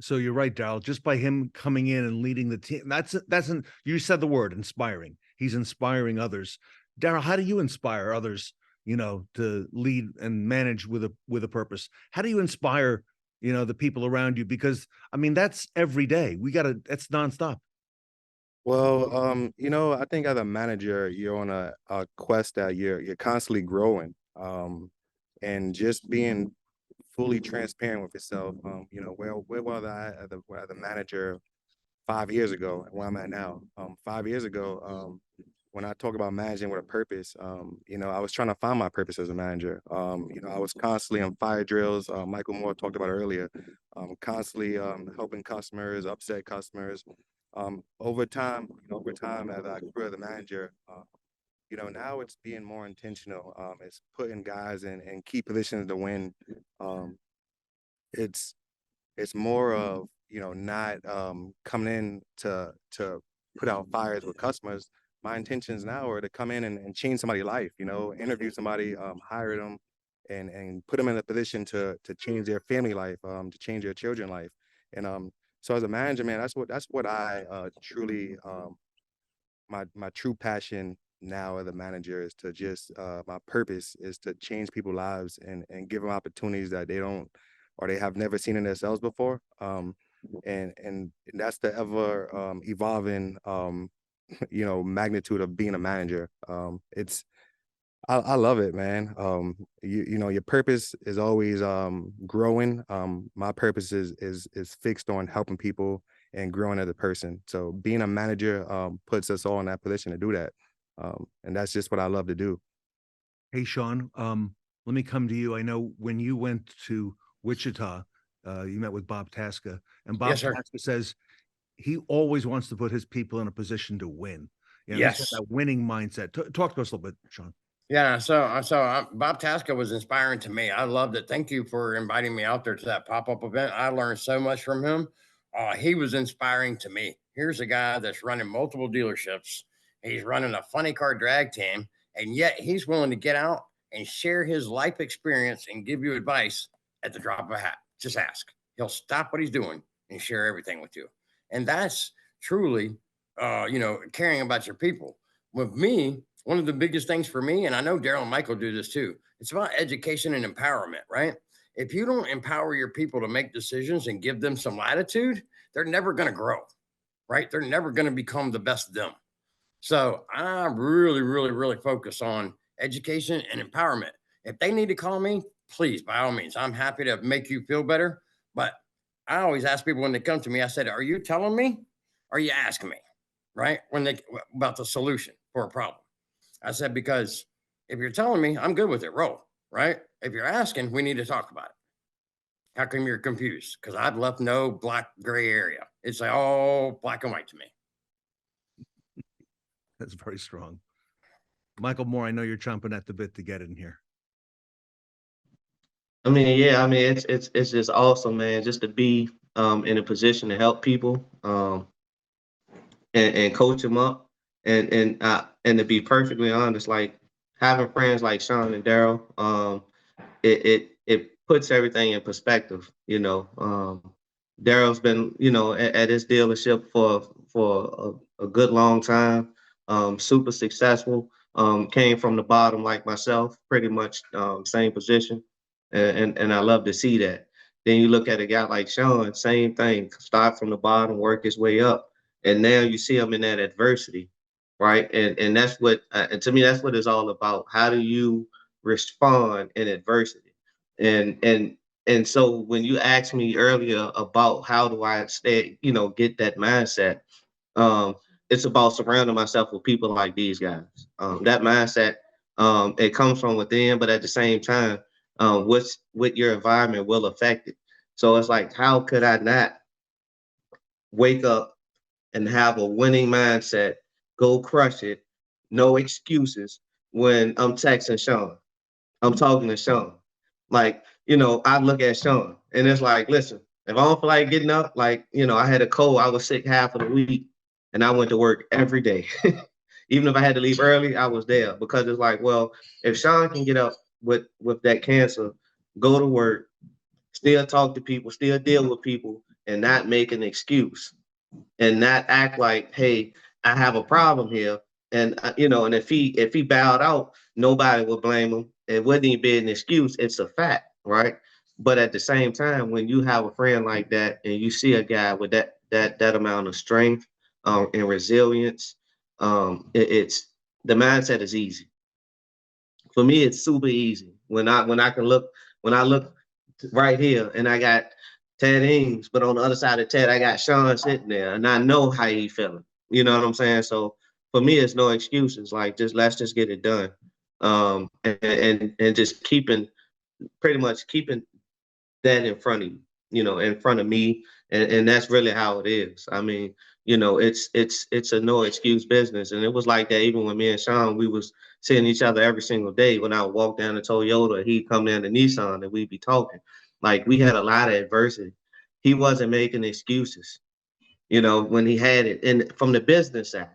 So you're right, Darryl. Just by him coming in and leading the team, you said the word, inspiring. He's inspiring others. Darryl, how do you inspire others, to lead and manage with a purpose? How do you inspire, the people around you? Because that's every day. That's nonstop. Well, I think as a manager, you're on a quest that you're constantly growing, and just being fully transparent with yourself. Where was I as a manager 5 years ago, and where I'm at now? 5 years ago, when I talk about managing with a purpose, I was trying to find my purpose as a manager. I was constantly on fire drills. Michael Moore talked about earlier, constantly helping customers, upset customers. Over time, as I grew as a manager, now it's being more intentional. It's putting guys in key positions to win. It's more of, not coming in to put out fires with customers. My intentions now are to come in and change somebody's life, interview somebody, hire them, and put them in a position to change their family life, to change their children's life. And so as a manager, man, that's what I truly, my true passion now as a manager is to just, my purpose is to change people's lives and give them opportunities that they don't, or they have never seen in themselves before. And that's the ever evolving, magnitude of being a manager. I love it, man. Your purpose is always growing. My purpose is fixed on helping people and growing as a person. So being a manager puts us all in that position to do that. And that's just what I love to do. Hey, Shawn, let me come to you. I know when you went to Wichita, you met with Bob Tasca, and Bob Tasca says he always wants to put his people in a position to win. He's got that winning mindset. Talk to us a little bit, Shawn. Yeah, Bob Tasca was inspiring to me. I loved it. Thank you for inviting me out there to that pop-up event. I learned so much from him. He was inspiring to me. Here's a guy that's running multiple dealerships. He's running a funny car drag team, and yet he's willing to get out and share his life experience and give you advice at the drop of a hat. Just ask. He'll stop what he's doing and share everything with you. And that's truly, caring about your people. with me, one of the biggest things for me, and I know Darryl and Michael do this too, it's about education and empowerment, right? If you don't empower your people to make decisions and give them some latitude, they're never going to grow, right? They're never going to become the best of them. So I really, really, really focus on education and empowerment. If they need to call me, please, by all means, I'm happy to make you feel better. But I always ask people when they come to me, I said, are you telling me? Or are you asking me? Right? When they about the solution for a problem. I said, because if you're telling me, I'm good with it, roll, right? If you're asking, we need to talk about it. How come you're confused? Because I've left no black, gray area. It's all black and white to me. That's very strong. Michael Moore, I know you're chomping at the bit to get in here. I mean, yeah, I mean, it's just awesome, man, just to be in a position to help people and coach them up and to be perfectly honest, like having friends like Shawn and Darryl, it puts everything in perspective, you know. Darryl's been, you know, at his dealership for a good long time, super successful, came from the bottom like myself, pretty much same position. And I love to see that. Then you look at a guy like Shawn, same thing, start from the bottom, work his way up. And now you see him in that adversity, right? And that's what, and to me, that's what it's all about. How do you respond in adversity? And so when you asked me earlier about how do I stay, you know, get that mindset, it's about surrounding myself with people like these guys. That mindset, it comes from within, but at the same time, what's with your environment will affect it. So it's like, how could I not wake up and have a winning mindset, go crush it, no excuses when I'm texting Shawn, I'm talking to Shawn. Like, you know, I look at Shawn and it's like, listen, if I don't feel like getting up, like, you know, I had a cold, I was sick half of the week and I went to work every day. Even if I had to leave early, I was there because it's like, well, if Shawn can get up with that cancer, go to work, still talk to people, still deal with people, and not make an excuse and not act like, hey, I have a problem here. And you know, and if he bowed out, nobody would blame him. It wouldn't even be an excuse. It's a fact, right? But at the same time, when you have a friend like that, and you see a guy with that amount of strength and resilience, it's the mindset is easy. For me, it's super easy. When I look right here, and I got Ted Ings, but on the other side of Ted, I got Shawn sitting there, and I know how he feeling. You know what I'm saying? So for me, it's no excuses. Like, let's just get it done, and just pretty much keeping that in front of you, you know, in front of me, and that's really how it is. I mean, you know, it's a no excuse business, and it was like that even when me and Shawn, we was seeing each other every single day. When I would walk down to Toyota, he'd come down to Nissan, and we'd be talking. Like, we had a lot of adversity. He wasn't making excuses, you know, when he had it. And from the business side,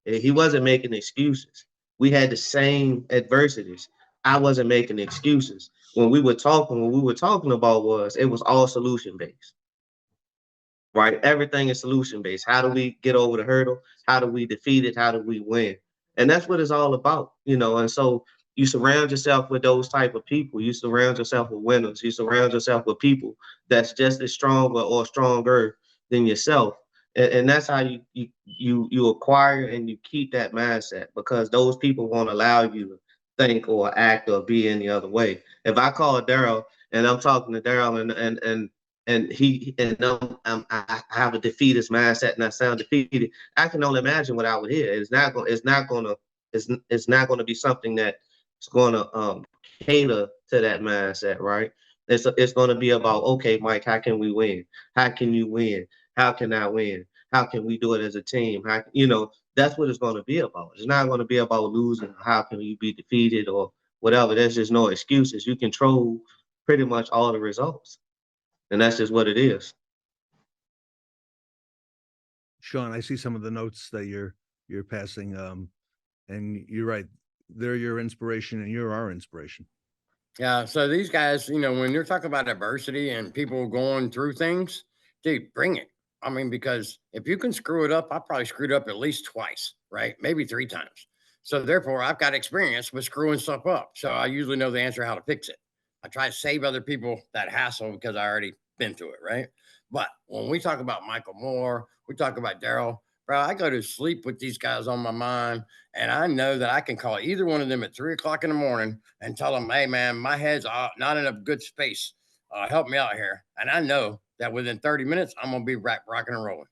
he wasn't making excuses. We had the same adversities. I wasn't making excuses. When we were talking about it was all solution based, right? Everything is solution based. How do we get over the hurdle? How do we defeat it? How do we win? And that's what it's all about, you know. And so you surround yourself with those type of people. You surround yourself with winners. You surround yourself with people that's just as strong or stronger than yourself. And that's how you acquire and you keep that mindset, because those people won't allow you to think or act or be any other way. If I call Darryl and I'm talking to Darryl and I have a defeatist mindset and I sound defeated, I can only imagine what I would hear. It's not going to be something that's going to cater to that mindset, right? It's going to be about, okay, Mike, how can we win? How can you win? How can I win? How can we do it as a team? How, you know, that's what it's going to be about. It's not going to be about losing. How can you be defeated or whatever? There's just no excuses. You control pretty much all the results, and that's just what it is. Shawn, I see some of the notes that you're passing, and you're right. They're your inspiration, and you're our inspiration. Yeah. So these guys, you know, when you're talking about adversity and people going through things, dude, bring it. I mean, because if you can screw it up, I probably screwed up at least twice, right? Maybe 3 times. So therefore, I've got experience with screwing stuff up. So I usually know the answer how to fix it. I try to save other people that hassle because I already been through it, right? But when we talk about Michael Moore, we talk about Darryl, bro, I go to sleep with these guys on my mind, and I know that I can call either one of them at 3 o'clock in the morning and tell them, hey, man, my head's not in a good space. Help me out here. And I know that within 30 minutes, I'm going to be rocking and rolling.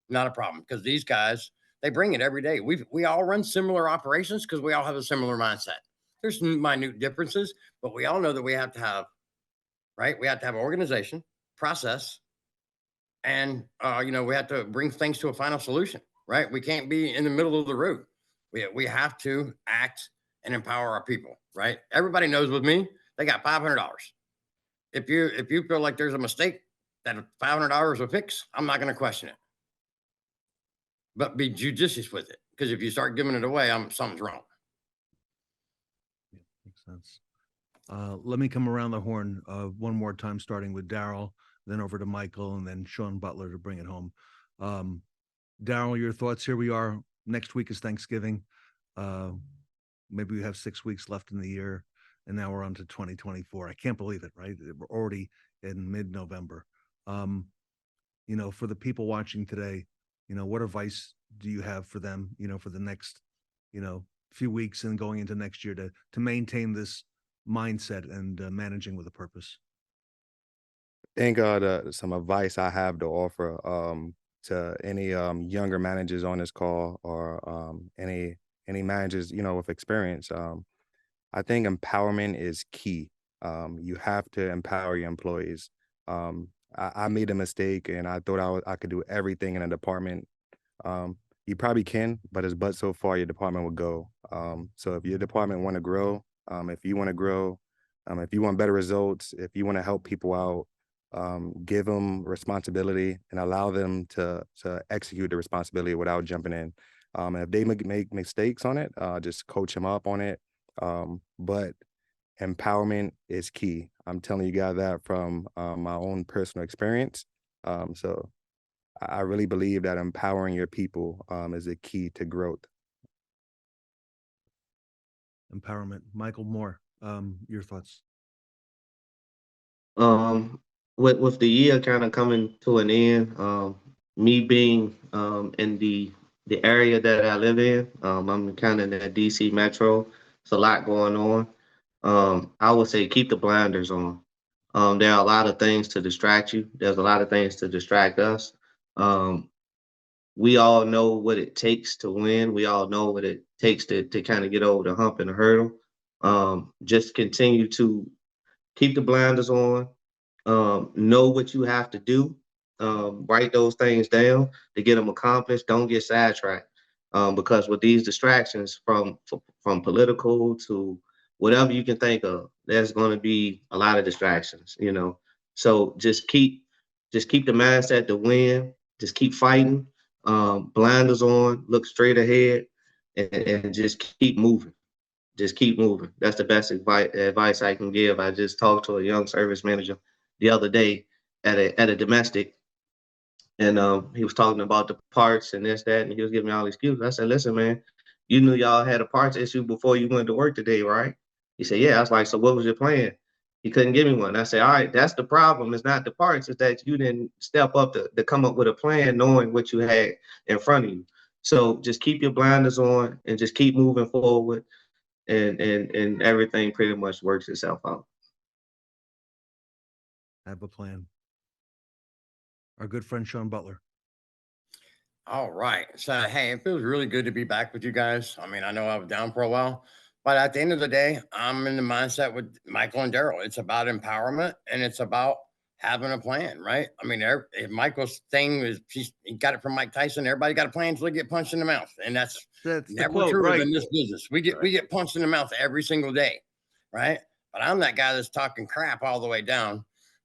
Not a problem, because these guys, they bring it every day. We all run similar operations because we all have a similar mindset. There's minute differences, but we all know that we have to have, right? We have to have organization, process, and we have to bring things to a final solution, right? We can't be in the middle of the road. We have to act and empower our people, right? Everybody knows with me, they got $500. If you feel like there's a mistake that $500 will fix, I'm not going to question it. But be judicious with it, because if you start giving it away, something's wrong. Makes sense. Let me come around the horn one more time, starting with Darryl, then over to Michael, and then Shawn Butler to bring it home. Darryl, your thoughts? Here we are. Next week is Thanksgiving. Maybe we have 6 weeks left in the year, and now we're on to 2024. I can't believe it, right? We're already in mid-November. For the people watching today, what advice do you have for them, for the next, few weeks and going into next year to maintain this mindset and managing with a purpose? I think some advice I have to offer to any younger managers on this call, or any managers with experience. I think empowerment is key. You have to empower your employees. I made a mistake, and I thought I could do everything in a department. You probably can, but it's but so far your department will go. So if your department want to grow, if you want to grow, if you want better results, if you want to help people out, give them responsibility and allow them to execute the responsibility without jumping in. And if they make mistakes on it, just coach them up on it. But empowerment is key. I'm telling you guys that from my own personal experience. So I really believe that empowering your people is a key to growth. Empowerment. Michael Moore, your thoughts? With the year kind of coming to an end, me being in the area that I live in, I'm kind of in the DC metro. It's a lot going on. I would say keep the blinders on. There are a lot of things to distract you. There's a lot of things to distract us. We all know what it takes to win. We all know what it takes to kind of get over the hump and the hurdle. Just continue to keep the blinders on. Know what you have to do. Write those things down to get them accomplished. Don't get sidetracked. Because with these distractions from political to whatever you can think of, there's going to be a lot of distractions, So just keep the mindset to win. Just keep fighting. Blinders on, look straight ahead, and just keep moving. Just keep moving. That's the best advice I can give. I just talked to a young service manager the other day at a domestic, and he was talking about the parts and this, that, and he was giving me all excuses. I said, listen, man, you knew y'all had a parts issue before you went to work today, right? He said, yeah. I was like, so what was your plan? He couldn't give me one. I said, all right, that's the problem. It's not the parts. It's that you didn't step up to come up with a plan knowing what you had in front of you. So just keep your blinders on and just keep moving forward, and everything pretty much works itself out. Have a plan. Our good friend Shawn Butler. All right. So, hey, it feels really good to be back with you guys. I mean, I know I was down for a while, but at the end of the day, I'm in the mindset with Michael and Darryl. It's about empowerment, and it's about having a plan, right? I mean, Michael's thing is he got it from Mike Tyson. Everybody got a plan until they get punched in the mouth, and that's never quote, truer right? than this business. We get punched in the mouth every single day, right? But I'm that guy that's talking crap all the way down.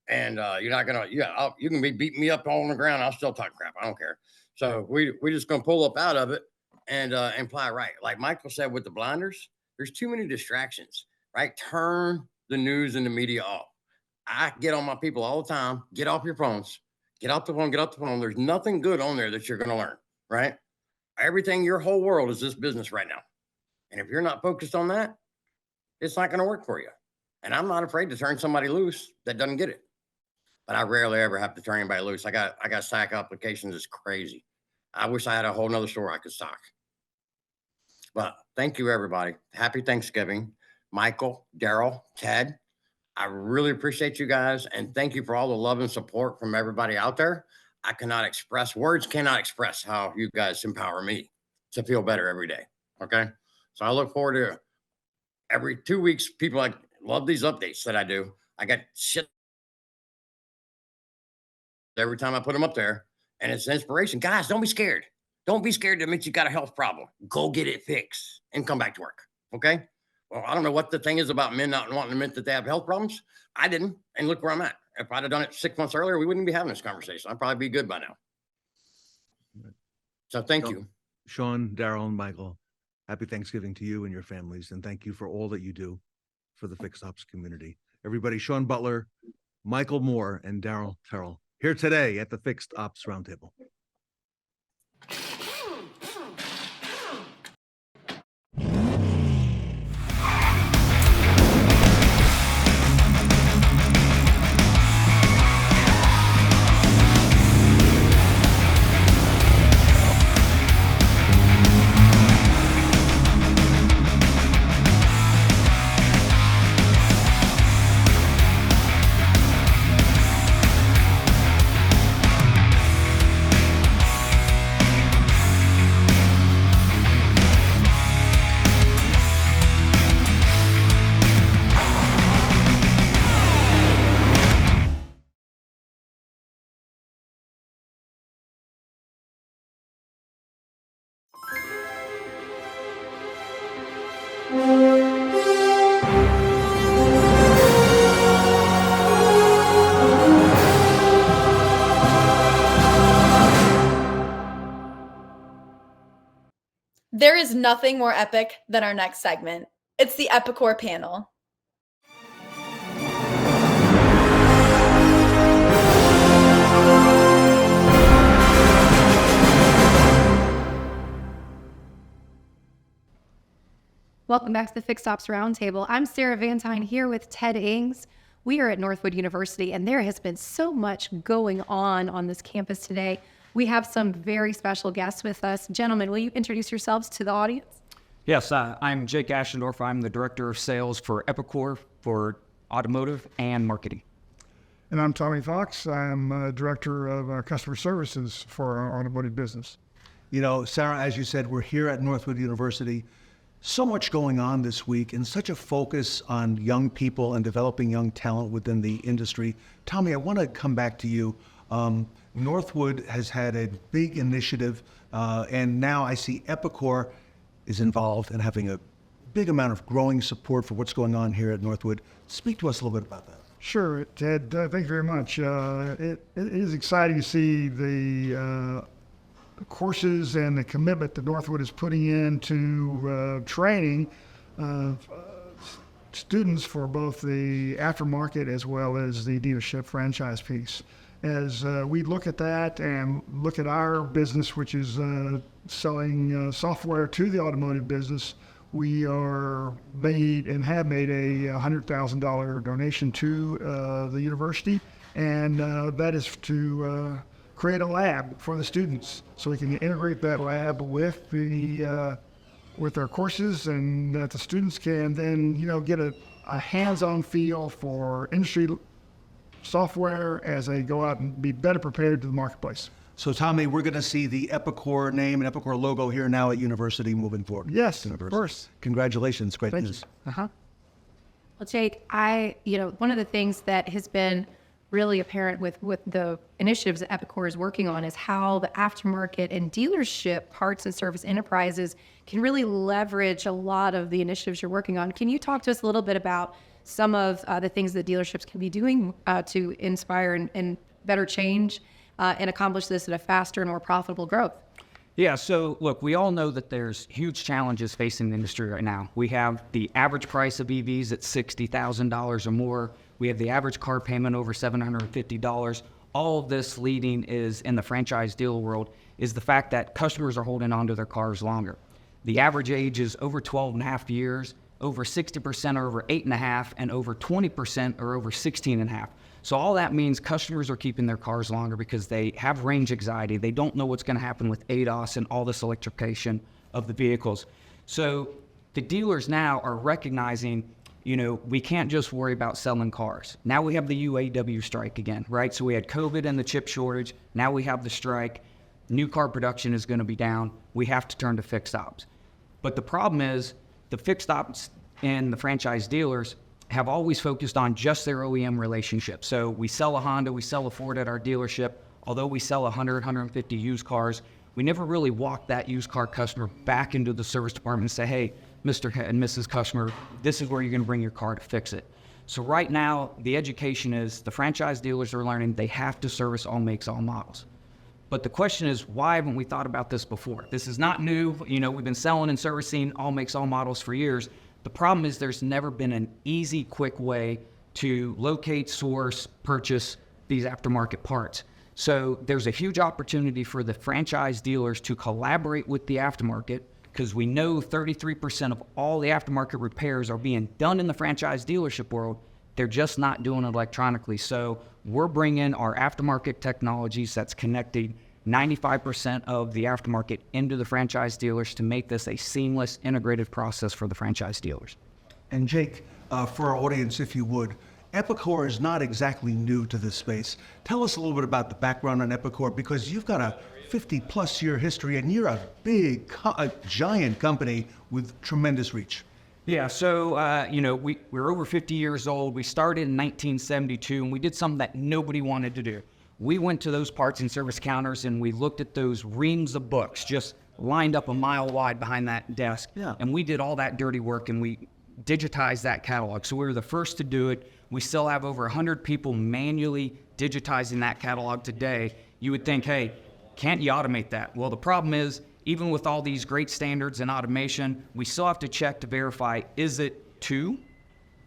And you're not gonna, you can be beating me up all on the ground. I'll still talk crap. I don't care. So we're just gonna pull up out of it and apply right. Like Michael said with the blinders, there's too many distractions, right? Turn the news and the media off. I get on my people all the time. Get off your phones. Get off the phone. Get off the phone. There's nothing good on there that you're gonna learn, right? Everything, your whole world is this business right now. And if you're not focused on that, it's not going to work for you. And I'm not afraid to turn somebody loose that doesn't get it. But I rarely ever have to turn anybody loose. I got stock applications. It's crazy. I wish I had a whole nother store I could stock. But thank you, everybody. Happy Thanksgiving. Michael, Darryl, Ted, I really appreciate you guys. And thank you for all the love and support from everybody out there. I cannot express, words cannot express how you guys empower me to feel better every day. Okay. So I look forward to every 2 weeks. People like love these updates that I do. I got shit every time I put them up there, and it's inspiration. Guys, don't be scared. Don't be scared to admit you got a health problem. Go get it fixed and come back to work. Okay. Well, I don't know what the thing is about men not wanting to admit that they have health problems. I didn't. And look where I'm at. If I'd have done it 6 months earlier, we wouldn't be having this conversation. I'd probably be good by now. So thank you. Shawn, Darryl, and Michael, happy Thanksgiving to you and your families. And thank you for all that you do for the Fixed Ops community. Everybody, Shawn Butler, Michael Moore, and Darryl Terrell here today at the Fixed Ops Roundtable. There is nothing more epic than our next segment. It's the Epicor panel. Welcome back to the Fixed Ops Roundtable. I'm Sarah Vantine here with Ted Ings. We are at Northwood University, and there has been so much going on this campus today. We have some very special guests with us. Gentlemen, will you introduce yourselves to the audience? Yes, I'm Jake Aschendorf. I'm the Director of Sales for Epicor for Automotive and Marketing. And I'm Tommy Fox. I'm Director of Customer Services for our automotive business. You know, Sarah, as you said, we're here at Northwood University. So much going on this week and such a focus on young people and developing young talent within the industry. Tommy, I want to come back to you. Northwood has had a big initiative, and now I see Epicor is involved and having a big amount of growing support for what's going on here at Northwood. Speak to us a little bit about that. Sure, Ted. Thank you very much. It is exciting to see the courses and the commitment that Northwood is putting into training students for both the aftermarket as well as the dealership franchise piece. As we look at that and look at our business, which is selling software to the automotive business, we are made and have made a $100,000 donation to the university, and that is to create a lab for the students, so we can integrate that lab with the with our courses, and that the students can then get a hands-on feel for industry software as they go out and be better prepared to the marketplace. So, Tommy, we're going to see the Epicor name and Epicor logo here now at University moving forward. Yes, of course. Congratulations. Great Thank news. you. Well, Jake, one of the things that has been really apparent with the initiatives that Epicor is working on is how the aftermarket and dealership parts and service enterprises can really leverage a lot of the initiatives you're working on. Can you talk to us a little bit about some of the things that dealerships can be doing to inspire and better change and accomplish this at a faster and more profitable growth? Yeah, so look, we all know that there's huge challenges facing the industry right now. We have the average price of EVs at $60,000 or more. We have the average car payment over $750. All of this leading is, in the franchise dealer world, is the fact that customers are holding on to their cars longer. The average age is over 12 and a half years, over 60% are over 8.5, and over 20% are over 16.5. So all that means customers are keeping their cars longer because they have range anxiety. They don't know what's going to happen with ADAS and all this electrification of the vehicles. So the dealers now are recognizing, you know, we can't just worry about selling cars. Now we have the UAW strike again, right? So we had COVID and the chip shortage. Now we have the strike. New car production is going to be down. We have to turn to fixed ops. But the problem is the fixed ops and the franchise dealers have always focused on just their OEM relationship. So we sell a Honda, we sell a Ford at our dealership. Although we sell 100, 150 used cars, we never really walk that used car customer back into the service department and say, hey, Mr. and Mrs. Customer, this is where you're gonna bring your car to fix it. So right now, the education is the franchise dealers are learning they have to service all makes, all models. But the question is, why haven't we thought about this before? This is not new. You know, we've been selling and servicing all makes, all models for years. The problem is there's never been an easy, quick way to locate, source, purchase these aftermarket parts. So there's a huge opportunity for the franchise dealers to collaborate with the aftermarket, because we know 33% of all the aftermarket repairs are being done in the franchise dealership world. They're just not doing it electronically. So we're bringing our aftermarket technologies that's connecting 95% of the aftermarket into the franchise dealers to make this a seamless, integrated process for the franchise dealers. And Jake, for our audience, if you would, Epicor is not exactly new to this space. Tell us a little bit about the background on Epicor, because you've got a 50-plus year history and you're a big, a giant company with tremendous reach. Yeah, so, you know, we're over 50 years old. We started in 1972, and we did something that nobody wanted to do. We went to those parts and service counters, and we looked at those reams of books just lined up a mile wide behind that desk. Yeah. And we did all that dirty work, and we digitized that catalog. So we were the first to do it. We still have over 100 people manually digitizing that catalog today. You would think, hey, can't you automate that? Well, the problem is, even with all these great standards and automation, we still have to check to verify, is it two?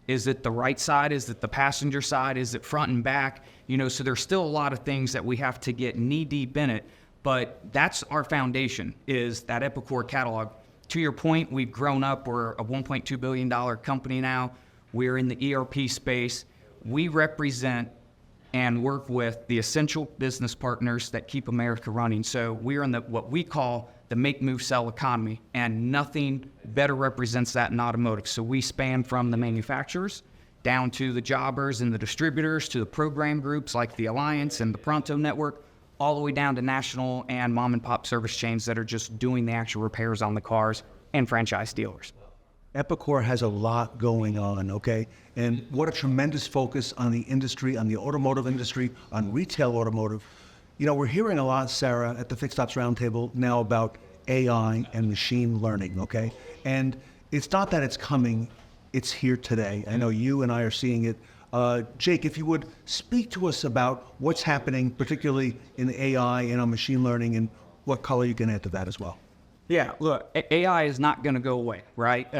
Is it the right side? Is it the passenger side? Is it front and back? You know, so there's still a lot of things that we have to get knee deep in it, but that's our foundation, is that Epicor catalog. To your point, we've grown up. We're a $1.2 billion company now. We're in the ERP space. We represent and work with the essential business partners that keep America running. So we're in what we call the make, move, sell economy, and nothing better represents that in automotive. So we span from the manufacturers down to the jobbers and the distributors to the program groups like the Alliance and the Pronto Network, all the way down to national and mom and pop service chains that are just doing the actual repairs on the cars, and franchise dealers. Epicor has a lot going on, okay? And what a tremendous focus on the industry, on the automotive industry, on retail automotive. You know, we're hearing a lot, Sarah, at the Fixed Ops Roundtable now about AI and machine learning, okay? And it's not that it's coming, it's here today. I know you and I are seeing it. Jake, if you would speak to us about what's happening, particularly in AI and on machine learning, and what color you can add to that as well. Yeah, look, AI is not going to go away, right?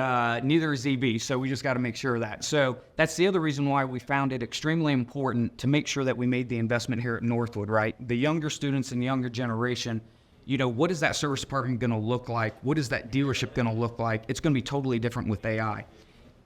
Neither is EV, so we just got to make sure of that. So that's the other reason why we found it extremely important to make sure that we made the investment here at Northwood, right? The younger students and the younger generation, you know, what is that service department going to look like? What is that dealership going to look like? It's going to be totally different with AI.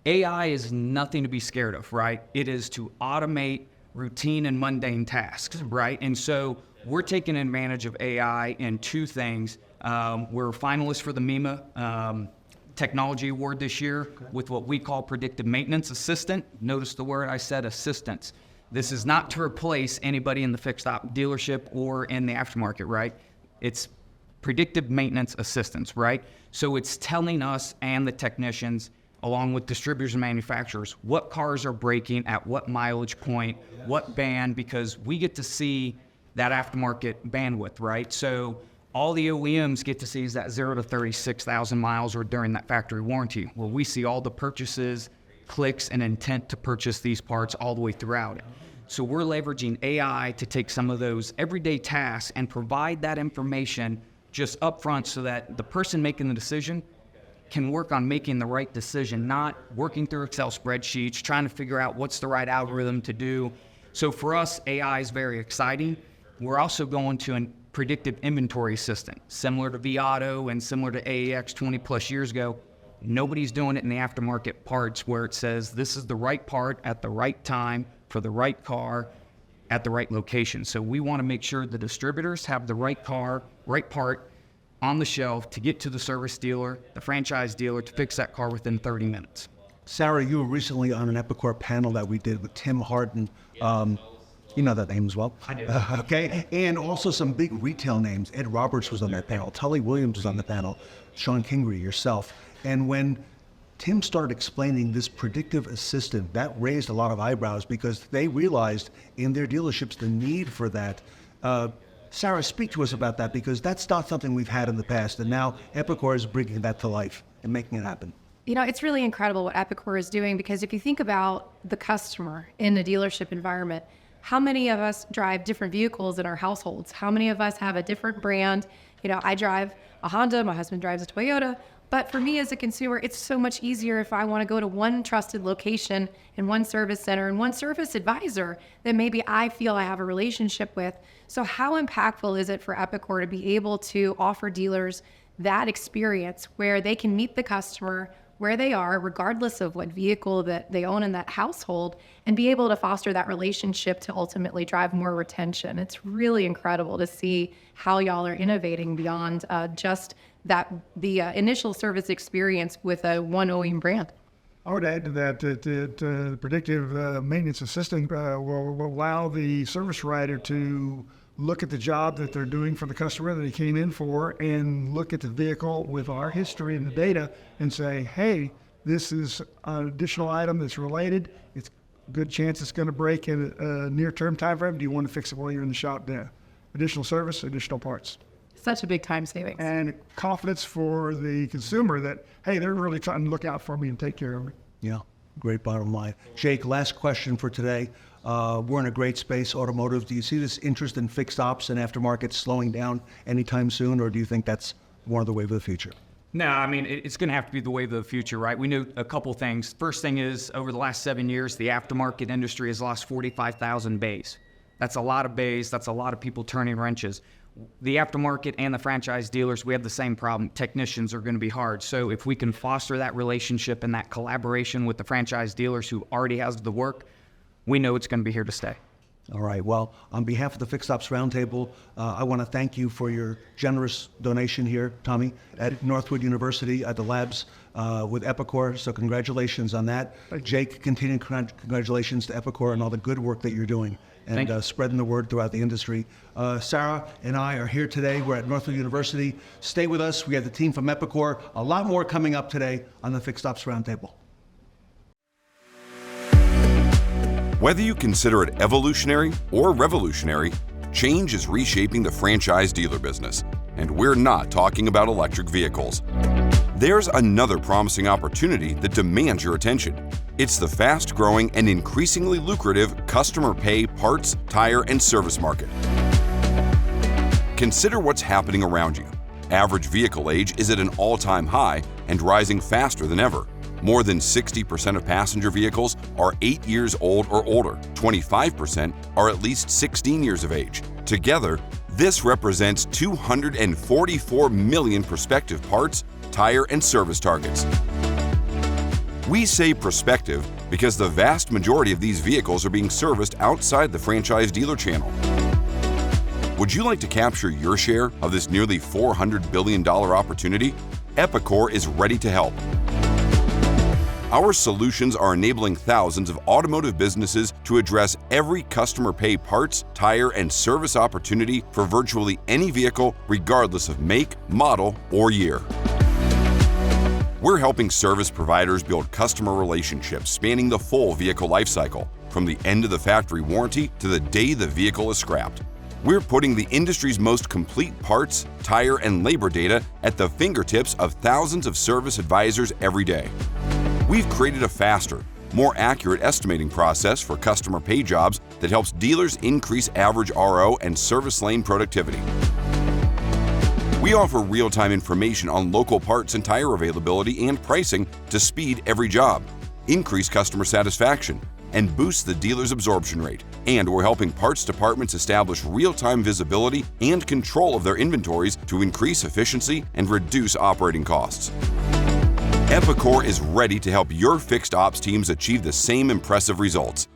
AI is nothing to be scared of, right? It is to automate routine and mundane tasks, right? And so we're taking advantage of AI in two things. We're finalists for the MEMA Technology Award this year with what we call Predictive Maintenance Assistant. Notice the word I said, assistance. This is not to replace anybody in the fixed op dealership or in the aftermarket, right? It's Predictive Maintenance Assistance, right? So it's telling us and the technicians, along with distributors and manufacturers, what cars are breaking at what mileage point, what band, because we get to see that aftermarket bandwidth, right? So all the OEMs get to see is that 0 to 36,000 miles or during that factory warranty. Well, we see all the purchases, clicks, and intent to purchase these parts all the way throughout it. So we're leveraging AI to take some of those everyday tasks and provide that information just upfront so that the person making the decision can work on making the right decision, not working through Excel spreadsheets, trying to figure out what's the right algorithm to do. So for us, AI is very exciting. We're also going to predictive inventory assistant, similar to vAuto and similar to AEX 20 plus years ago. Nobody's doing it in the aftermarket parts where it says this is the right part at the right time for the right car at the right location. So we want to make sure the distributors have the right car, right part on the shelf to get to the service dealer, the franchise dealer, to fix that car within 30 minutes. Sarah, you were recently on an Epicor panel that we did with Tim Harden. You know that name as well. I do. Okay, and also some big retail names. Ed Roberts was on that panel. Tully Williams was on the panel. Shon, Kingrey, yourself. And when Tim started explaining this predictive assistant, that raised a lot of eyebrows because they realized in their dealerships the need for that. Sarah, speak to us about that because that's not something we've had in the past, and now Epicor is bringing that to life and making it happen. You know, it's really incredible what Epicor is doing because if you think about the customer in a dealership environment, how many of us drive different vehicles in our households? How many of us have a different brand? You know, I drive a Honda, my husband drives a Toyota, but for me as a consumer, it's so much easier if I want to go to one trusted location and one service center and one service advisor that maybe I feel I have a relationship with. So how impactful is it for Epicor to be able to offer dealers that experience where they can meet the customer where they are, regardless of what vehicle that they own in that household, and be able to foster that relationship to ultimately drive more retention. It's really incredible to see how y'all are innovating beyond just the initial service experience with a one OEM brand. I would add to that the predictive maintenance assistant will allow the service writer to look at the job that they're doing for the customer that he came in for and look at the vehicle with our history and the data and say, hey, this is an additional item that's related. It's a good chance it's going to break in a near-term time frame. Do you want to fix it while you're in the shop there? Additional service, additional parts. Such a big time savings. And confidence for the consumer that, hey, they're really trying to look out for me and take care of me. Yeah, great bottom line. Jake, last question for today. We're in a great space, automotive. Do you see this interest in fixed ops and aftermarket slowing down anytime soon, or do you think that's more of the wave of the future? No, I mean, it's going to have to be the wave of the future, right? We know a couple things. First thing is, over the last 7 years, the aftermarket industry has lost 45,000 bays. That's a lot of bays. That's a lot of people turning wrenches. The aftermarket and the franchise dealers, we have the same problem. Technicians are going to be hard. So if we can foster that relationship and that collaboration with the franchise dealers who already has the work, we know it's going to be here to stay. All right. Well, on behalf of the Fixed Ops Roundtable, I want to thank you for your generous donation here, Tommy, at Northwood University at the labs with Epicor. So congratulations on that. Jake, continuing congratulations to Epicor and all the good work that you're doing and spreading the word throughout the industry. Sarah and I are here today. We're at Northwood University. Stay with us. We have the team from Epicor. A lot more coming up today on the Fixed Ops Roundtable. Whether you consider it evolutionary or revolutionary, change is reshaping the franchise dealer business, and we're not talking about electric vehicles. There's another promising opportunity that demands your attention. It's the fast-growing and increasingly lucrative customer pay parts, tire, and service market. Consider what's happening around you. Average vehicle age is at an all-time high and rising faster than ever. More than 60% of passenger vehicles are 8 years old or older. 25% are at least 16 years of age. Together, this represents 244 million prospective parts, tire, and service targets. We say prospective because the vast majority of these vehicles are being serviced outside the franchise dealer channel. Would you like to capture your share of this nearly $400 billion opportunity? Epicor is ready to help. Our solutions are enabling thousands of automotive businesses to address every customer pay parts, tire, and service opportunity for virtually any vehicle, regardless of make, model, or year. We're helping service providers build customer relationships spanning the full vehicle lifecycle, from the end of the factory warranty to the day the vehicle is scrapped. We're putting the industry's most complete parts, tire, and labor data at the fingertips of thousands of service advisors every day. We've created a faster, more accurate estimating process for customer pay jobs that helps dealers increase average RO and service lane productivity. We offer real-time information on local parts and tire availability and pricing to speed every job, increase customer satisfaction, and boosts the dealer's absorption rate. And we're helping parts departments establish real-time visibility and control of their inventories to increase efficiency and reduce operating costs. Epicor is ready to help your fixed ops teams achieve the same impressive results.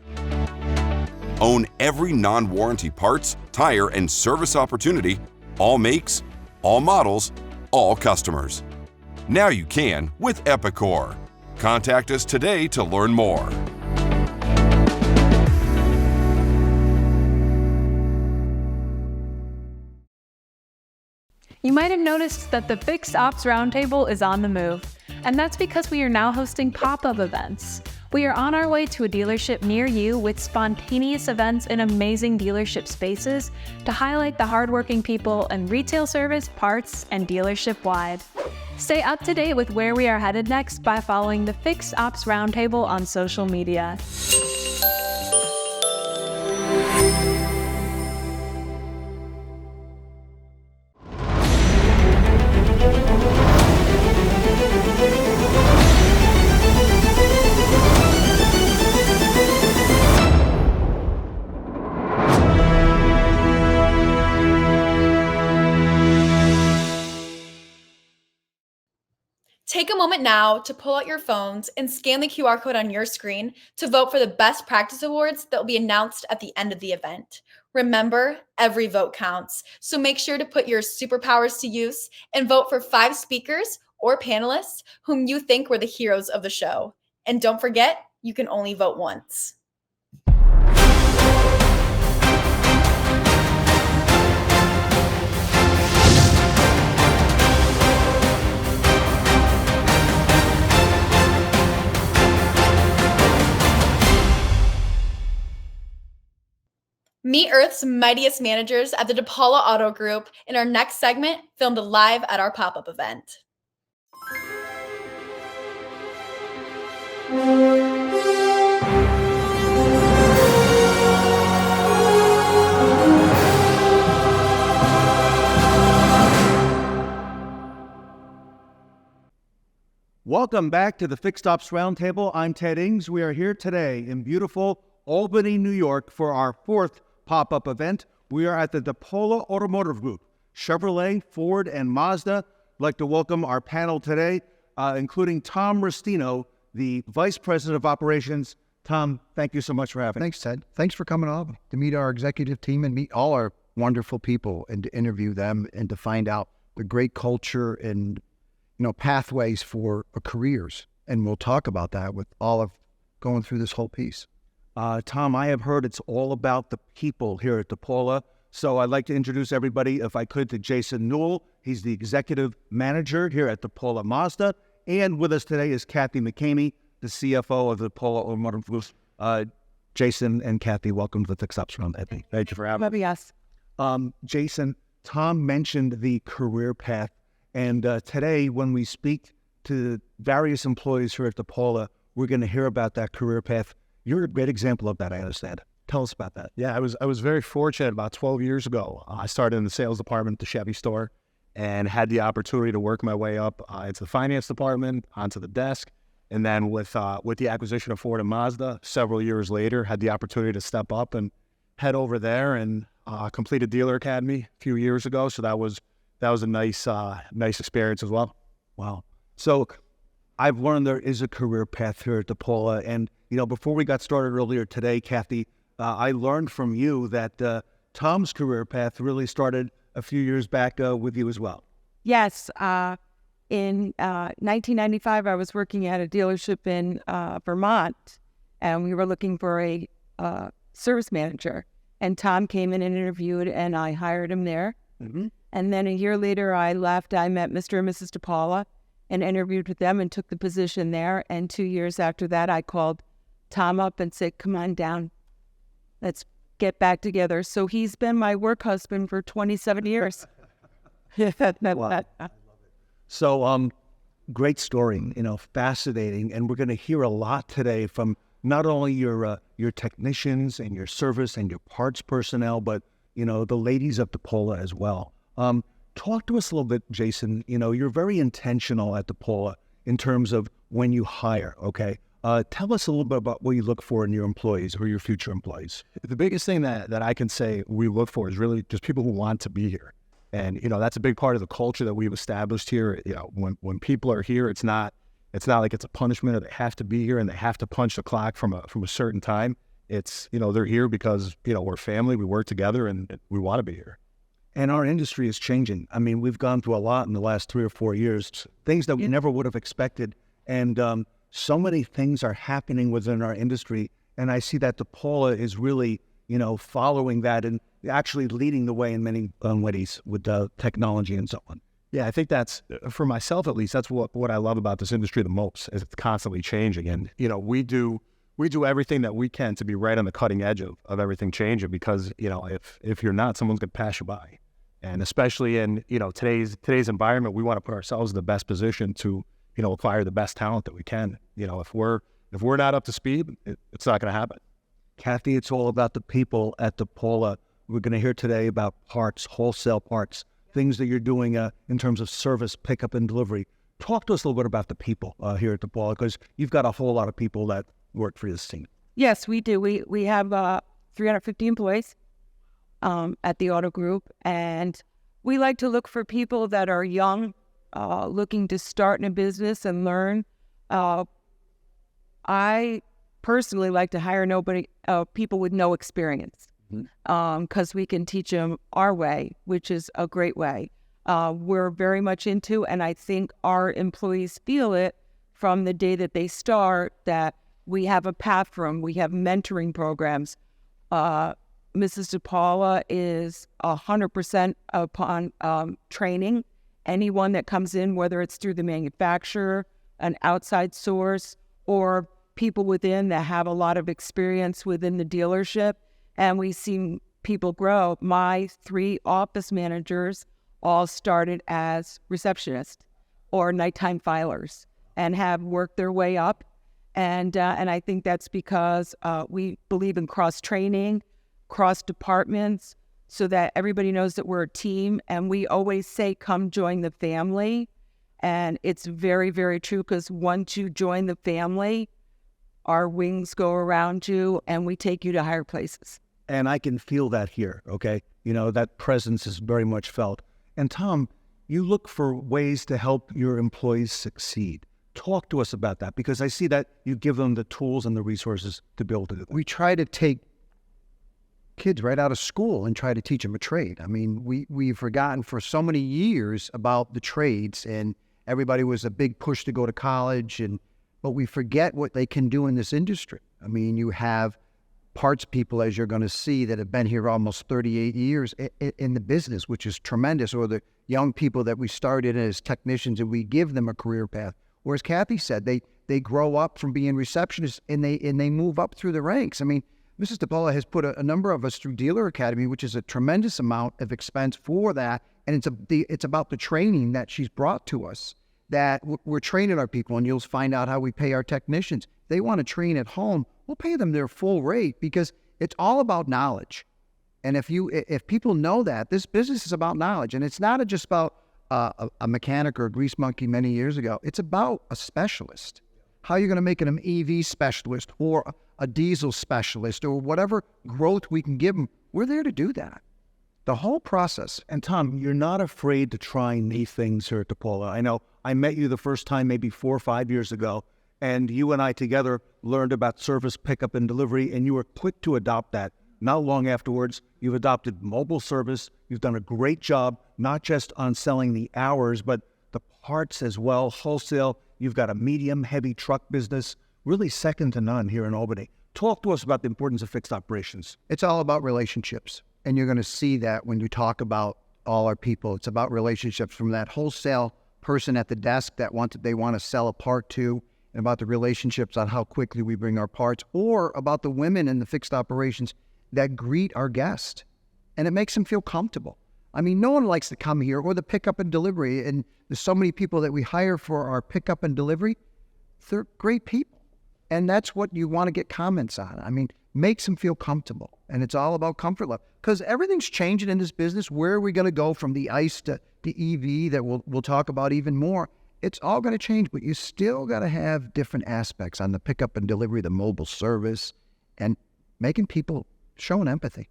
Own every non-warranty parts, tire, and service opportunity, all makes, all models, all customers. Now you can with Epicor. Contact us today to learn more. You might have noticed that the Fixed Ops Roundtable is on the move, and that's because we are now hosting pop-up events. We are on our way to a dealership near you with spontaneous events in amazing dealership spaces to highlight the hardworking people in retail service, parts, and dealership-wide. Stay up to date with where we are headed next by following the Fixed Ops Roundtable on social media. Take a moment now to pull out your phones and scan the QR code on your screen to vote for the Best Practice Awards that will be announced at the end of the event. Remember, every vote counts, so make sure to put your superpowers to use and vote for 5 speakers or panelists whom you think were the heroes of the show. And don't forget, you can only vote once. Meet Earth's mightiest managers at the DePaula Auto Group in our next segment, filmed live at our pop-up event. Welcome back to the Fixed Ops Roundtable. I'm Ted Ings. We are here today in beautiful Albany, New York for our 4th pop-up event. We are at the DePaula Automotive Group, Chevrolet, Ford, and Mazda. I'd like to welcome our panel today, including Tom Rustino, the Vice President of Operations. Tom, thank you so much for having us. Thanks, Ted. Thanks for coming on to meet our executive team and meet all our wonderful people and to interview them and to find out the great culture and pathways for careers. And we'll talk about that with all of going through this whole piece. Tom, I have heard it's all about the people here at DePaula. So I'd like to introduce everybody, if I could, to Jason Newell. He's the Executive Manager here at DePaula Mazda. And with us today is Kathy McCamey, the CFO of the DePaula Automotive Group. Jason and Kathy, welcome to the Fixed Ops Roundtable. Thank you for having us. Jason, Tom mentioned the career path. And today, when we speak to various employees here at DePaula, we're going to hear about that career path. You're a great example of that, I understand. Tell us about that. Yeah, I was very fortunate. About 12 years ago, I started in the sales department at the Chevy store and had the opportunity to work my way up into the finance department, onto the desk. And then with the acquisition of Ford and Mazda, several years later, had the opportunity to step up and head over there and complete a dealer academy a few years ago. So that was a nice experience as well. Wow. So I've learned there is a career path here at DePaula. And, before we got started earlier today, Kathy, I learned from you that Tom's career path really started a few years back with you as well. Yes. In 1995, I was working at a dealership in Vermont, and we were looking for a service manager. And Tom came in and interviewed, and I hired him there. Mm-hmm. And then a year later, I left. I met Mr. and Mrs. DePaula and interviewed with them and took the position there. And 2 years after that, I called Tom up and said, come on down. Let's get back together. So he's been my work husband for 27 years. Wow. So, great story, fascinating. And we're going to hear a lot today from not only your technicians and your service and your parts personnel, but, the ladies of DePaula as well. Talk to us a little bit, Jason. You're very intentional at DePaula in terms of when you hire, okay? Tell us a little bit about what you look for in your employees or your future employees. The biggest thing that I can say we look for is really just people who want to be here. And, that's a big part of the culture that we've established here. When people are here, it's not like it's a punishment or they have to be here and they have to punch the clock from a certain time. It's, they're here because, we're family, we work together, and we want to be here. And our industry is changing. I mean, we've gone through a lot in the last 3 or 4 years, things that we never would have expected. And so many things are happening within our industry. And I see that DePaula is really, following that and actually leading the way in many ways with technology and so on. Yeah, I think that's, for myself at least, that's what I love about this industry the most, is it's constantly changing. And, we do everything that we can to be right on the cutting edge of everything changing, because, if you're not, someone's going to pass you by. And especially in, today's environment, we want to put ourselves in the best position to, acquire the best talent that we can. If we're not up to speed, it's not going to happen. Kathy, it's all about the people at DePaula. We're going to hear today about parts, wholesale parts, things that you're doing in terms of service, pickup, and delivery. Talk to us a little bit about the people here at DePaula, because you've got a whole lot of people that work for this team. Yes, we do. We have 350 employees at the auto group, and we like to look for people that are young, looking to start in a business and learn. I personally like to hire people with no experience, because we can teach them our way, which is a great way. We're very much into, and I think our employees feel it from the day that they start, that we have a path for them. We have mentoring programs. Mrs. DePaula is 100% upon training anyone that comes in, whether it's through the manufacturer, an outside source, or people within that have a lot of experience within the dealership. And we've seen people grow. My 3 office managers all started as receptionists or nighttime filers and have worked their way up. And I think that's because we believe in cross-training, cross-departments, so that everybody knows that we're a team. And we always say, come join the family. And it's very, very true, because once you join the family, our wings go around you and we take you to higher places. And I can feel that here, okay? That presence is very much felt. And Tom, you look for ways to help your employees succeed. Talk to us about that, because I see that you give them the tools and the resources to be able to do that. We try to take kids right out of school and try to teach them a trade. I mean, we've forgotten for so many years about the trades, and everybody was a big push to go to college, but we forget what they can do in this industry. I mean, you have parts people, as you're going to see, that have been here almost 38 years in the business, which is tremendous, or the young people that we started as technicians and we give them a career path. Whereas Kathy said, they grow up from being receptionists and they move up through the ranks. I mean, Mrs. DePaula has put a number of us through Dealer Academy, which is a tremendous amount of expense for that. And it's about the training that she's brought to us, that we're training our people, and you'll find out how we pay our technicians. They want to train at home, we'll pay them their full rate, because it's all about knowledge. And if people know that, this business is about knowledge, and it's not just about a mechanic or a grease monkey many years ago. It's about a specialist. How you're going to make an EV specialist or a diesel specialist or whatever growth we can give them. We're there to do that. The whole process. And Tom, you're not afraid to try new things here at DePaula. I know I met you the first time maybe 4 or 5 years ago, and you and I together learned about service pickup and delivery, and you were quick to adopt that. Not long afterwards, you've adopted mobile service. You've done a great job, not just on selling the hours, but the parts as well, wholesale. You've got a medium, heavy truck business, really second to none here in Albany. Talk to us about the importance of fixed operations. It's all about relationships. And you're going to see that when you talk about all our people. It's about relationships, from that wholesale person at the desk that they want to sell a part to, and about the relationships on how quickly we bring our parts, or about the women in the fixed operations that greet our guest. And it makes them feel comfortable. I mean, no one likes to come here, or the pickup and delivery. And there's so many people that we hire for our pickup and delivery. They're great people. And that's what you want to get comments on. I mean, makes them feel comfortable. And it's all about comfort level, because everything's changing in this business. Where are we going to go from the ICE to the EV that we'll talk about even more? it's all going to change, but you still got to have different aspects on the pickup and delivery, the mobile service, and making people showing empathy.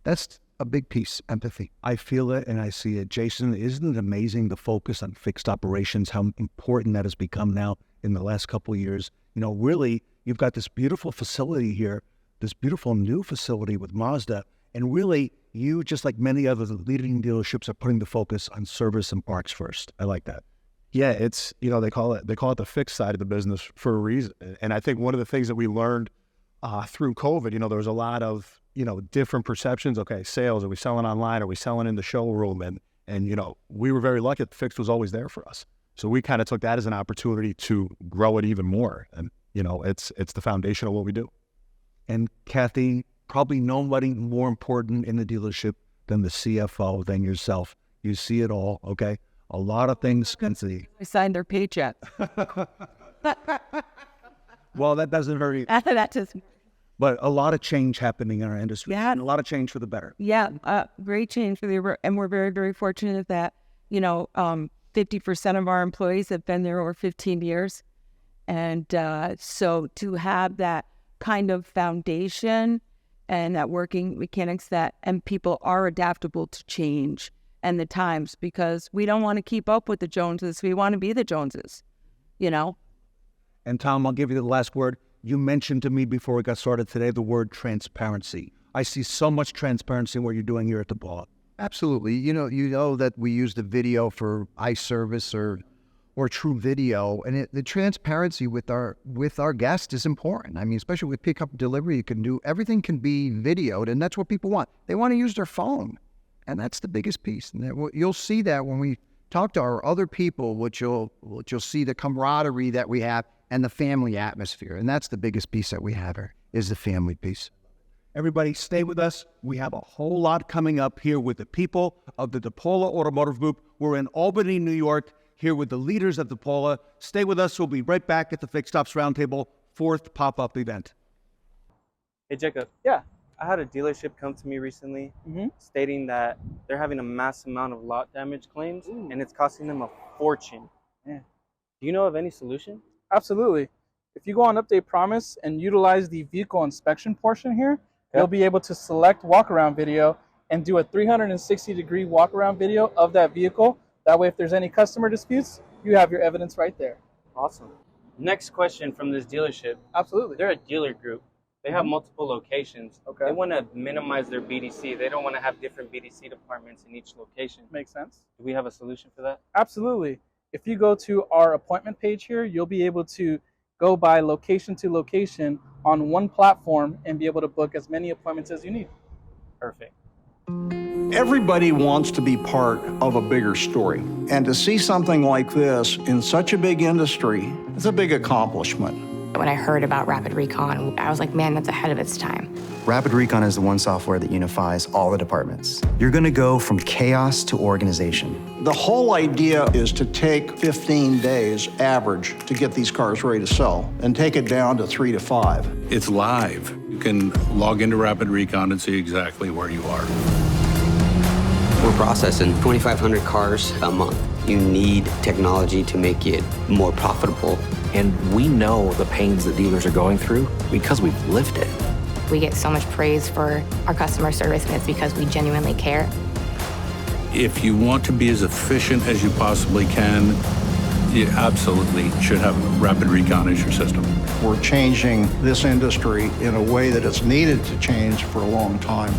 That's a big piece, empathy. I feel it and I see it. Jason, isn't it amazing the focus on fixed operations, how important that has become now in the last couple of years? You know, really, you've got this beautiful facility here, this beautiful new facility with Mazda, and really, you, just like many other leading dealerships, are putting the focus on service and parts first. I like that. Yeah, it's, you know, they call it the fixed side of the business for a reason. And I think one of the things that we learned through COVID, you know, there was a lot of, you know, different perceptions. Okay, sales, are we selling online? Are we selling in the showroom? And you know, we were very lucky that fixed was always there for us. So we kind of took that as an opportunity to grow it even more. And, you know, it's the foundation of what we do. And Kathy, probably nobody more important in the dealership than the CFO, than yourself. You see it all, okay? A lot of things can see. I signed their paycheck. Well, that doesn't very... That just... But a lot of change happening in our industry. Yeah. And a lot of change for the better. Yeah, great change for the... And we're very, very fortunate that, you know, 50% of our employees have been there over 15 years. And so to have that kind of foundation and that working mechanics and people are adaptable to change and the times, because we don't want to keep up with the Joneses. We want to be the Joneses, you know? And Tom, I'll give you the last word. You mentioned to me before we got started today the word transparency. I see so much transparency in what you're doing here at DePaula. Absolutely. You know that we use the video for iService or True Video, and the transparency with our guests is important. I mean, especially with pickup and delivery, everything can be videoed, and that's what people want. They want to use their phone, and that's the biggest piece. And you'll see that when we talk to our other people, which you'll see the camaraderie that we have and the family atmosphere, and that's the biggest piece that we have here, is the family piece. Everybody stay with us. We have a whole lot coming up here with the people of the DePaula Automotive Group. We're in Albany, New York, here with the leaders of DePaula. Stay with us. We'll be right back at the Fixed Ops Roundtable 4th pop-up event. Hey, Jacob. Yeah. I had a dealership come to me recently stating that they're having a mass amount of lot damage claims and it's costing them a fortune. Yeah. Do you know of any solution? Absolutely. If you go on Update Promise and utilize the vehicle inspection portion here, you'll be able to select walk-around video and do a 360-degree walk-around video of that vehicle. That way, if there's any customer disputes, you have your evidence right there. Awesome. Next question from this dealership. Absolutely. They're a dealer group. They have multiple locations. Okay. They want to minimize their BDC. They don't want to have different BDC departments in each location. Makes sense. Do we have a solution for that? Absolutely. If you go to our appointment page here, you'll be able to go by location to location on one platform and be able to book as many appointments as you need. Perfect. Everybody wants to be part of a bigger story. And to see something like this in such a big industry is a big accomplishment. When I heard about Rapid Recon, I was like, man, that's ahead of its time. Rapid Recon is the one software that unifies all the departments. You're going to go from chaos to organization. The whole idea is to take 15 days average to get these cars ready to sell and take it down to 3 to 5. It's live. You can log into Rapid Recon and see exactly where you are. We're processing 2,500 cars a month. You need technology to make it more profitable. And we know the pains that dealers are going through because we've lived it. We get so much praise for our customer service, and it's because we genuinely care. If you want to be as efficient as you possibly can, you absolutely should have Rapid Recon as your system. We're changing this industry in a way that it's needed to change for a long time.